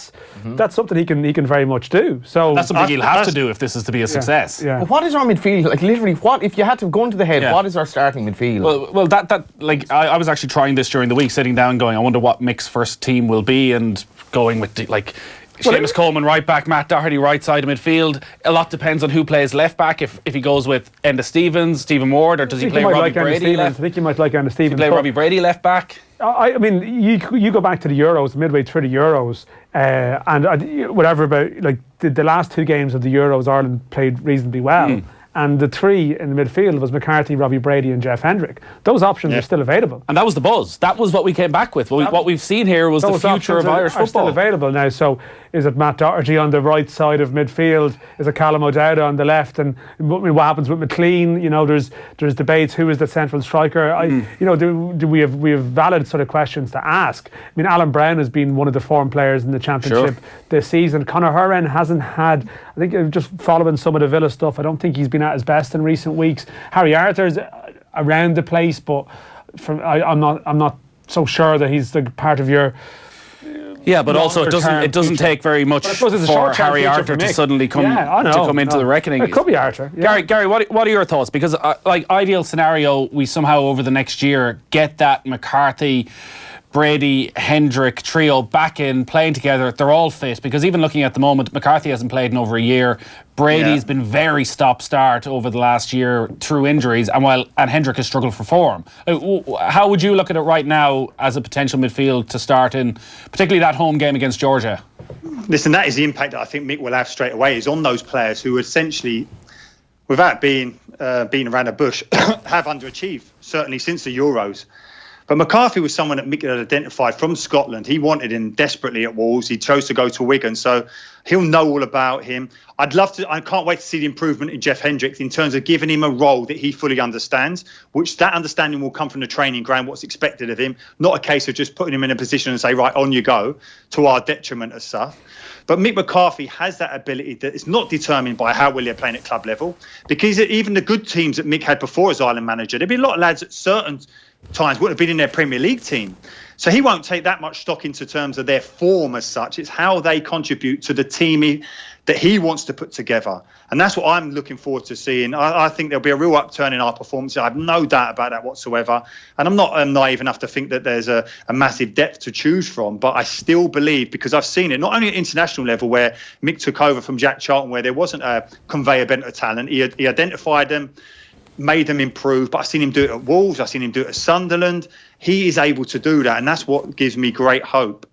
something he can very much do. So that's something he'll have to do if this is to be a success. Yeah. But what is our midfield? Like literally, what if you had to go into the head? Yeah. What is our starting midfield? Well, that like I was actually trying this during the week, sitting down, going, I wonder what Mick's first team will be, and going with Seamus Coleman right back, Matt Doherty right side of midfield. A lot depends on who plays left back. If he goes with Enda Stevens, Stephen Ward, or does he play Robbie Brady left? I think you might like Enda Stevens. Play Robbie Brady left back. I mean, you go back to the Euros, midway through the Euros, and whatever about like the last 2 games of the Euros, Ireland played reasonably well. And the 3 in the midfield was McCarthy, Robbie Brady and Jeff Hendrick. Those options are still available. And that was the buzz. That was what we came back with. What we've seen here was the future of Irish football. Are still available now. So is it Matt Doherty on the right side of midfield? Is it Callum O'Dowda on the left? And what happens with McLean? You know, there's debates. Who is the central striker? You know, do we have valid sort of questions to ask? I mean, Alan Brown has been one of the form players in the Championship this season. Conor Hurrah hasn't had, I think, just following some of the Villa stuff, I don't think he's been at his best in recent weeks. Harry Arthur's around the place, but I'm not so sure that he's the part of your... Yeah, but also it doesn't take very much for Harry Arthur to suddenly come into the reckoning. It could be Arthur. Yeah. Gary, what are your thoughts? Because ideal scenario, we somehow over the next year get that McCarthy, Brady, Hendrick trio back in, playing together. They're all fit, because even looking at the moment, McCarthy hasn't played in over a year. Brady's been very stop-start over the last year through injuries, and Hendrick has struggled for form. How would you look at it right now as a potential midfield to start in, particularly that home game against Georgia? Listen, that is the impact that I think Mick will have straight away, is on those players who essentially, without being around the bush, have underachieved, certainly since the Euros. But McCarthy was someone that Mick had identified from Scotland. He wanted him desperately at Wolves. He chose to go to Wigan, so he'll know all about him. I can't wait to see the improvement in Jeff Hendrick in terms of giving him a role that he fully understands, which that understanding will come from the training ground, what's expected of him, not a case of just putting him in a position and say, right, on you go, to our detriment as such. But Mick McCarthy has that ability that is not determined by how well they're playing at club level, because even the good teams that Mick had before as Ireland manager, there'd be a lot of lads at certain times would have been in their Premier League team. So he won't take that much stock into terms of their form as such. It's how they contribute to the team that he wants to put together. And that's what I'm looking forward to seeing. I think there'll be a real upturn in our performance. I have no doubt about that whatsoever. And I'm not naive enough to think that there's a massive depth to choose from. But I still believe, because I've seen it, not only at international level where Mick took over from Jack Charlton, where there wasn't a conveyor belt of talent. He identified them, made them improve, but I've seen him do it at Wolves, I've seen him do it at Sunderland. He is able to do that, and that's what gives me great hope.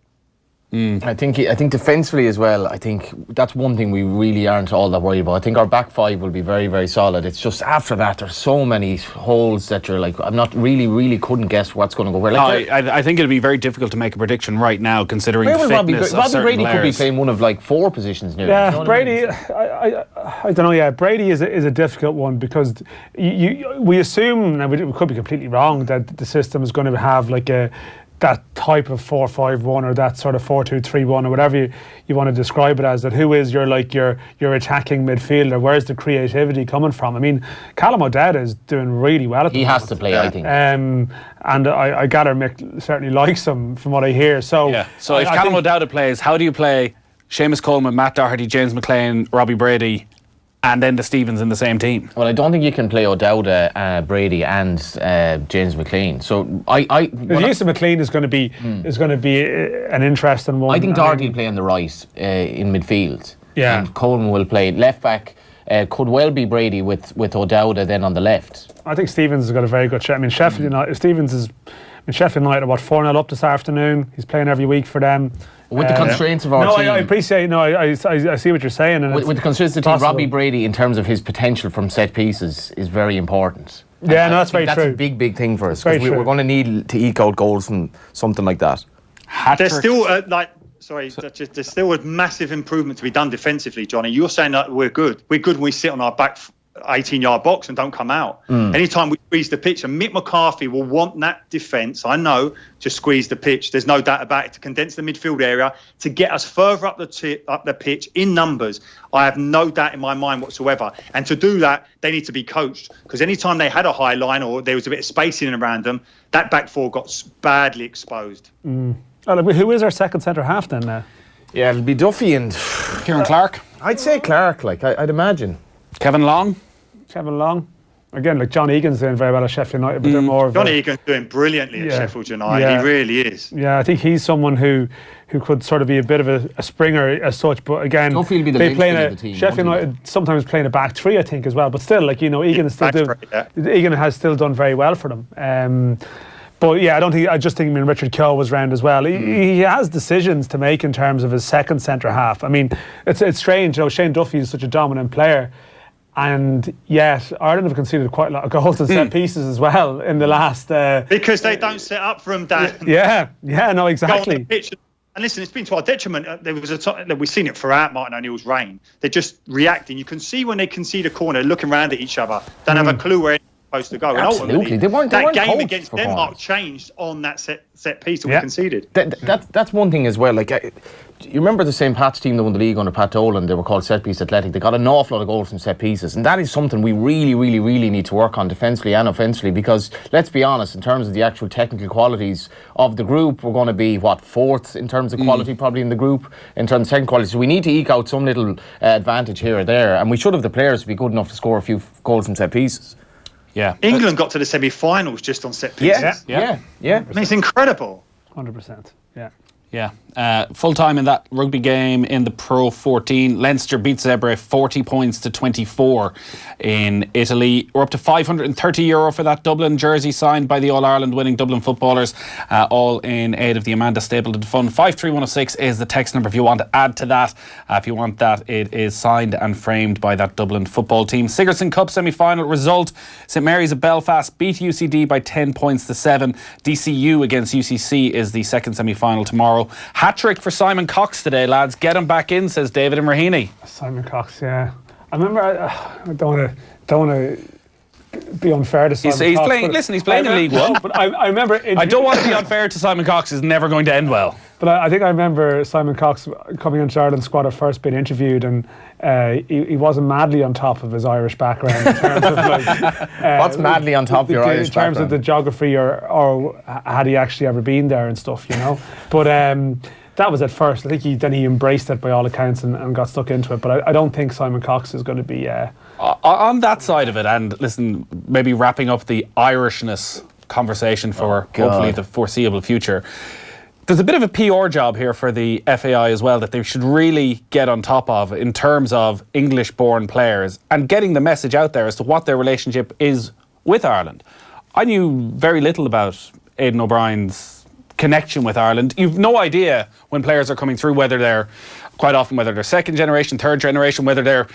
I think defensively as well, I think that's one thing we really aren't all that worried about. I think our back five will be very, very solid. It's just after that, there's so many holes that you're like, I'm not really couldn't guess what's going to go where. Like, I think it'll be very difficult to make a prediction right now, considering the fitness of Robbie certain Brady players. could be playing one of like 4 positions nearly. Yeah, you know Brady, I don't know, yeah, Brady is a difficult one because we assume, and we could be completely wrong, that the system is going to have like that type of 4-5-1 or that sort of 4-2-3-1 or whatever you want to describe it as, that who is your attacking midfielder, where's the creativity coming from? I mean, Callum O'Dowd is doing really well at the moment. He has to play, I think. And I gather Mick certainly likes him from what I hear. So if Callum O'Dowd plays, how do you play Seamus Coleman, Matt Doherty, James McLean, Robbie Brady, and then the Stevens in the same team? Well, I don't think you can play O'Dowd, Brady, and James McLean. So the use of McLean is going to be an interesting one. I think Doherty will play on the right in midfield. Yeah, and Coleman will play left back. Could well be Brady with O'Dowd then on the left. I think Stevens has got a very good shot. I mean, Sheffield United. Stevens is. Sheffield United are 4-0 up this afternoon. He's playing every week for them. With the constraints of our team. I appreciate. No, I see what you're saying. And with the constraints of the team, Robbie Brady, in terms of his potential from set pieces, is very important. Yeah, that's very true. That's a big thing for us, because we're going to need to eke out goals from something like that. There's still there's still a massive improvement to be done defensively, Johnny. You're saying that we're good. We're good when we sit on our back 18-yard box and don't come out. Anytime we squeeze the pitch, and Mick McCarthy will want that defence, I know, to squeeze the pitch. There's no doubt about it, to condense the midfield area, to get us further up the pitch in numbers. I have no doubt in my mind whatsoever. And to do that, they need to be coached, because anytime they had a high line or there was a bit of spacing around them, that back four got badly exposed. Who is our second centre half then now? Yeah, it'll be Duffy and Kieran Clark. I'd say Clark, I'd imagine. Kevin Long. Again, like John Egan's doing very well at Sheffield United, but they're more. John Egan's doing brilliantly at Sheffield United. He really is. Yeah, I think he's someone who could sort of be a bit of a springer as such. But again, they play Sheffield United sometimes playing a back three, I think, as well. But still, Egan is still Egan has still done very well for them. But yeah, I just think Richard Keogh was round as well. He has decisions to make in terms of his second centre half. I mean, it's strange. Shane Duffy is such a dominant player. And yet, Ireland have conceded quite a lot of goals and set pieces as well in the last... because they don't set up for them, Dan. Yeah, no, exactly. And listen, it's been to our detriment. There was a time that we've seen it throughout Martin O'Neill's reign. They're just reacting. You can see when they concede a corner, looking around at each other, don't have a clue where it's supposed to go. Absolutely. And ultimately, that game against Denmark changed on that set piece that we conceded. That's one thing as well. You remember the St. Pat's team that won the league under Pat Dolan? They were called Set Piece Athletic. They got an awful lot of goals from set pieces, and that is something we really need to work on defensively and offensively, because let's be honest, in terms of the actual technical qualities of the group, we're going to be fourth in terms of quality probably in the group in terms of technical quality. So we need to eke out some little advantage here or there, and we should have the players to be good enough to score a few goals from set pieces. Yeah, England got to the semi-finals just on set pieces. Yeah. I mean, it's incredible. 100%. Yeah. Full time in that rugby game in the Pro 14. Leinster beat Zebre 40 points to 24 in Italy. We're up to €530 for that Dublin jersey signed by the All-Ireland winning Dublin footballers, all in aid of the Amanda Stapleton Fund. 53106 is the text number if you want to add to that. If you want that, it is signed and framed by that Dublin football team. Sigerson Cup semi-final result. St Mary's of Belfast beat UCD by 10 points to 7. DCU against UCC is the second semi-final tomorrow. Hat-trick for Simon Cox today, lads. Get him back in, says David and Raheny. Simon Cox, yeah. I remember, I don't want to be unfair to Simon Cox. He's playing in League One. But I remember... I don't want to be unfair to Simon Cox. It's never going to end well. But I think I remember Simon Cox coming into Ireland's squad at first being interviewed, and he wasn't madly on top of his Irish background in terms of what's madly on top of your Irish background? In terms of the geography or had he actually ever been there and stuff, But that was at first. I think he embraced it by all accounts and got stuck into it. But I don't think Simon Cox is going to be... on that side of it, and listen, maybe wrapping up the Irishness conversation for hopefully the foreseeable future, there's a bit of a PR job here for the FAI as well that they should really get on top of in terms of English-born players and getting the message out there as to what their relationship is with Ireland. I knew very little about Aidan O'Brien's connection with Ireland. You've no idea when players are coming through whether they're second generation, third generation, whether they're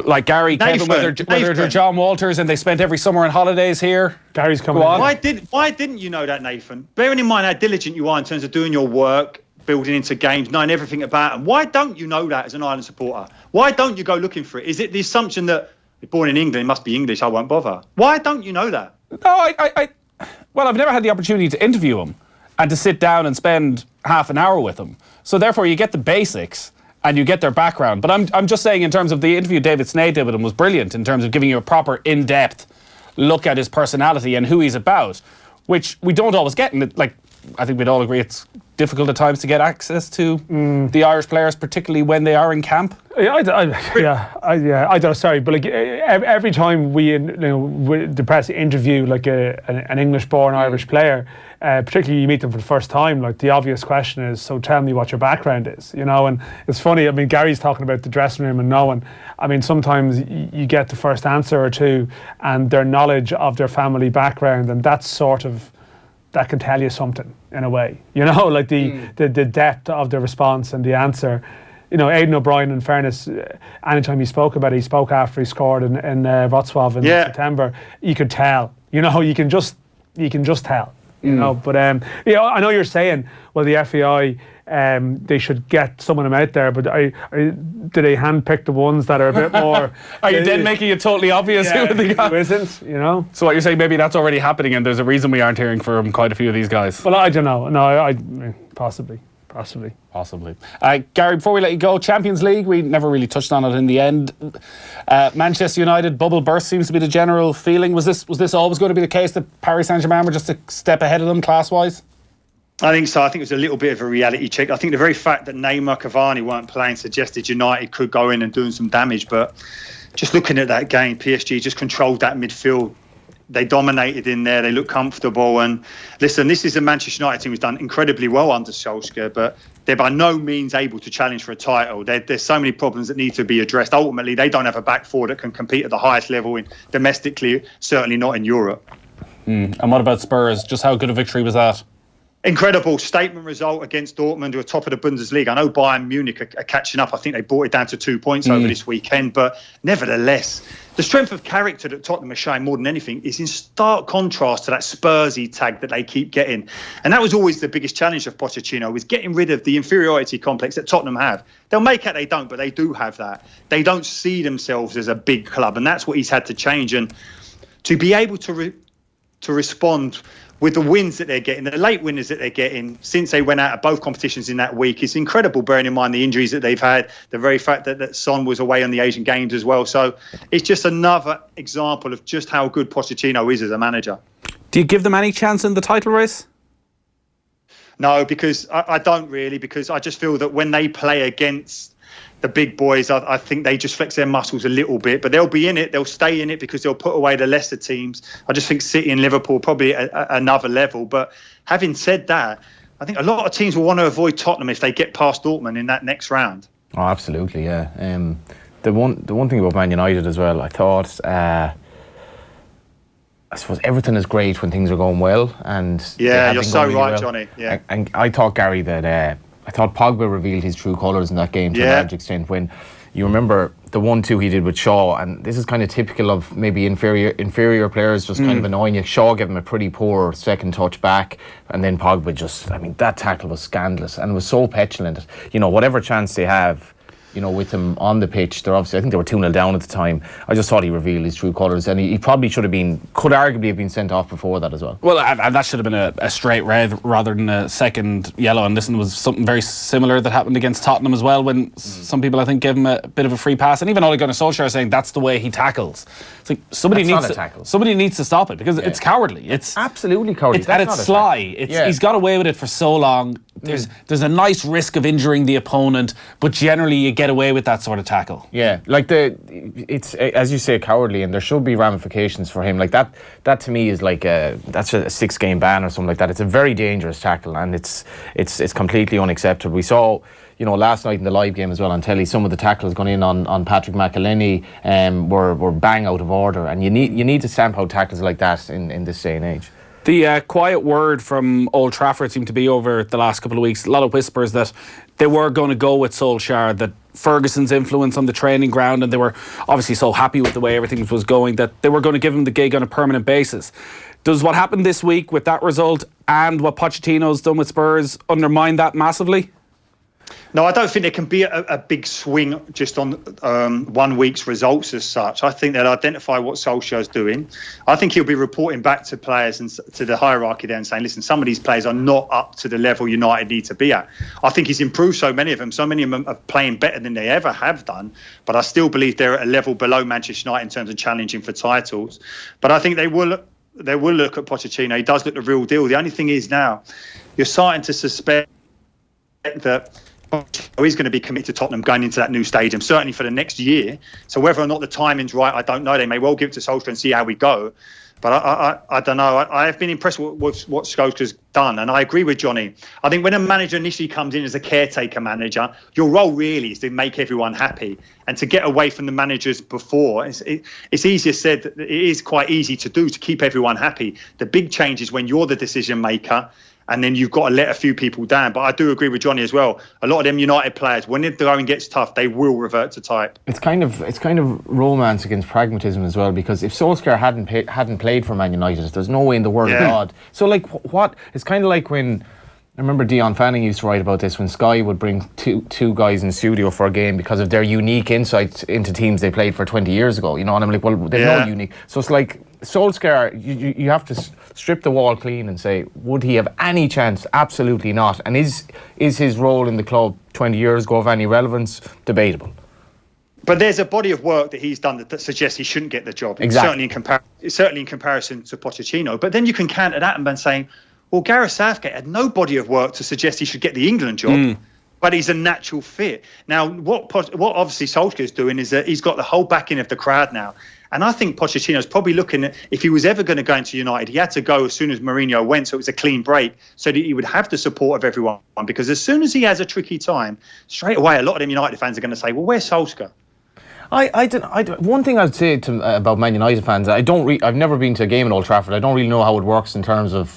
like Gary, Kevin, whether they're John Walters and they spent every summer on holidays here. Gary's coming on. Why didn't you know that, Nathan? Bearing in mind how diligent you are in terms of doing your work, building into games, knowing everything about them. Why don't you know that as an Ireland supporter? Why don't you go looking for it? Is it the assumption that you're born in England, it must be English, I won't bother? Why don't you know that? No, I've never had the opportunity to interview him and to sit down and spend half an hour with him. So therefore you get the basics and you get their background. But I'm just saying, in terms of the interview David Snade did with him was brilliant in terms of giving you a proper in-depth look at his personality and who he's about, which we don't always get. And I think we'd all agree it's difficult at times to get access to the Irish players, particularly when they are in camp. I don't know, sorry, but every time the press interview an English-born Irish player, particularly you meet them for the first time, the obvious question is, so tell me what your background is, and it's funny, Gary's talking about the dressing room and knowing, sometimes you get the first answer or two and their knowledge of their family background, and that can tell you something in a way, the depth of the response and the answer. Aidan O'Brien, in fairness, anytime he spoke about it, he spoke after he scored in Wrocław in September. You could tell, you can just tell, But I know you're saying, well, the FAI, they should get some of them out there, but do they handpick the ones that are a bit more? Are you then making it totally obvious who they got? Who isn't? So what you're saying, maybe that's already happening, and there's a reason we aren't hearing from quite a few of these guys. Well, I don't know. No, possibly. Gary, before we let you go, Champions League, we never really touched on it in the end. Manchester United bubble burst seems to be the general feeling. Was this always going to be the case that Paris Saint-Germain were just a step ahead of them class-wise? I think so. I think it was a little bit of a reality check. I think the very fact that Neymar, Cavani weren't playing suggested United could go in and do some damage. But just looking at that game, PSG just controlled that midfield. They dominated in there. They looked comfortable. And listen, this is a Manchester United team who's done incredibly well under Solskjaer, but they're by no means able to challenge for a title. There's so many problems that need to be addressed. Ultimately, they don't have a back four that can compete at the highest level domestically, certainly not in Europe. And what about Spurs? Just how good a victory was that? Incredible statement result against Dortmund, who are top of the Bundesliga. I know Bayern Munich are catching up. I think they brought it down to 2 points over this weekend. But nevertheless, the strength of character that Tottenham are showing more than anything is in stark contrast to that Spursy tag that they keep getting. And that was always the biggest challenge of Pochettino, was getting rid of the inferiority complex that Tottenham have. They'll make out they don't, but they do have that. They don't see themselves as a big club, and that's what he's had to change. And to be able to respond with the wins that they're getting, the late winners that they're getting since they went out of both competitions in that week, it's incredible, bearing in mind the injuries that they've had, the very fact that Son was away on the Asian Games as well. So it's just another example of just how good Pochettino is as a manager. Do you give them any chance in the title race? No, because I don't really, because I just feel that when they play against the big boys, I think they just flex their muscles a little bit, but they'll be in it. They'll stay in it because they'll put away the lesser teams. I just think City and Liverpool probably another level. But having said that, I think a lot of teams will want to avoid Tottenham if they get past Dortmund in that next round. Oh, absolutely, yeah. The one thing about Man United as well, I thought, I suppose everything is great when things are going well, and you're so really right, well. Johnny. Yeah, and I thought, Gary, that. I thought Pogba revealed his true colours in that game to a large extent, when you remember the 1-2 he did with Shaw, and this is kind of typical of maybe inferior players just kind of annoying you. Shaw gave him a pretty poor second touch back, and then Pogba that tackle was scandalous and was so petulant. Whatever chance they have, with him on the pitch, I think they were 2-0 down at the time. I just thought he revealed his true colours, and he probably could arguably have been sent off before that as well. Well, and that should have been a straight red rather than a second yellow, and this was something very similar that happened against Tottenham as well, when some people, I think, gave him a bit of a free pass, and even Ole Gunnar Solskjaer saying that's the way he tackles. It's like somebody needs to stop it, because it's cowardly. It's absolutely cowardly. It's sly. He's got away with it for so long. There's a nice risk of injuring the opponent, but generally you get away with that sort of tackle. Yeah, it's as you say, cowardly, and there should be ramifications for him. Like that to me is that's a 6-game ban or something like that. It's a very dangerous tackle, and it's completely unacceptable. We saw, last night in the live game as well on telly, some of the tackles going in on Patrick McElhinney were bang out of order, and you need to stamp out tackles like that in this day and age. The quiet word from Old Trafford seemed to be over the last couple of weeks. A lot of whispers that they were going to go with Solskjaer, that Ferguson's influence on the training ground, and they were obviously so happy with the way everything was going that they were going to give him the gig on a permanent basis. Does what happened this week with that result and what Pochettino's done with Spurs undermine that massively? No, I don't think there can be a big swing just on 1 week's results as such. I think they'll identify what Solskjaer's doing. I think he'll be reporting back to players and to the hierarchy there and saying, listen, some of these players are not up to the level United need to be at. I think he's improved so many of them. So many of them are playing better than they ever have done. But I still believe they're at a level below Manchester United in terms of challenging for titles. But I think they will look at Pochettino. He does look the real deal. The only thing is now, you're starting to suspect that he's going to be committed to Tottenham going into that new stadium, certainly for the next year. So whether or not the timing's right, I don't know. They may well give it to Solskjaer and see how we go. But I don't know. I have been impressed with what Solskjaer's done. And I agree with Johnny. I think when a manager initially comes in as a caretaker manager, your role really is to make everyone happy. And to get away from the managers before, it's easier said. It is quite easy to do, to keep everyone happy. The big change is when you're the decision maker, and then you've got to let a few people down. But I do agree with Johnny as well. A lot of them United players, when the going gets tough, they will revert to type. It's kind of romance against pragmatism as well, because if Solskjaer hadn't played for Man United, there's no way in the world of God. So like what? It's kind of like when I remember Dion Fanning used to write about this when Sky would bring two guys in studio for a game because of their unique insights into teams they played for 20 years ago. You know, and I'm like, well, they're not unique. So it's like Solskjaer, you have to strip the wall clean and say, would he have any chance? Absolutely not. And is his role in the club 20 years ago of any relevance? Debatable. But there's a body of work that he's done that suggests he shouldn't get the job. Exactly. Certainly in comparison to Pochettino. But then you can counter that and saying, well, Gareth Southgate had no body of work to suggest he should get the England job. But he's a natural fit. Now, what obviously Solskjaer's doing is that he's got the whole backing of the crowd now. And I think Pochettino's probably looking at, if he was ever going to go into United, he had to go as soon as Mourinho went, so it was a clean break, so that he would have the support of everyone. Because as soon as he has a tricky time, straight away, a lot of them United fans are going to say, well, where's Solskjaer? One thing I'd say about Man United fans, I've never been to a game at Old Trafford. I don't really know how it works in terms of,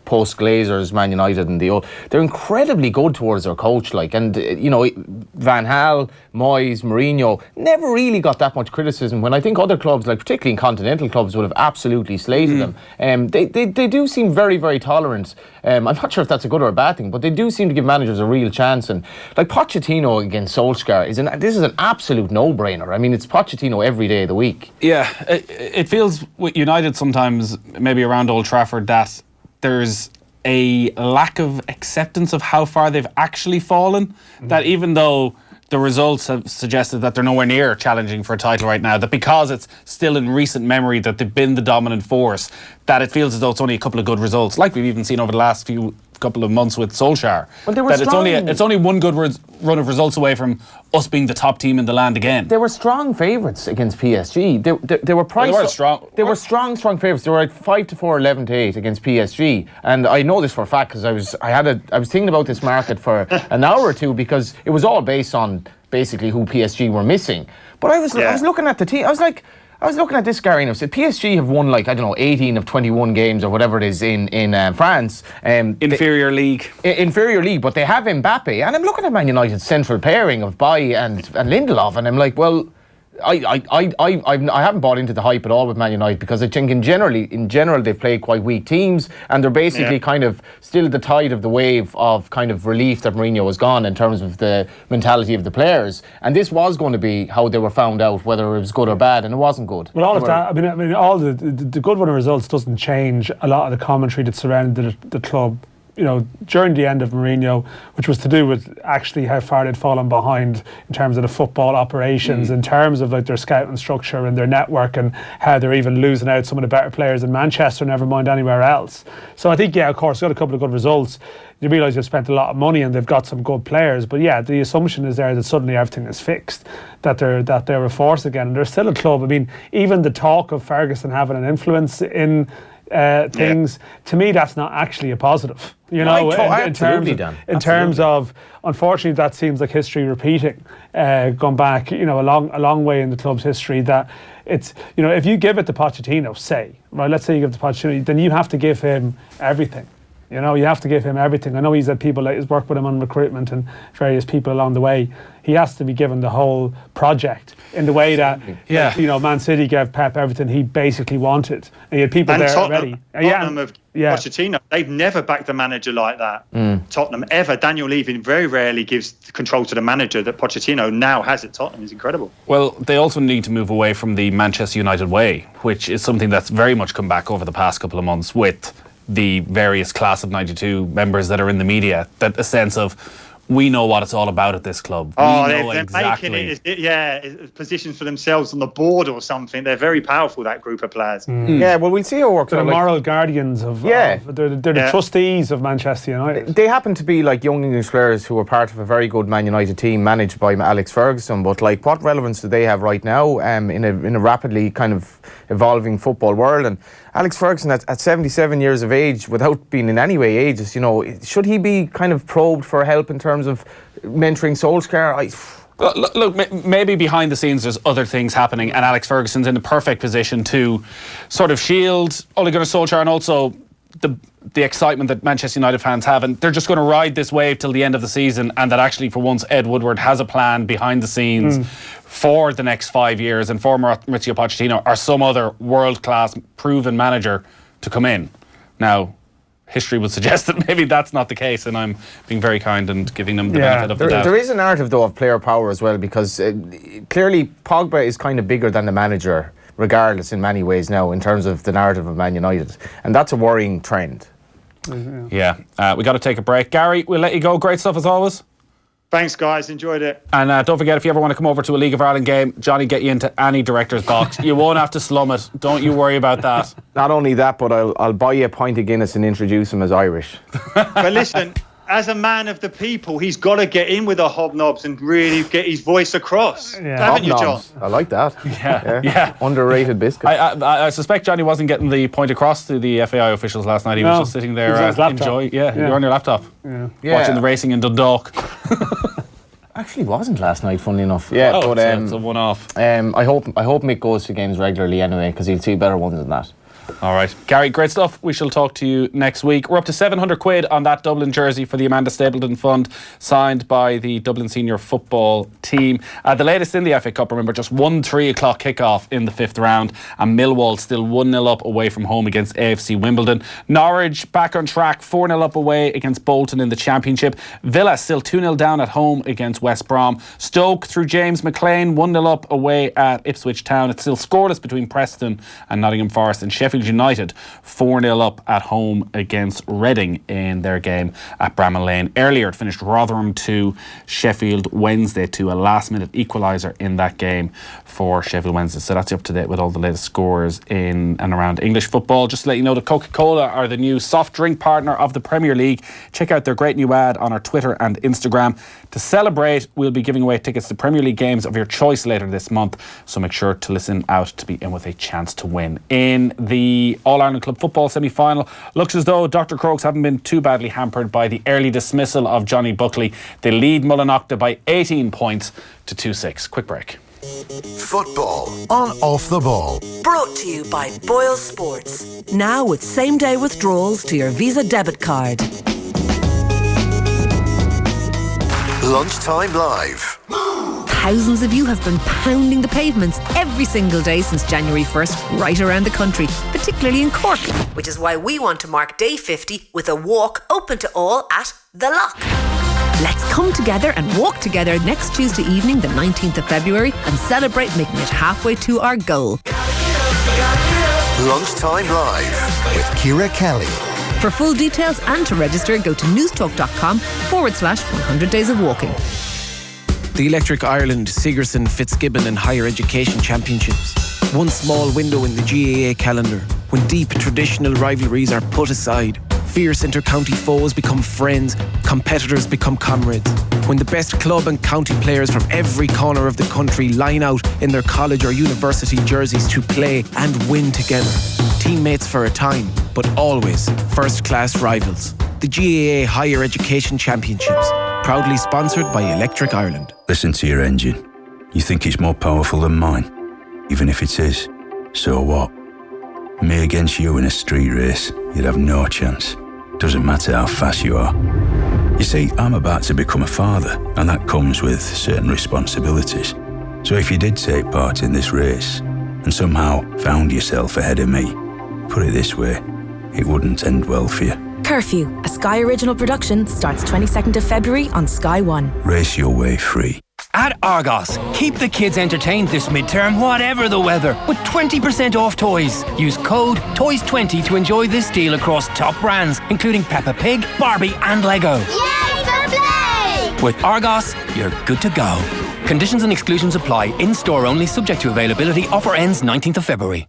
post Glazers, Man United, and they're incredibly good towards their coach, and Van Gaal, Moyes, Mourinho never really got that much criticism. When I think other clubs, particularly in continental clubs, would have absolutely slated them. They do seem very, very tolerant. I'm not sure if that's a good or a bad thing, but they do seem to give managers a real chance. And Pochettino against Solskjaer this is an absolute no-brainer. I mean, it's Pochettino every day of the week. Yeah, it feels with United sometimes, maybe around Old Trafford, that there's a lack of acceptance of how far they've actually fallen. That even though the results have suggested that they're nowhere near challenging for a title right now, that because it's still in recent memory that they've been the dominant force, that it feels as though it's only a couple of good results, like we've even seen over the last couple of months with Solskjaer. Well, they were it's only one good run of results away from us being the top team in the land again. They were strong favourites against PSG. They were priced. They were strong. They were strong favourites. They were 5-4, 11-8 against PSG, and I know this for a fact because I was thinking about this market for an hour or two because it was all based on basically who PSG were missing. But I was looking at the team. I was looking at this, Gary, and I said PSG have won 18 of 21 games or whatever it is in France. Inferior league, but they have Mbappe, and I'm looking at Man United's central pairing of Bailly and Lindelof, and I'm like, well, I haven't bought into the hype at all with Man United because I think in general they've played quite weak teams and they're basically kind of still the tide of the wave of kind of relief that Mourinho was gone in terms of the mentality of the players, and this was going to be how they were found out, whether it was good or bad, and it wasn't good. Well, all of that, I mean, all the good one of results doesn't change a lot of the commentary that surrounded the club. During the end of Mourinho, which was to do with actually how far they'd fallen behind in terms of the football operations, in terms of their scouting structure and their network, and how they're even losing out some of the better players in Manchester, never mind anywhere else. So I think, of course, got a couple of good results. You realise they've spent a lot of money and they've got some good players, but the assumption is there that suddenly everything is fixed, that they're a force again, and they're still a club. I mean, even the talk of Ferguson having an influence in things. To me, that's not actually a positive. You know, in terms of, unfortunately, that seems like history repeating, going back, you know, a long way in the club's history. That it's, you know, if you give it to Pochettino, let's say you give it to Pochettino, then you have to give him everything. You know, you have to give him everything. I know he's had people that has worked with him on recruitment and various people along the way. He has to be given the whole project in the way that, you know, Man City gave Pep everything he basically wanted. And he had people there already. Tottenham of Pochettino, they've never backed a manager like that. Tottenham, ever. Daniel Levy very rarely gives control to the manager that Pochettino now has at Tottenham. Is incredible. Well, they also need to move away from the Manchester United way, which is something that's very much come back over the past couple of months with the various class of 92 members that are in the media, that a sense of, we know what it's all about at this club. They're making it positions for themselves on the board or something. They're very powerful, that group of players. Yeah, well, we'll see how it works. They're the moral guardians of they're the trustees of Manchester United. They happen to be like young English players who were part of a very good Man United team managed by Alex Ferguson, but like, what relevance do they have right now in a rapidly kind of evolving football world? And Alex Ferguson at 77 years of age, without being in any way ageist, you know, should he be kind of probed for help in terms of mentoring Solskjaer? Look, maybe behind the scenes there's other things happening, and Alex Ferguson's in the perfect position to sort of shield Ole Gunnar Solskjaer and also the excitement that Manchester United fans have, and they're just going to ride this wave till the end of the season, and that actually for once Ed Woodward has a plan behind the scenes for the next 5 years, and for Mauricio Pochettino or some other world-class proven manager to come in. Now, history would suggest that maybe that's not the case, and I'm being very kind and giving them the benefit of the doubt. There is a narrative, though, of player power as well, because clearly Pogba is kind of bigger than the manager, regardless, in many ways now, in terms of the narrative of Man United, and that's a worrying trend. We got to take a break. Gary, we'll let you go. Great stuff as always. Thanks, guys. Enjoyed it. And don't forget, if you ever want to come over to a League of Ireland game, Johnny get you into any director's box. You won't have to slum it. Don't you worry about that. Not only that, but I'll buy you a pint of Guinness and introduce him as Irish. But listen, as a man of the people, he's got to get in with the hobnobs and really get his voice across. Haven't you, John? I like that. Yeah. Underrated biscuit. I suspect Johnny wasn't getting the point across to the FAI officials last night. He was just sitting there enjoying. You're on your laptop. Watching the racing in Dundalk. Actually wasn't last night, funnily enough. But it's a one-off. I hope Mick goes to games regularly anyway, because he'll see better ones than that. All right, Gary, great stuff. We shall talk to you next week. We're up to £700 on that Dublin jersey for the Amanda Stapleton Fund, signed by the Dublin senior football team. The latest in the FA Cup, remember, just 3 o'clock kickoff in the 5th round, and Millwall still 1-0 up away from home against AFC Wimbledon. Norwich back on track, 4-0 up away against Bolton in the Championship. Villa still 2-0 down at home against West Brom. Stoke, through James McLean, 1-0 up away at Ipswich Town. It's still scoreless between Preston and Nottingham Forest, and Sheffield United 4-0 up at home against Reading in their game at Bramall Lane. Earlier it finished Rotherham 2, Sheffield Wednesday 2, a last minute equaliser in that game for Sheffield Wednesday. So that's up to date with all the latest scores in and around English football. Just to let you know that Coca-Cola are the new soft drink partner of the Premier League. Check out their great new ad on our Twitter and Instagram. To celebrate, we'll be giving away tickets to Premier League games of your choice later this month, so make sure to listen out to be in with a chance to win. In the All-Ireland Club Football semi-final, looks as though Dr. Crokes haven't been too badly hampered by the early dismissal of Johnny Buckley. They lead Mullinockta by 18 points to 2-6. Quick break. Football on Off the Ball. Brought to you by Boyle Sports. Now with same-day withdrawals to your Visa debit card. Lunchtime Live. Thousands of you have been pounding the pavements every single day since January 1st, right around the country, particularly in Cork. Which is why we want to mark Day 50 with a walk open to all at The Lock. Let's come together and walk together next Tuesday evening, the 19th of February, and celebrate making it halfway to our goal. Lunchtime Live with Ciara Kelly. For full details and to register, go to newstalk.com/100 days of walking. The Electric Ireland, Sigerson, Fitzgibbon and Higher Education Championships. One small window in the GAA calendar when deep traditional rivalries are put aside. Fierce inter-county foes become friends, competitors become comrades. When the best club and county players from every corner of the country line out in their college or university jerseys to play and win together. teammates for a time, but always first-class rivals. The GAA Higher Education Championships, proudly sponsored by Electric Ireland. Listen to your engine. You think it's more powerful than mine? Even if it is, so what? Me against you in a street race, you'd have no chance. Doesn't matter how fast you are. You see, I'm about to become a father, and that comes with certain responsibilities. So if you did take part in this race, and somehow found yourself ahead of me, put it this way, it wouldn't end well for you. Curfew, a Sky original production, starts 22nd of February on Sky One. Race your way free. At Argos, keep the kids entertained this midterm, whatever the weather, with 20% off toys. Use code TOYS20 to enjoy this deal across top brands, including Peppa Pig, Barbie and Lego. Yay for play! With Argos, you're good to go. Conditions and exclusions apply. In-store only, subject to availability. Offer ends 19th of February.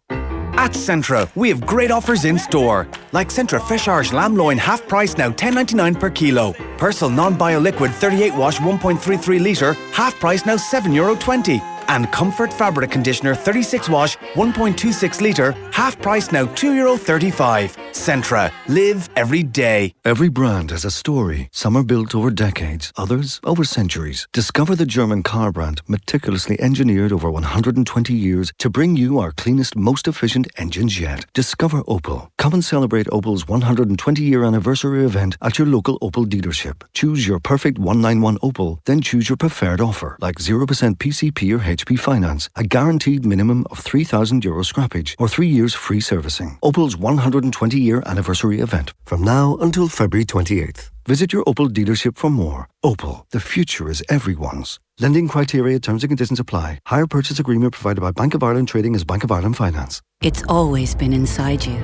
At Centra, we have great offers in store. Like Centra Fresh Irish Lamb Loin half price now $10.99 per kilo. Persil non-bio liquid 38 wash 1.33 litre half price now €7.20. And Comfort Fabric Conditioner 36 wash 1.26 litre half price now €2.35. Centra, live every day. Every brand has a story. Some are built over decades, others over centuries. Discover the German car brand, meticulously engineered over 120 years to bring you our cleanest, most efficient engines yet. Discover Opel. Come and celebrate Opel's 120-year anniversary event at your local Opel dealership. Choose your perfect 191 Opel, then choose your preferred offer, like 0% PCP or HP Finance, a guaranteed minimum of €3,000 scrappage or 3 years free servicing. Opel's 120-year anniversary event from now until February 28th. Visit your Opel dealership for more. Opel, the future is everyone's. Lending criteria, terms and conditions apply. Hire purchase agreement provided by Bank of Ireland Trading as Bank of Ireland Finance. It's always been inside you.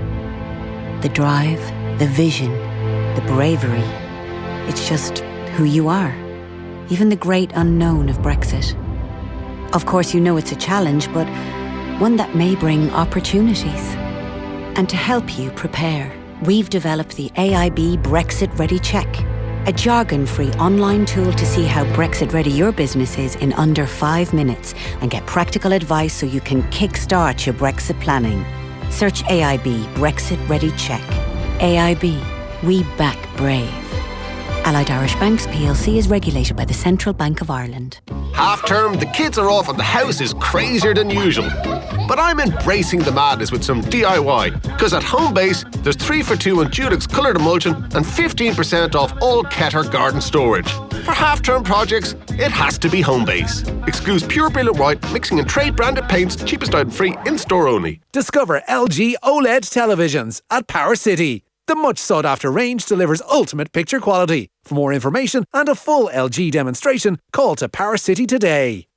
The drive, the vision, the bravery. It's just who you are. Even the great unknown of Brexit. Of course, you know it's a challenge, but one that may bring opportunities. And to help you prepare, we've developed the AIB Brexit Ready Check, a jargon-free online tool to see how Brexit ready your business is in under 5 minutes and get practical advice so you can kickstart your Brexit planning. Search AIB Brexit Ready Check. AIB, we back brave. Allied Irish Banks plc is regulated by the Central Bank of Ireland. Half term, the kids are off and the house is crazier than usual. But I'm embracing the madness with some DIY, because at Homebase, there's 3 for 2 on Dulux coloured emulsion and 15% off all Keter garden storage. For half term projects, it has to be Homebase. Excludes pure brilliant white, mixing and trade branded paints, cheapest item free, in-store only. Discover LG OLED televisions at Power City. The much sought after range delivers ultimate picture quality. For more information and a full LG demonstration, call to Power City today.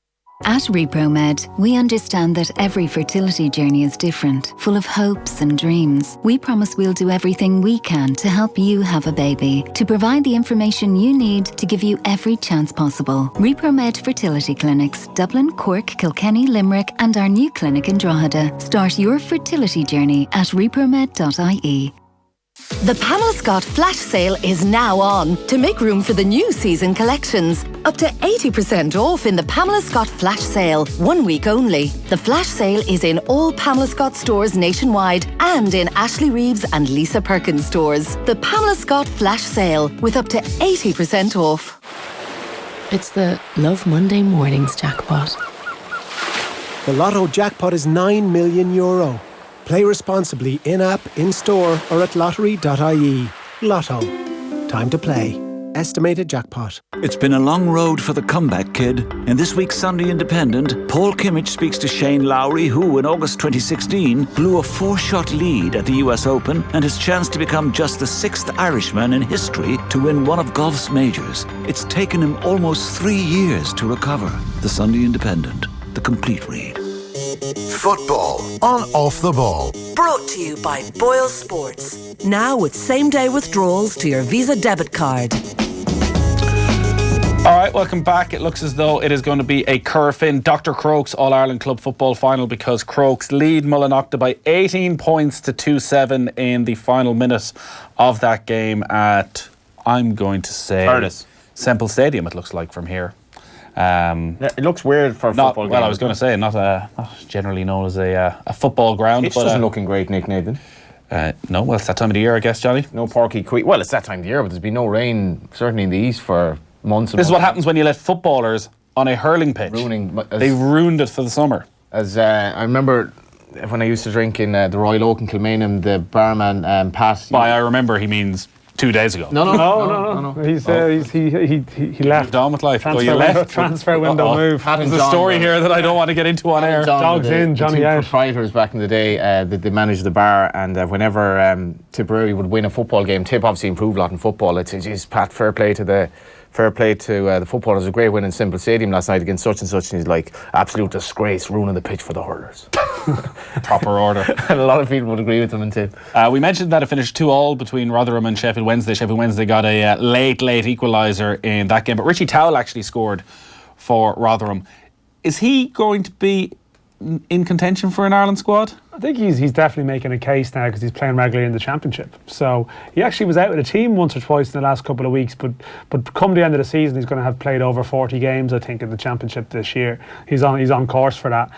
At ReproMed, we understand that every fertility journey is different, full of hopes and dreams. We promise we'll do everything we can to help you have a baby, to provide the information you need to give you every chance possible. ReproMed Fertility Clinics, Dublin, Cork, Kilkenny, Limerick and our new clinic in Drogheda. Start your fertility journey at repromed.ie. The Pamela Scott Flash Sale is now on to make room for the new season collections. Up to 80% off in the Pamela Scott Flash Sale, 1 week only. The Flash Sale is in all Pamela Scott stores nationwide and in Ashley Reeves and Lisa Perkins stores. The Pamela Scott Flash Sale with up to 80% off. It's the Love Monday Mornings jackpot. The Lotto jackpot is €9 million. Play responsibly in-app, in-store or at lottery.ie. Lotto. Time to play. Estimated jackpot. It's been a long road for the comeback kid. In this week's Sunday Independent, Paul Kimmich speaks to Shane Lowry, who in August 2016 blew a 4-shot lead at the US Open and his chance to become just the 6th Irishman in history to win one of golf's majors. It's taken him almost 3 years to recover. The Sunday Independent, the complete read. Football on Off the Ball. Brought to you by Boyle Sports. Now with same-day withdrawals to your Visa debit card. All right, welcome back. It looks as though it is going to be a curve-in Dr. Crokes All-Ireland Club Football Final because Crokes lead Mullinockta by 18 points to 2-7 in the final minute of that game at, I'm going to say, Curtis. Semple Stadium, it looks like from here. It looks weird for a football game. Well, I was going to say, not generally known as a football ground. It's doesn't looking great, Nick Nathan. No, well, it's that time of the year, I guess, Johnny. No porky quick. Well, it's that time of the year, but there's been no rain, certainly in the east, for months. This is what happens when you let footballers on a hurling pitch. They ruined it for the summer. As I remember when I used to drink in the Royal Oak in Kilmainham, the barman passed. By I remember, he means 2 days ago. No. He left. Moved on with life. Transfer window move. There's a story here that I don't want to get into on air. Dogs in, Johnny out. Proprietors back in the day, they managed the bar, and whenever Tipperary would win a football game, Tip obviously improved a lot in football. I'd say, geez, Pat, fair play to the footballers. It was a great win in Simple Stadium last night against such and such, and he's like, absolute disgrace, ruining the pitch for the hurlers. Proper order. And a lot of people would agree with him in Tip. We mentioned that it finished 2-2 between Rotherham and Sheffield Wednesday. Sheffield Wednesday got a late equaliser in that game, but Richie Towell actually scored for Rotherham. Is he going to be in contention for an Ireland squad? I think he's definitely making a case now because he's playing regularly in the Championship. So he actually was out with a team once or twice in the last couple of weeks, but come the end of the season, he's going to have played over 40 games, I think, in the Championship this year. He's on course for that.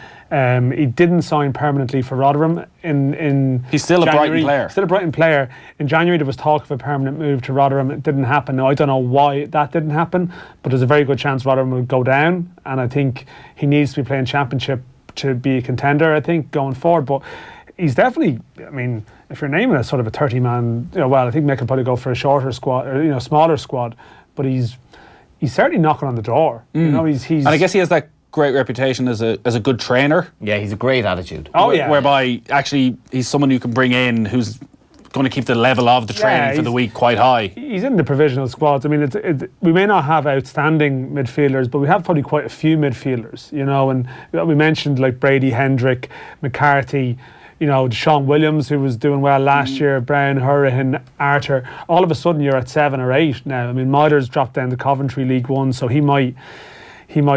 He didn't sign permanently for Rotherham in He's still January. A Brighton player. Still a Brighton player. In January there was talk of a permanent move to Rotherham. It didn't happen. Now I don't know why that didn't happen, but there's a very good chance Rotherham will go down, and I think he needs to be playing Championship to be a contender, I think, going forward. But he's definitely, I mean, if you're naming a sort of a 30-man, I think Mick could probably go for a shorter squad, or smaller squad, but he's certainly knocking on the door. He's and I guess he has that great reputation as a good trainer. Yeah, he's a great attitude. Oh yeah. Whereby actually he's someone you can bring in who's going to keep the level of the training for the week quite high. He's in the provisional squads. I mean, we may not have outstanding midfielders, but we have probably quite a few midfielders, and we mentioned like Brady, Hendrick, McCarthy, Sean Williams, who was doing well last year, Brown, Hurrah, Arter. All of a sudden you're at 7 or 8 now. I mean, Myers dropped down to Coventry League One, so he might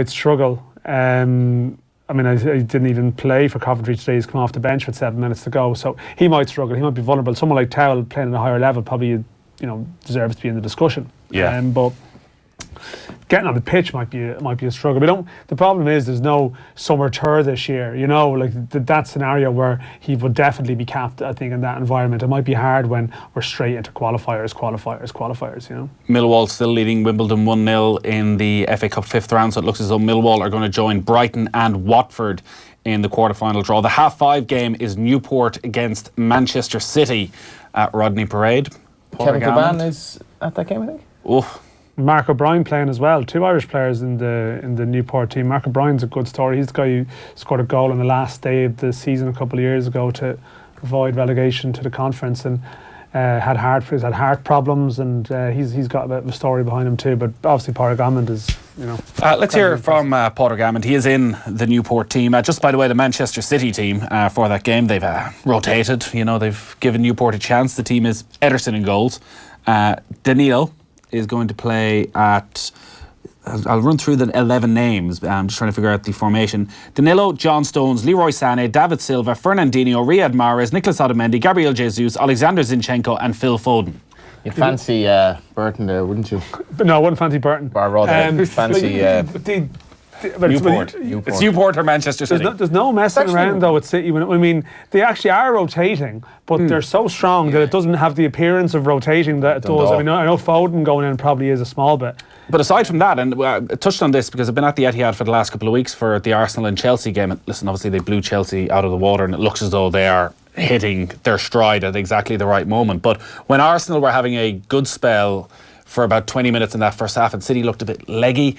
struggle. I didn't even play for Coventry today. He's come off the bench with 7 minutes to go, so he might struggle. He might be vulnerable. Someone like Towell playing at a higher level probably, deserves to be in the discussion. Yeah. But getting on the pitch might be a struggle. The problem is there's no summer tour this year. Like that scenario where he would definitely be capped. I think in that environment, it might be hard when we're straight into qualifiers. Millwall still leading Wimbledon 1-0 in the FA Cup 5th round, so it looks as though Millwall are going to join Brighton and Watford in the quarter-final draw. The half-5 game is Newport against Manchester City at Rodney Parade. Kevin Kilban is at that game, I think. Oof. Mark O'Brien playing as well. 2 Irish players in the Newport team. Mark O'Brien's a good story. He's the guy who scored a goal on the last day of the season a couple of years ago to avoid relegation to the conference, and had heart problems, and he's got a bit of a story behind him too. But obviously Pádraig Amond is, let's hear from Pádraig Amond. He is in the Newport team. Just by the way, the Manchester City team for that game, they've rotated. They've given Newport a chance. The team is Ederson in goals. Danilo is going to play at, I'll run through the 11 names. I'm just trying to figure out the formation. Danilo, John Stones, Leroy Sané, David Silva, Fernandinho, Riyad Mahrez, Nicolas Otamendi, Gabriel Jesus, Alexander Zinchenko and Phil Foden. You'd fancy Burton there, wouldn't you? No, I wouldn't fancy Burton. Or rather, fancy Newport. It's Newport or Manchester City. There's no messing around though at City. They actually are rotating, but they're so strong that it doesn't have the appearance of rotating that it does. I know Foden going in probably is a small bit. But aside from that, and I touched on this because I've been at the Etihad for the last couple of weeks for the Arsenal and Chelsea game. And listen, obviously they blew Chelsea out of the water, and it looks as though they are hitting their stride at exactly the right moment. But when Arsenal were having a good spell for about 20 minutes in that first half, and City looked a bit leggy,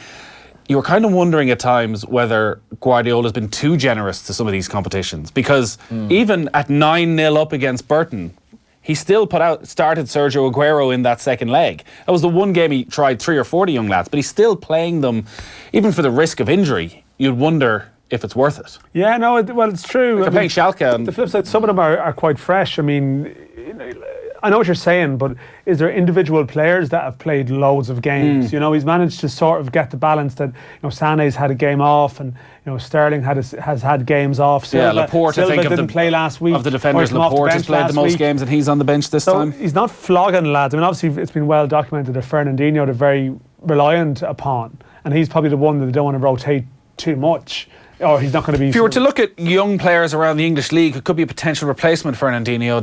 you were kind of wondering at times whether Guardiola's been too generous to some of these competitions, because even at 9-0 up against Burton, he still started Sergio Aguero in that second leg. That was the one game he tried 3 or 4 young lads, but he's still playing them, even for the risk of injury. You'd wonder if it's worth it. Yeah, no, it's true. They're playing Schalke. And the flip side, some of them are quite fresh. I mean, I know what you're saying, but is there individual players that have played loads of games? He's managed to sort of get the balance that, Sané's had a game off, and Sterling has had games off. Laporte, Silva I think, didn't play last week. Of the defenders, Laporte has played the most games, and he's on the bench this time. He's not flogging lads. I mean, obviously it's been well documented that Fernandinho they're very reliant upon. and he's probably the one that they don't want to rotate too much. Or he's not going to be... If you were to look at young players around the English league, it could be a potential replacement for Fernandinho.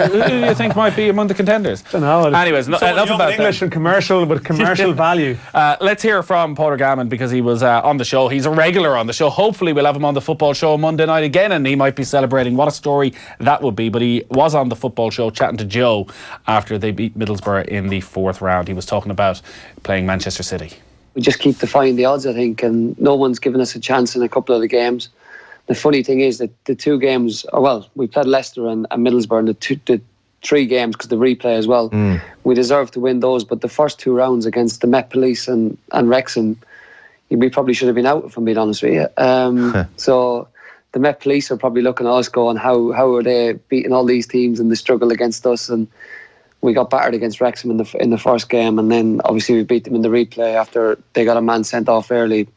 Who do you think might be among the contenders? I don't know. Anyways, enough about English and commercial, with commercial value. Let's hear from Porter Gammon, because he was on the show. He's a regular on the show. Hopefully we'll have him on the football show Monday night again, and he might be celebrating. What a story that would be. But he was on the football show chatting to Joe after they beat Middlesbrough in the 4th round. He was talking about playing Manchester City. We just keep defying the odds, I think, and no one's given us a chance in a couple of the games. The funny thing is that the 2 games, we played Leicester and Middlesbrough in the 3 games, because the replay as well. We deserved to win those, but the first 2 rounds against the Met Police and Wrexham, we probably should have been out, if I'm being honest with you. So the Met Police are probably looking at us going, how are they beating all these teams in the struggle against us? And we got battered against Wrexham in the first game, and then obviously we beat them in the replay after they got a man sent off early.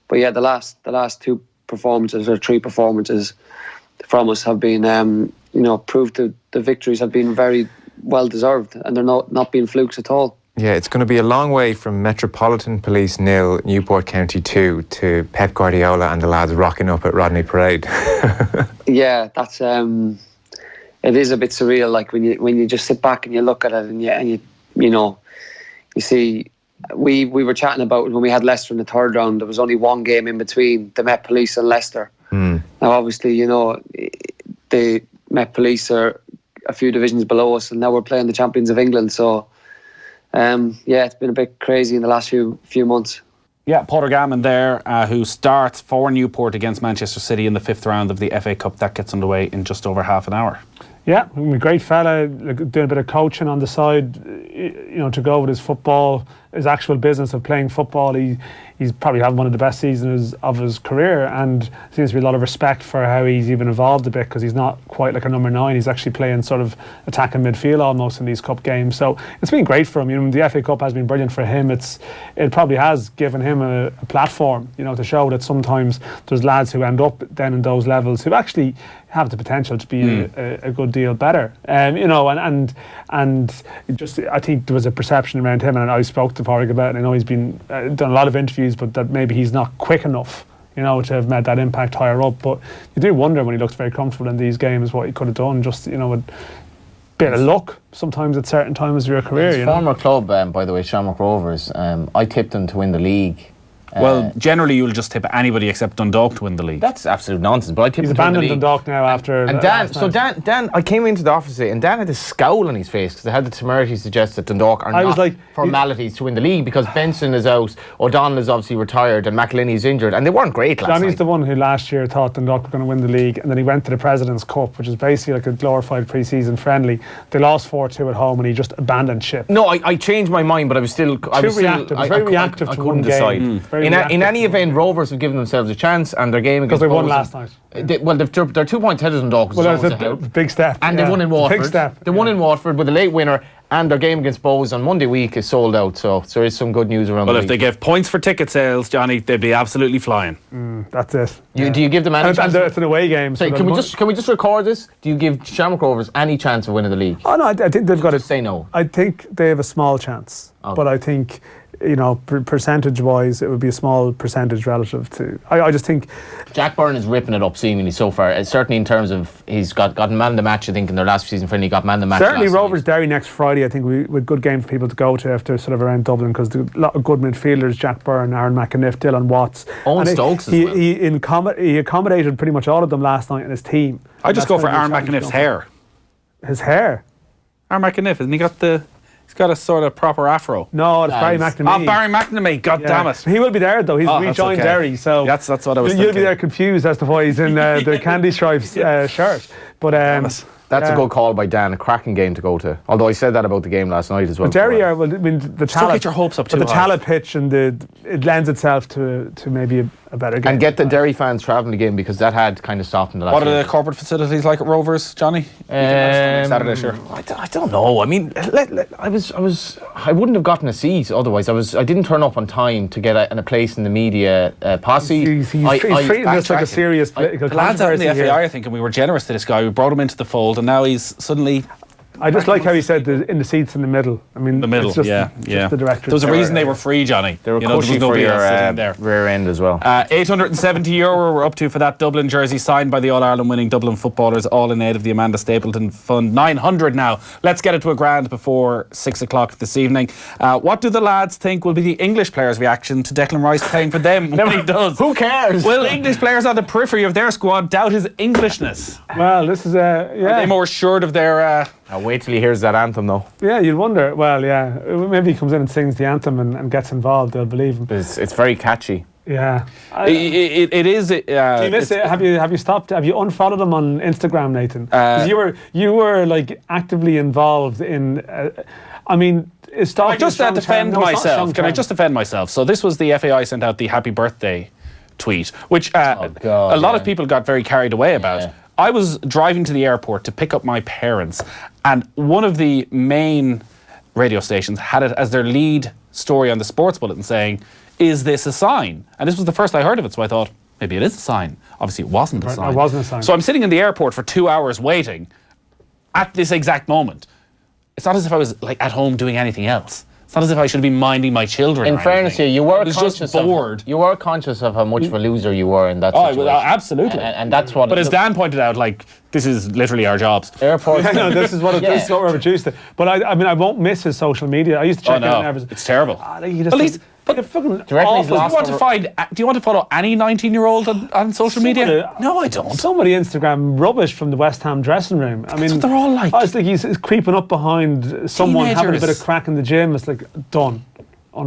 But yeah, the last 2 performances or 3 performances from us have been, proved that the victories have been very well deserved, and they're not being flukes at all. Yeah, it's going to be a long way from Metropolitan Police 0, Newport County 2 to Pep Guardiola and the lads rocking up at Rodney Parade. Yeah, that's... it is a bit surreal, like when you just sit back and you look at it and you see. We were chatting about when we had Leicester in the 3rd round. There was only 1 game in between the Met Police and Leicester. Now, obviously, the Met Police are a few divisions below us, and now we're playing the champions of England. So, it's been a bit crazy in the last few months. Yeah, Porter Gammon there, who starts for Newport against Manchester City in the 5th round of the FA Cup. That gets underway in just over half an hour. Yeah, a great fella, doing a bit of coaching on the side, to go with his football, his actual business of playing football. He's probably having one of the best seasons of his career, and seems to be a lot of respect for how he's even evolved a bit, because he's not quite like a number 9. He's actually playing sort of attacking midfield almost in these cup games. So it's been great for him. The FA Cup has been brilliant for him. It probably has given him a platform, to show that sometimes there's lads who end up then in those levels who actually have the potential to be a good deal better. And just I think there was a perception around him, and I spoke to Porrig about it, and I know he's been done a lot of interviews, but that maybe he's not quick enough, to have made that impact higher up. But you do wonder, when he looks very comfortable in these games, what he could have done, just, with bit of luck sometimes at certain times of your career. His former club, by the way, Shamrock Rovers, I tipped him to win the league. Well, generally you'll just tip anybody except Dundalk to win the league. That's absolute nonsense. But I tipped He's him to win the abandoned league. Dundalk now after. And Dan, I came into the office today, and Dan had this scowl on his face because they had the temerity to suggest that Dundalk are not formalities to win the league, because Benson is out, O'Donnell is obviously retired, and McElhinney is injured, and they weren't great last night. Johnny's the one who last year thought Dundalk were going to win the league, and then he went to the President's Cup, which is basically like a glorified pre-season friendly. They lost 4-2 at home, and he just abandoned ship. No, I changed my mind, but I was still reactive. Very reactive to one game. In any event, Rovers have given themselves a chance, and their game against because they won last night. They're 2 points ahead of Dundalk. Well, that's a big step. And they won in Watford. Big step. They won in Watford with a late winner, and their game against Bows on Monday week is sold out. So there is some good news around. Well, if they give points for ticket sales, Johnny, they'd be absolutely flying. That's it. Do you give them any chance? And it's an away game. So can we just record this? Do you give Shamrock Rovers any chance of winning the league? Oh no, I think they've got to say no. I think they have a small chance, but I think, percentage-wise, it would be a small percentage relative to. I just think Jack Byrne is ripping it up seemingly so far. Certainly in terms of he's got man of the match. I think in their last season friendly, he got man of the match. Certainly, Rovers Derry next Friday. I think with good game for people to go to after sort of around Dublin, because a lot of good midfielders: Jack Byrne, Aaron McAniff, Dylan Watts, Owen Stokes as well. He accommodated pretty much all of them last night in his team. I just go for Aaron McAniff's hair. His hair. Aaron McAniff, hasn't he got the? He's got a sort of proper afro. No, it's Barry McNamee. Oh, Barry McNamee, God damn it. He will be there though. He's rejoined Derry, so that's what I was thinking. You'll be there confused as to why he's in the Candy Stripes shirt. But that's a good call by Dan. A cracking game to go to. Although I said that about the game last night as well. But Derry are, the Tallaght, get your hopes up too high. The Tallaght pitch and it lends itself to maybe a better game. And get the Derry fans travelling again, because that had kind of stopped in the last. What are the corporate facilities like at Rovers, Johnny? Saturday, sure. I don't know. I mean, I wouldn't have gotten a seat otherwise. I didn't turn up on time to get a place in the media posse. He's treating this like a serious political the lads out in the FAI, I think, and we were generous to this guy. We brought him into the fold, and now he's suddenly I just like how he said in the seats in the middle. I mean, the middle, it's just just the director. There was a reason they were free, Johnny. They were cushy for your rear end as well. €870 we're up to for that Dublin jersey signed by the All-Ireland winning Dublin footballers, all in aid of the Amanda Stapleton Fund. 900 now. Let's get it to £1,000 before 6 o'clock this evening. What do the lads think will be the English players' reaction to Declan Rice playing for them when he does? Who cares? Will English players on the periphery of their squad doubt his Englishness? Well, this is Are they more assured of their... I'll wait till he hears that anthem, though. Yeah, you'd wonder. Well, yeah. Maybe he comes in and sings the anthem and gets involved. They'll believe him. It's very catchy. Yeah. It is. Do you miss it? Have you stopped? Have you unfollowed him on Instagram, Nathan? 'Cause you were like actively involved in. Can I just defend myself? Can I just defend myself? So this was the FAI sent out the happy birthday tweet, which a lot of people got very carried away about. Yeah. I was driving to the airport to pick up my parents, and one of the main radio stations had it as their lead story on the sports bulletin saying, "Is this a sign?" And this was the first I heard of it, so I thought, maybe it is a sign. Obviously, it wasn't a sign. It wasn't a sign. So I'm sitting in the airport for 2 hours waiting at this exact moment. It's not as if I was like at home doing anything else. It's not as if I should be minding my children. In fairness to you, you were just bored. You were conscious of how much of a loser you were in that situation. Well, absolutely. And that's what. But as Dan pointed out, like, this is literally our jobs. Airport. No, this is what this is what we're reduced to. But I won't miss his social media. I used to check it out. It's terrible. At least. But fucking do you want to follow any 19-year-old on social media? No, I don't. Somebody Instagram rubbish from the West Ham dressing room. I mean, they're all like. I was like, he's creeping up behind someone having a bit of crack in the gym. It's like done.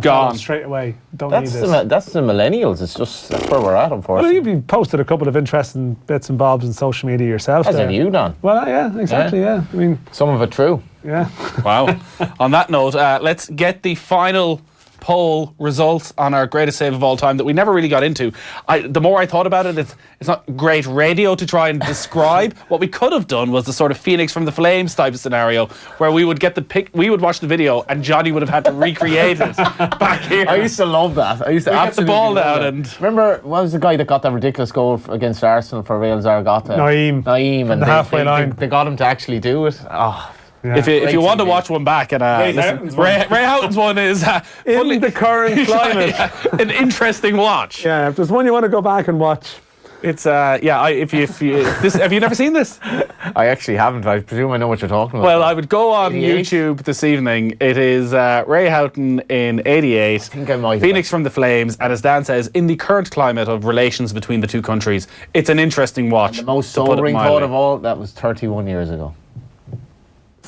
Gone straight away. Don't need this. That's the millennials. It's just that's where we're at, unfortunately. Well, you've posted a couple of interesting bits and bobs on social media yourself. As have you done. Well, yeah, exactly. Yeah. I mean, some of it true. Yeah. Wow. On that note, let's get the final poll results on our greatest save of all time that we never really got into. The more I thought about it, it's not great radio to try and describe. What we could have done was the sort of Phoenix from the Flames type of scenario where we would get we would watch the video and Johnny would have had to recreate it back here. I used to love that. I used to get the ball down and remember what was the guy that got that ridiculous goal against Arsenal for Real Zaragoza? Naeem, and the halfway line. They got him to actually do it. Oh. Yeah. If you want to watch one back, and Ray Houghton's one is in the current climate, an interesting watch. Yeah, if there's one you want to go back and watch, it's have you never seen this? I actually haven't. I presume I know what you're talking about. Well, I would go on YouTube this evening. It is Ray Houghton in '88. I think I might. Phoenix from the Flames, and as Dan says, in the current climate of relations between the two countries, it's an interesting watch. And the most sobering thought of all, that was 31 years ago.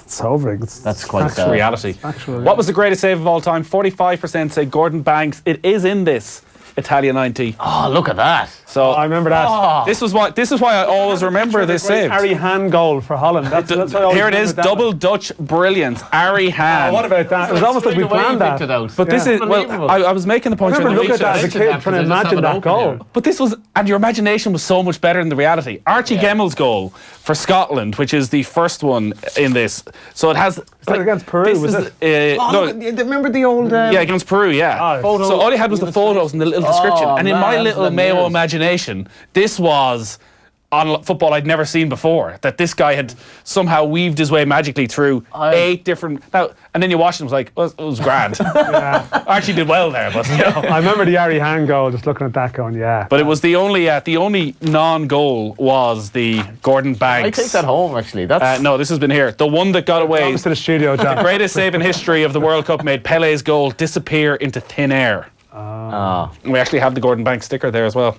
Sobering. That's quite reality. What was the greatest save of all time? 45% say Gordon Banks. It is in this Italia 90. Oh, look at that. So I remember that. Oh. This is why I always remember this save. Ari Hahn goal for Holland. That's here it is, double Dutch brilliance. Ari Hahn. Oh, what about that? It was almost like we planned that. But this is, well, I was making the point. I remember looking at that as a kid trying to imagine that goal. But this was, and your imagination was so much better than the reality. Archie Gemmel's goal for Scotland, which is the first one in this. So it has. Is that against Peru, was it? No, remember the old... yeah, against Peru, yeah. So all he had was the photos and the little description. And in my little Mayo imagination, this was on football I'd never seen before. That this guy had somehow weaved his way magically through 8 different... and then you watched it and was like, it was grand. I actually did well there, but... I remember the Ari Hahn goal, just looking at that going, yeah. But it was the only non-goal was the Gordon Banks. I take that home, actually. No, this has been here. The one that got away... to the studio, John. The greatest save in history of the World Cup made Pele's goal disappear into thin air. We actually have the Gordon Banks sticker there as well.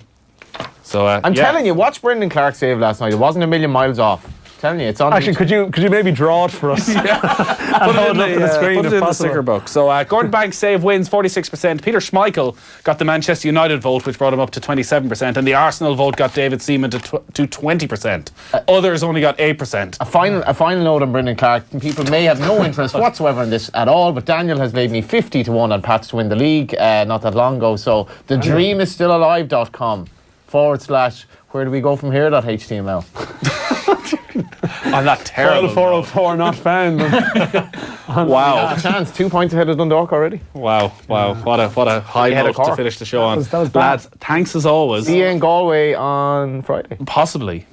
So I'm telling you, watch Brendan Clark save last night. It wasn't a million miles off. I'm telling you, it's on. Actually, could you maybe draw it for us? Put it in the screen. Put it in the sticker book. So Gordon Banks save wins 46%. Peter Schmeichel got the Manchester United vote, which brought him up to 27%, and the Arsenal vote got David Seaman to 20%. Others only got 8%. A final note on Brendan Clark. People may have no interest whatsoever in this at all, but Daniel has made me 50-1 on Pats to win the league not that long ago. So the dream is still alive.com/ where do we go from here? .html. I'm not terrible. File 404 not found. Wow. A chance. 2 points ahead of Dundalk already. Wow. What a high note to finish the show on. That was Lads, thanks as always. See you in Galway on Friday. Possibly.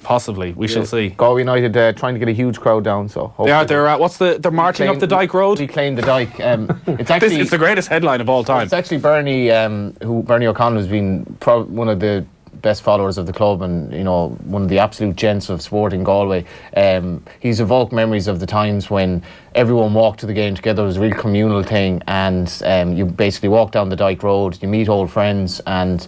We shall see. Galway United trying to get a huge crowd down. So they're marching up the Dyke Road. Reclaim the Dyke. It's actually it's the greatest headline of all time. It's actually Bernie O'Connell has been one of the best followers of the club, and one of the absolute gents of sport in Galway. He's evoked memories of the times when everyone walked to the game together. It was a real communal thing, and you basically walk down the Dyke Road, you meet old friends, and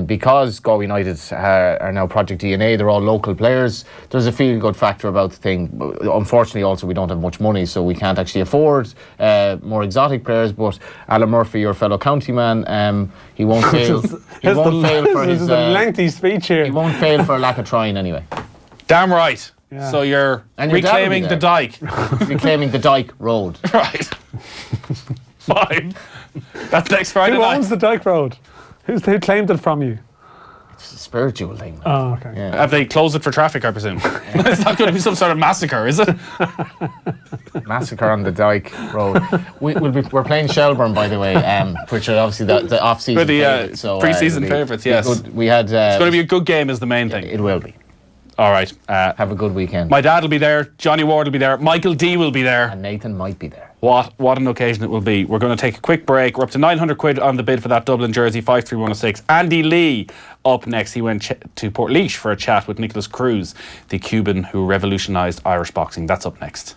because Galway United are now Project DNA, they're all local players, there's a feel-good factor about the thing. Unfortunately, also, we don't have much money, so we can't actually afford more exotic players, but Alan Murphy, your fellow county man, he won't fail. He won't fail for his... lengthy speech here. He won't fail for a lack of trying anyway. Damn right. Yeah. So you're reclaiming the Dyke. Reclaiming the Dyke Road. Right. Fine. That's next Friday Who night. owns the Dyke Road? Who claimed it from you? It's a spiritual thing. Man. Oh, okay. Yeah. Have they closed it for traffic, I presume? It's not going to be some sort of massacre, is it? Massacre on the Dyke Road. We're playing Shelburne, by the way, which are obviously the off-season favourites. So, pre-season favourites, yes. It's going to be a good game is the main thing. It will be. All right. Have a good weekend. My dad will be there. Johnny Ward will be there. Michael D will be there. And Nathan might be there. What an occasion it will be. We're going to take a quick break. We're up to 900 quid on the bid for that Dublin jersey, 53106. Andy Lee up next. He went to Portlaoise for a chat with Nicholas Cruz, the Cuban who revolutionised Irish boxing. That's up next.